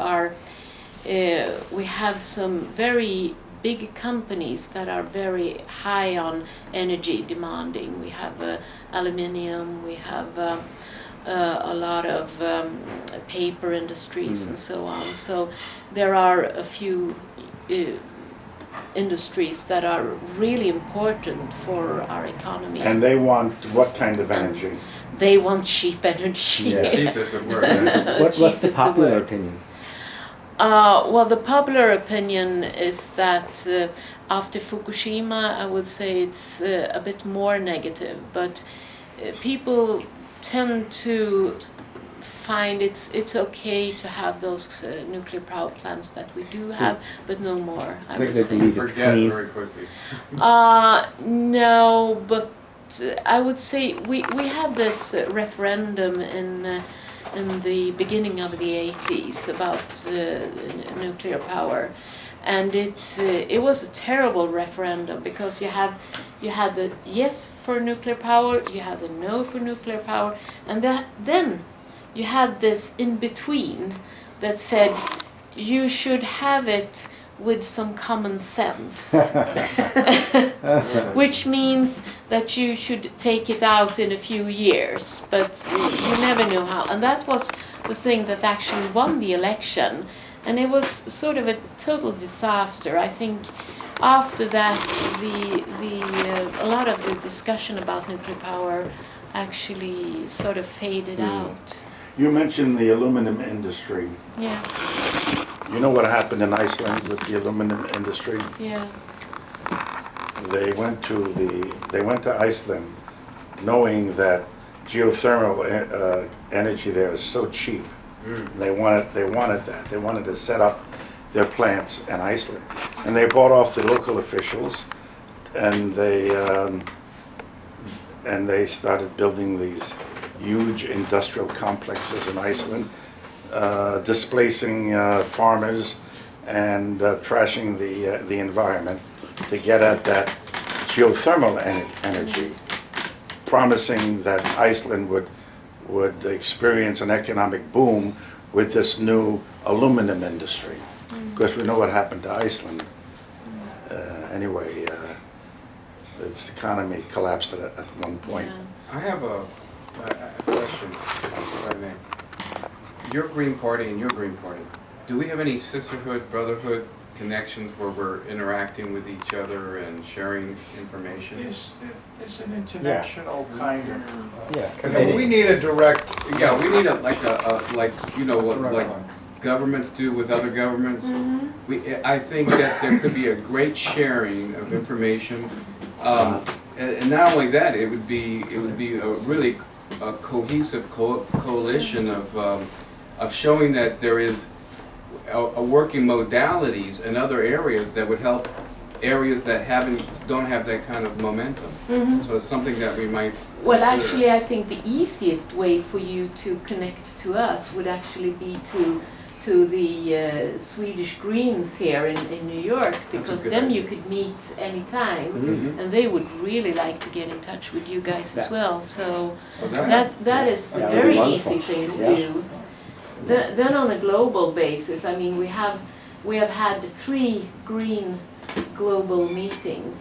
some very big companies that are very high on energy demanding. We have aluminium, we have a lot of paper industries and so on. So there are a few industries that are really important for our economy. And they want what kind of energy? They want cheap energy. Yeah. Cheap is the word. What's Cheap the is popular word. opinion? Well, the popular opinion is that after Fukushima, I would say it's a bit more negative, but people tend to find it's okay to have those nuclear power plants that we do have, but no more, I would they say. believe it's Forget clean. very quickly. No, but I would say we had this referendum in the beginning of the 80s about nuclear power, and it was a terrible referendum because you have you had the yes for nuclear power, you had the no for nuclear power, and then you had this in between that said you should have it with some common sense, which means that you should take it out in a few years, but you never knew how. And that was the thing that actually won the election, and it was sort of a total disaster. I think after that, a lot of the discussion about nuclear power actually sort of faded out. You mentioned the aluminum industry. Yeah. You know what happened in Iceland with the aluminum industry? Yeah. They went to Iceland knowing that geothermal energy there is so cheap. They wanted that. They wanted to set up their plants in Iceland, and they bought off the local officials, and they started building these huge industrial complexes in Iceland, displacing farmers and trashing the environment to get at that geothermal energy, promising that Iceland would experience an economic boom with this new aluminum industry. Of course, we know what happened to Iceland. Anyway, its economy collapsed at one point. I have a question, if I may. Your Green Party and your Green Party, do we have any sisterhood, brotherhood connections where we're interacting with each other and sharing information? It's an international kind of. Yeah. We need a direct. Yeah, we need like you know what like governments do with other governments. I think that there could be a great sharing of information, and not only that, it would be a really cohesive coalition of showing that there is a working modalities in other areas that would help areas that don't have that kind of momentum. So it's something that we might Well, consider. actually, I think the easiest way for you to connect to us would actually be to the Swedish Greens here in New York, because then you could meet anytime, and they would really like to get in touch with you guys as well. So that is a very easy thing to do. Then on a global basis, I mean, we have had 3 green global meetings.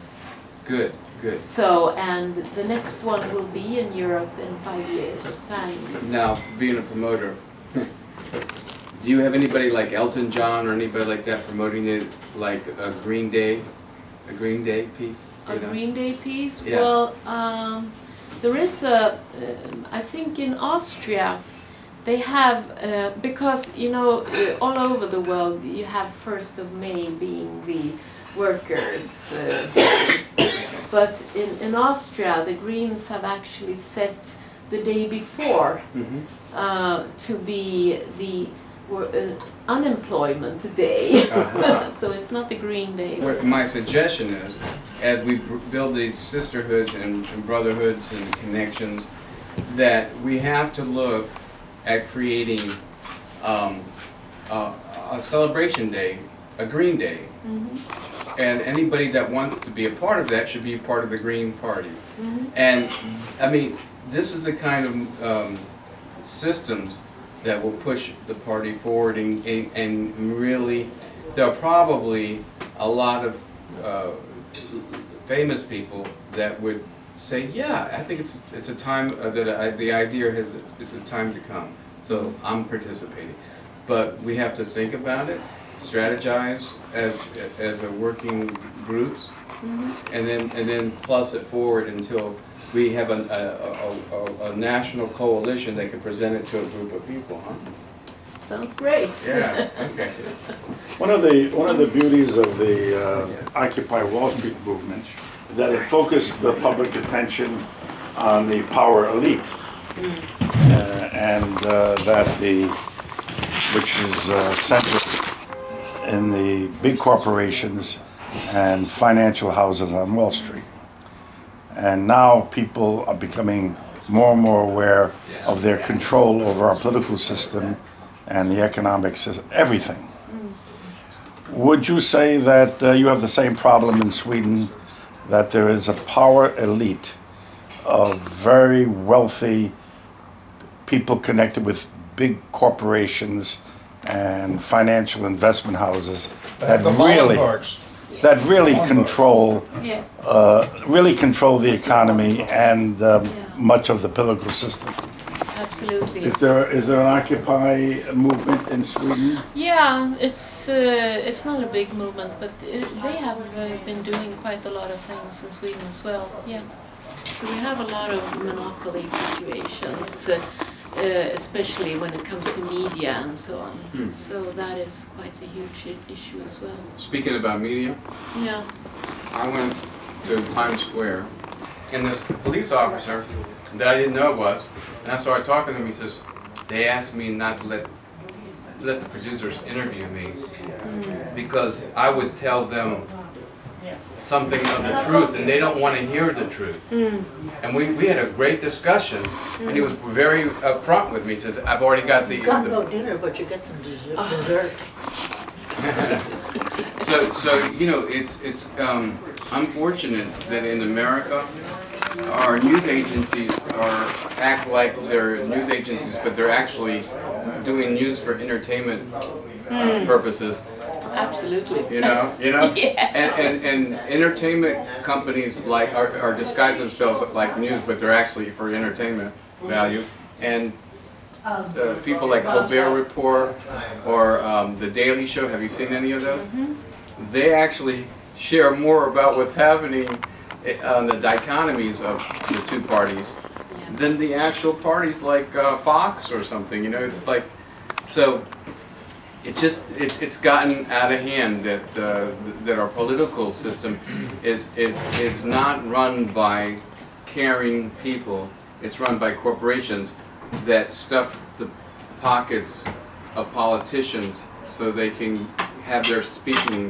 Good. So, and the next one will be in Europe in 5 years' time. Now, being a promoter, do you have anybody like Elton John or anybody like that promoting it, like a Green Day piece? A Green Day piece? Yeah. Well, there is I think in Austria, they have, because, you know, all over the world, you have 1st of May being the workers' day. But in Austria, the Greens have actually set the day before to be the unemployment day. So it's not the Green Day. My suggestion is, as we build these sisterhoods and brotherhoods and connections, that we have to look at creating a celebration day, a Green Day. And anybody that wants to be a part of that should be a part of the Green Party. And I mean, this is the kind of systems that will push the party forward, and really, there are probably a lot of famous people that would say, yeah, I think it's a time that the idea is a time to come. So I'm participating, but we have to think about it, strategize as a working groups, and then plus it forward until we have a national coalition that can present it to a group of people, huh? Sounds great. Yeah. Okay. One of the beauties of the Occupy Wall Street movement is that it focused the public attention on the power elite, and which is centered in the big corporations and financial houses on Wall Street. And now people are becoming more and more aware of their control over our political system and the economic system, everything. Would you say that you have the same problem in Sweden that there is a power elite of very wealthy people connected with big corporations and financial investment houses that really control Yes. really control the economy and much of the political system. Absolutely. Is there an Occupy movement in Sweden? Yeah, it's not a big movement, but they have been doing quite a lot of things in Sweden as well. Yeah, so we have a lot of monopoly situations, especially when it comes to media and so on. So that is quite a huge issue as well. Speaking about media, Yeah. I went to Times Square, and this police officer that I didn't know was, and I started talking to him. He says, they asked me not to let the producers interview me because I would tell them something of the truth, and they don't want to hear the truth. And we had a great discussion, and he was very upfront with me. He says, I've already got the... You got no dinner, but you get some dessert. So you know, it's unfortunate that in America, our news agencies act like they're news agencies, but they're actually doing news for entertainment purposes. Absolutely. You know. Yeah. And entertainment companies are disguise themselves like news, but they're actually for entertainment value. And people like Colbert Report or The Daily Show, have you seen any of those? They actually share more about what's happening on the dichotomies of the two parties than the actual parties like Fox or something. You know, it's like, so it's gotten out of hand that our political system is not run by caring people. It's run by corporations that stuff the pockets of politicians so they can have their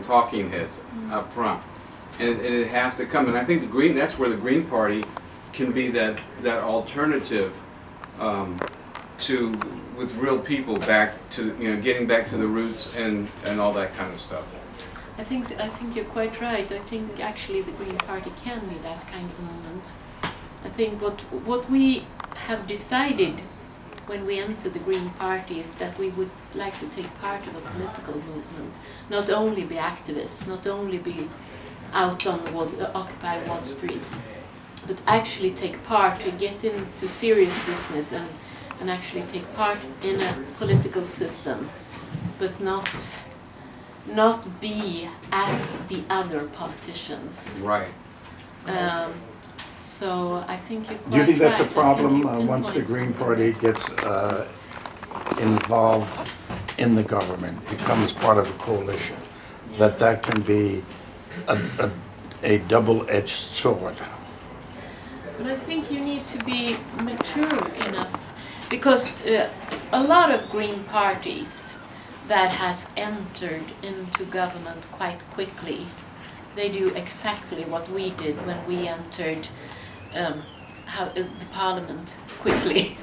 talking heads up front. And it has to come. And I think that's where the Green Party can be that alternative with real people back to, getting back to the roots and all that kind of stuff. I think you're quite right. I think actually the Green Party can be that kind of movement. I think what we have decided when we entered the Green Party is that we would like to take part of a political movement, not only be activists, not only be out on Occupy Wall Street, but actually take part and get into serious business and actually take part in a political system, but not be as the other politicians. Right. So I think you're quite Do you think that's a right. problem once the Green Party gets involved in the government, becomes part of a coalition, that can be a double-edged sword? But I think you need to be mature enough, because a lot of Green parties that has entered into government quite quickly, they do exactly what we did when we entered the Parliament quickly.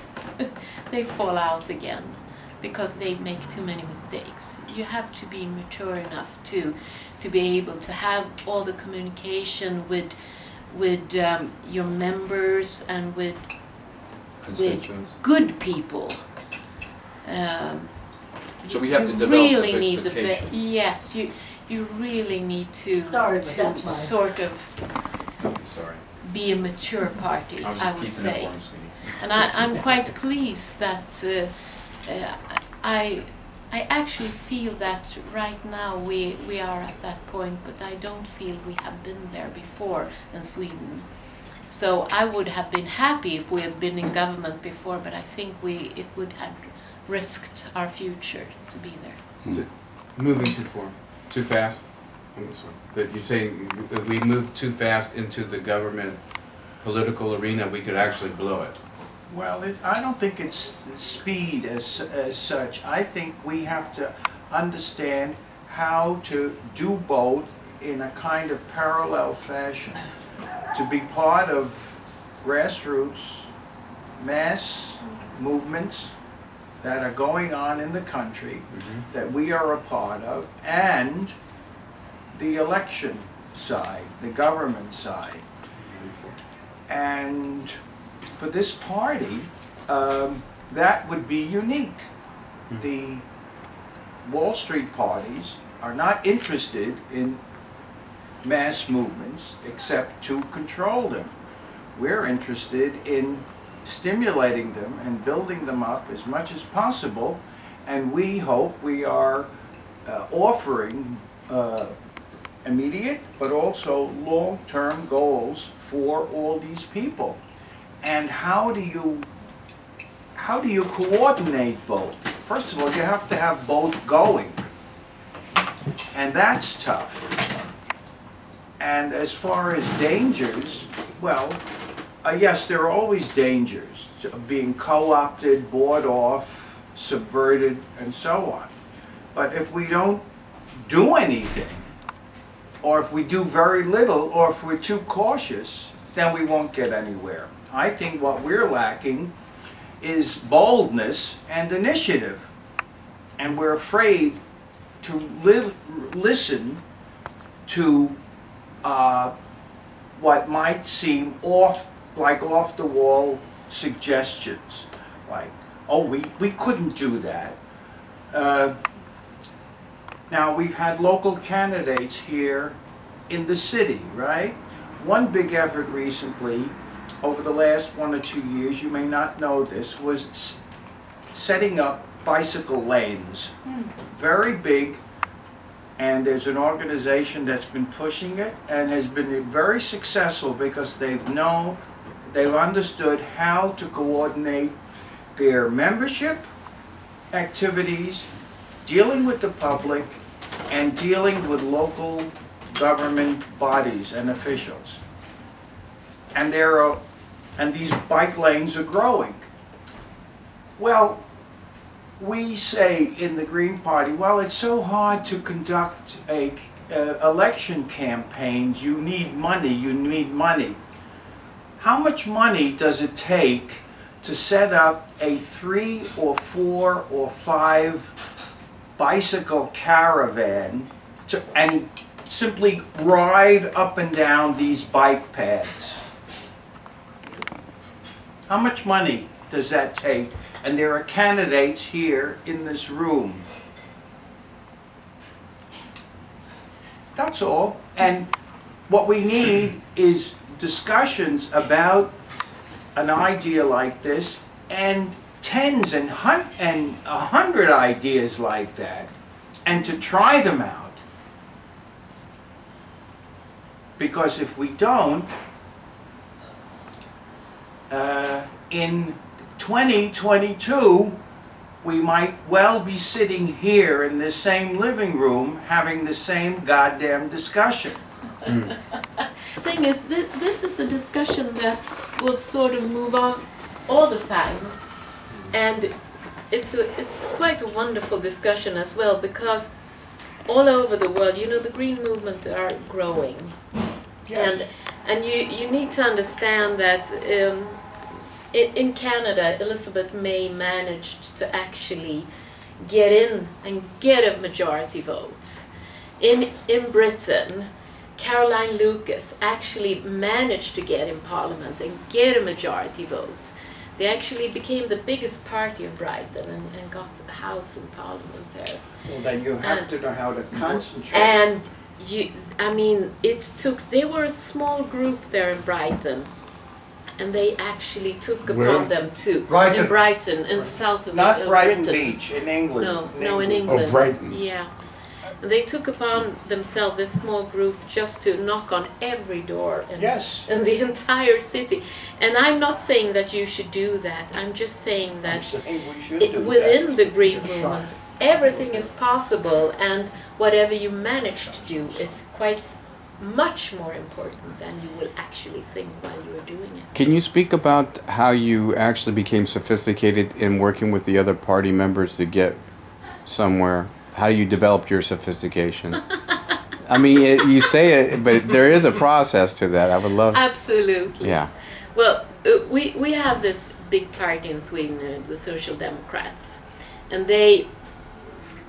They fall out again because they make too many mistakes. You have to be mature enough to be able to have all the communication with your members and with good people. So we have to develop really some need expectation. yes, you really need to sort of be a mature party, I would say. And I'm quite pleased that I actually feel that right now we are at that point, but I don't feel we have been there before in Sweden. So I would have been happy if we had been in government before, but I think it would have risked our future to be there. Is it moving too fast? I'm sorry. But you say if we move too fast into the government political arena, we could actually blow it. Well, I don't think it's speed as such. I think we have to understand how to do both in a kind of parallel fashion. To be part of grassroots, mass movements that are going on in the country, that we are a part of, and the election side, the government side. And for this party, that would be unique. The Wall Street parties are not interested in mass movements except to control them. We're interested in stimulating them and building them up as much as possible, and we hope we are offering immediate but also long-term goals for all these people. And how do you coordinate both? First of all, you have to have both going, and that's tough. And as far as dangers, well, yes, there are always dangers of being co-opted, bought off, subverted, and so on. But if we don't do anything, or if we do very little, or if we're too cautious, then we won't get anywhere. I think what we're lacking is boldness and initiative. And we're afraid to listen to what might seem off-the-wall suggestions, like, oh, we couldn't do that. Now, we've had local candidates here in the city, right? One big effort recently, over the last 1 or 2 years, you may not know this, was setting up bicycle lanes. Very big, and there's an organization that's been pushing it and has been very successful because they've understood how to coordinate their membership activities, dealing with the public, and dealing with local government bodies and officials. And these bike lanes are growing. Well, we say in the Green Party, well, it's so hard to conduct election campaigns. You need money. How much money does it take to set up a 3 or 4 or 5 bicycle caravan and simply ride up and down these bike paths? How much money does that take? And there are candidates here in this room. That's all. And what we need is discussions about an idea like this, and tens and 100 ideas like that, and to try them out. Because if we don't, in 2022, we might well be sitting here in this same living room having the same goddamn discussion. Thing is, this is a discussion that will sort of move on all the time, and it's quite a wonderful discussion as well, because all over the world, you know, the green movement are growing. Yes. And you need to understand that in Canada, Elizabeth May managed to actually get in and get a majority vote. In Britain, Caroline Lucas actually managed to get in Parliament and get a majority vote. They actually became the biggest party in Brighton and got a house in Parliament there. Well, then you have to know how to concentrate. And they were a small group there in Brighton, and they actually took upon them too. Brighton. In Brighton, in south of Not Brighton Britain. Beach, in England. No, in England. Oh, Brighton. Yeah. And they took upon themselves this small group just to knock on every door in the entire city. And I'm not saying that you should do that. I'm just saying that within the green movement, everything is possible, and whatever you manage to do is quite much more important than you will actually think while you're doing it. Can you speak about how you actually became sophisticated in working with the other party members to get somewhere? How you developed your sophistication? I mean, you say it, but there is a process to that. I would love. Absolutely. Yeah. Well, we have this big party in Sweden, the Social Democrats, and they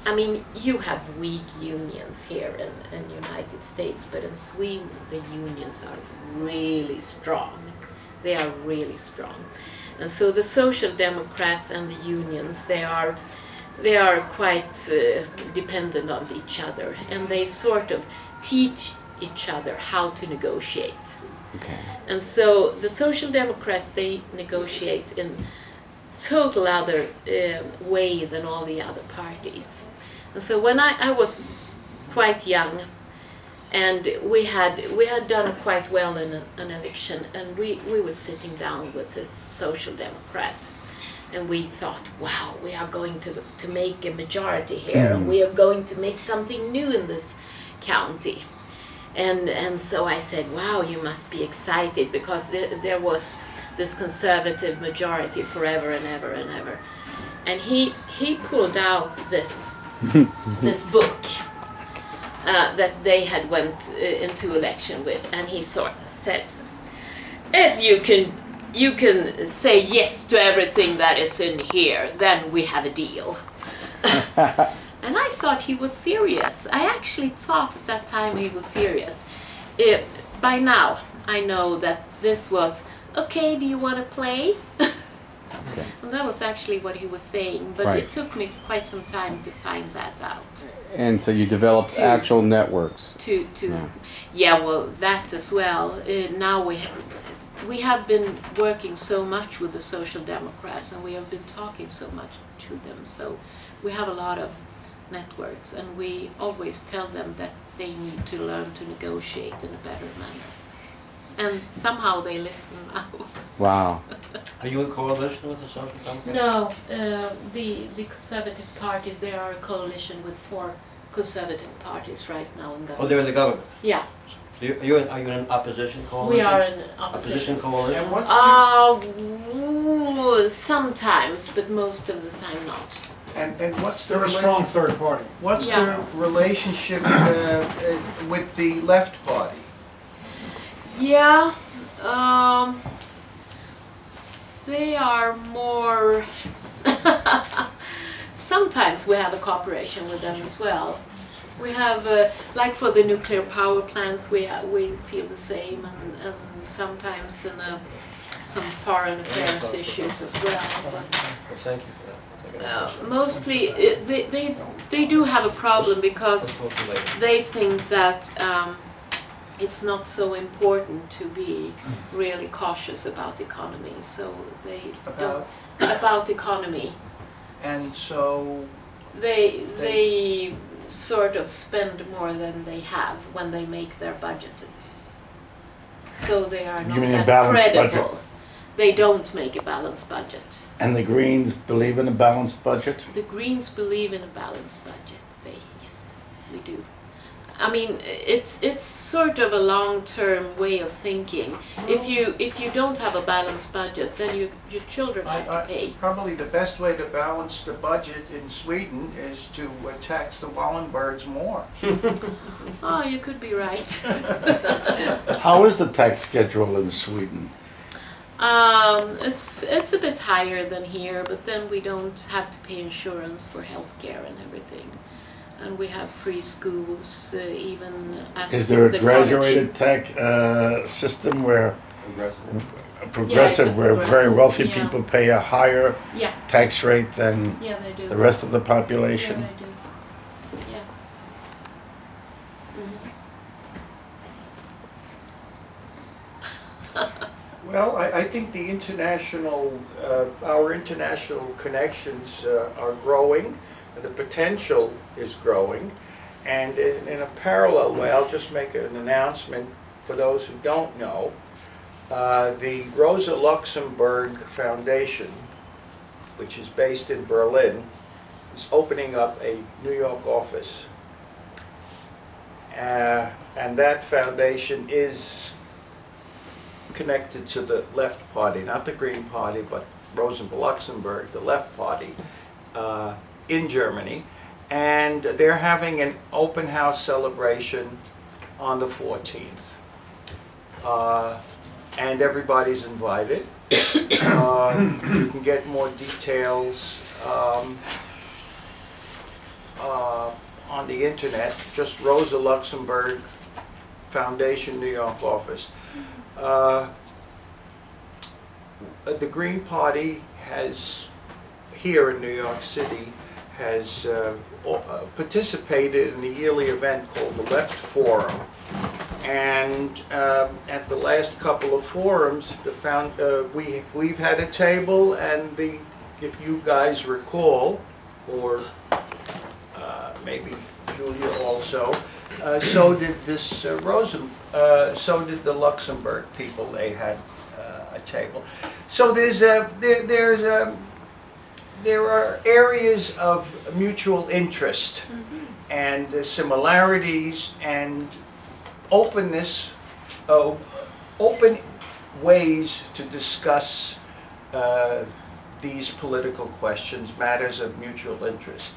I mean, you have weak unions here in United States, but in Sweden the unions are really strong. They are really strong. And so the Social Democrats and the unions, they are quite dependent on each other, and they sort of teach each other how to negotiate. Okay. And so the Social Democrats, they negotiate in total other way than all the other parties. And so when I was quite young, and we had done quite well in an election, and we were sitting down with this Social Democrat, and we thought, wow, we are going to make a majority here, and we are going to make something new in this county. And so I said, wow, you must be excited, because there was this conservative majority forever and ever and ever. And he pulled out this book that they had went into election with, and he sort of said, if you can say yes to everything that is in here, then we have a deal. And I thought he was serious. I actually thought at that time he was serious. By now, I know that this was, okay, do you want to play? Okay. And that was actually what he was saying, but Right. it took me quite some time to find that out. And so you developed actual networks. Yeah, well, that as well. Now we have been working so much with the Social Democrats, and we have been talking so much to them. So we have a lot of networks, and we always tell them that they need to learn to negotiate in a better manner. And somehow they listen now. Wow. Are you in coalition with the Social Democrats? No, the conservative parties, they are a coalition with 4 conservative parties right now in government. Oh, they're in the government? Yeah. Are you in an opposition coalition? We are in opposition. Opposition coalition? Sometimes, but most of the time not. And what's the They're a strong third party. What's Yeah. the relationship with the left party? Yeah, they are more. Sometimes we have a cooperation with them as well. We have, like for the nuclear power plants, we feel the same, and sometimes in some foreign affairs issues as well. But Thank you for that. mostly, they do have a problem because they think that. It's not so important to be really cautious about economy, so they don't about economy. And so They sort of spend more than they have when they make their budget. So they are not You mean a that balanced credible. budget? They don't make a balanced budget. And the Greens believe in a balanced budget? The Greens believe in a balanced budget. Yes, we do. I mean, it's sort of a long-term way of thinking. If you don't have a balanced budget, then your children have to pay. Probably the best way to balance the budget in Sweden is to tax the Wallenbergs more. Oh, you could be right. How is the tax schedule in Sweden? It's a bit higher than here, but then we don't have to pay insurance for healthcare and everything. And we have free schools, even at Is there a the graduated tax system where progressive, Yeah, where it's very wealthy yeah. people pay a higher Yeah. tax rate than Yeah, they do. the rest of the population? Yeah, they do. Yeah. Well, I think the international, our international connections are growing, and the potential is growing. And in a parallel way, I'll just make an announcement for those who don't know. The Rosa Luxemburg Foundation, which is based in Berlin, is opening up a New York office. And that foundation is connected to the left party, not the Green Party, but Rosa Luxemburg, the left party, in Germany. And they're having an open house celebration on the 14th. And everybody's invited. You can get more details on the internet, just Rosa Luxemburg Foundation, New York office. The Green Party has, here in New York City, has participated in a yearly event called the Left Forum. And at the last couple of forums, we've had a table, and if you guys recall, or maybe Julia also, so did this so did the Luxembourg people. They had a table. So there are areas of mutual interest and similarities and openness, open ways to discuss these political questions, matters of mutual interest.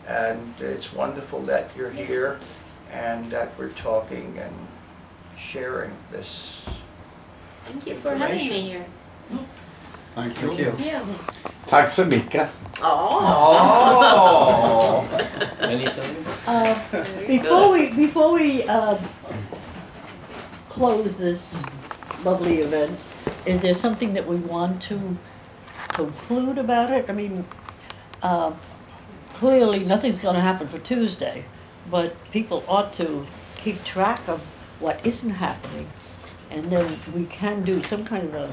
And it's wonderful that you're here and that we're talking and sharing this. Thank you for having me here. Thank you. Yeah. Tack så mycket. Oh. Before we close this lovely event, is there something that we want to conclude about it? I mean, clearly nothing's going to happen for Tuesday, but people ought to keep track of what isn't happening, and then we can do some kind of a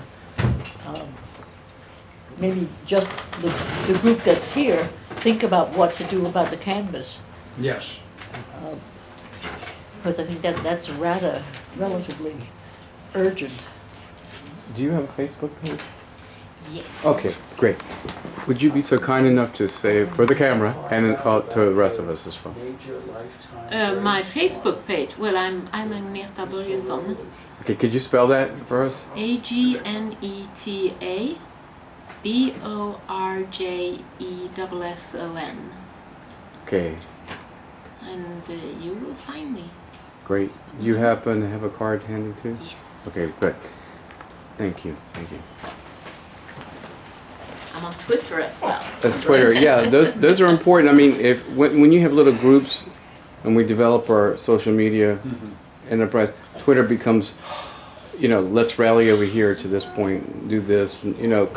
maybe just the group that's here think about what to do about the canvas. Yes. Because I think that's rather relatively urgent. Do you have a Facebook page? Yes. Okay, great. Would you be so kind enough to say for the camera and to the rest of us as well? My Facebook page. Well, I'm Agneta Borgesson. Okay, could you spell that for us? Agneta Borgesson. Okay, And you will find me. great. You happen to have a card handy too? Yes. Okay, good. Thank you, thank you. I'm on Twitter as well. That's Twitter. Yeah, those are important. I mean, when you have little groups and we develop our social media enterprise, Twitter becomes, let's rally over here to this point, do this, and it's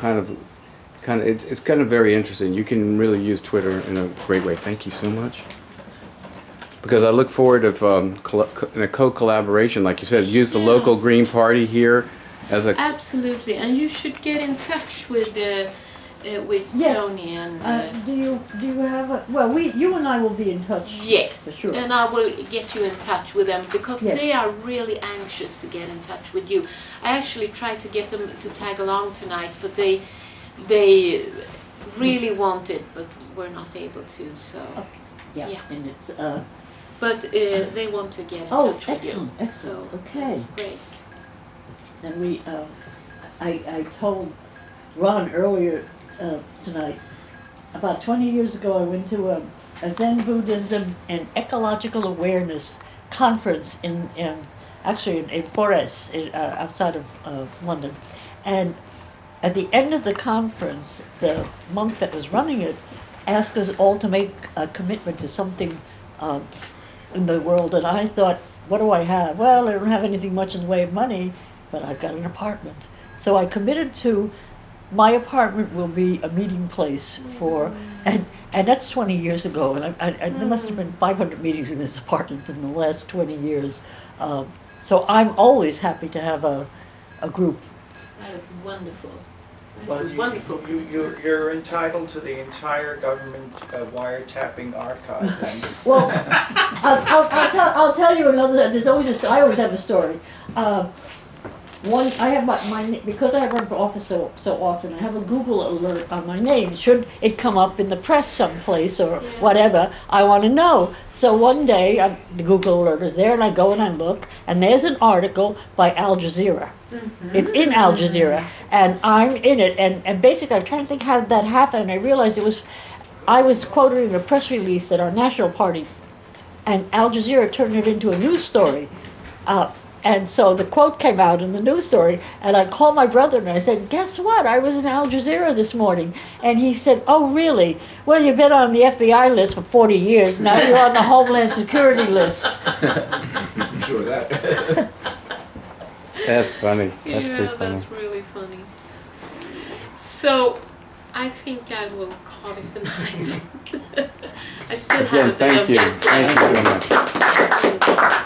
kind of very interesting. You can really use Twitter in a great way. Thank you so much. Because I look forward of in a co-collaboration, like you said, use the local Green Party here as a. Absolutely, and you should get in touch with Yes. Tony and. Do you have a, well, you and I will be in touch. Yes, for sure. and I will get you in touch with them because Yes. they are really anxious to get in touch with you. I actually tried to get them to tag along tonight, but they really wanted, but were not able to. So Yeah, and it's but they want to get in touch with you. excellent. So Okay. that's great. Then I told Ron earlier tonight, about 20 years ago I went to a Zen Buddhism and Ecological Awareness conference in Forres, outside of London. And at the end of the conference, the monk that was running it asked us all to make a commitment to something in the world. And I thought, what do I have? Well, I don't have anything much in the way of money, but I've got an apartment. So I committed to my apartment will be a meeting place for, and that's 20 years ago, and there must have been 500 meetings in this apartment in the last 20 years. So I'm always happy to have a group. That is wonderful. Well, Wonderful. you're entitled to the entire government wiretapping archive. And Well, I'll tell you another. I always have a story. I have my because I run for office so often. I have a Google alert on my name. Should it come up in the press someplace or whatever, I want to know. So one day, the Google alert is there, and I go and I look, and there's an article by Al Jazeera. It's in Al Jazeera, and I'm in it. And basically, I'm trying to think how that happened, and I realized I was quoted in a press release at our national party, and Al Jazeera turned it into a news story. And so the quote came out in the news story, and I called my brother and I said, guess what? I was in Al Jazeera this morning. And he said, oh, really? Well, you've been on the FBI list for 40 years. Now you're on the Homeland Security list. I'm sure of that. That's funny. That's too funny. That's really funny. So, I think I will call it a night. I still have Again, a bit thank of you. deadline. Thank you so much.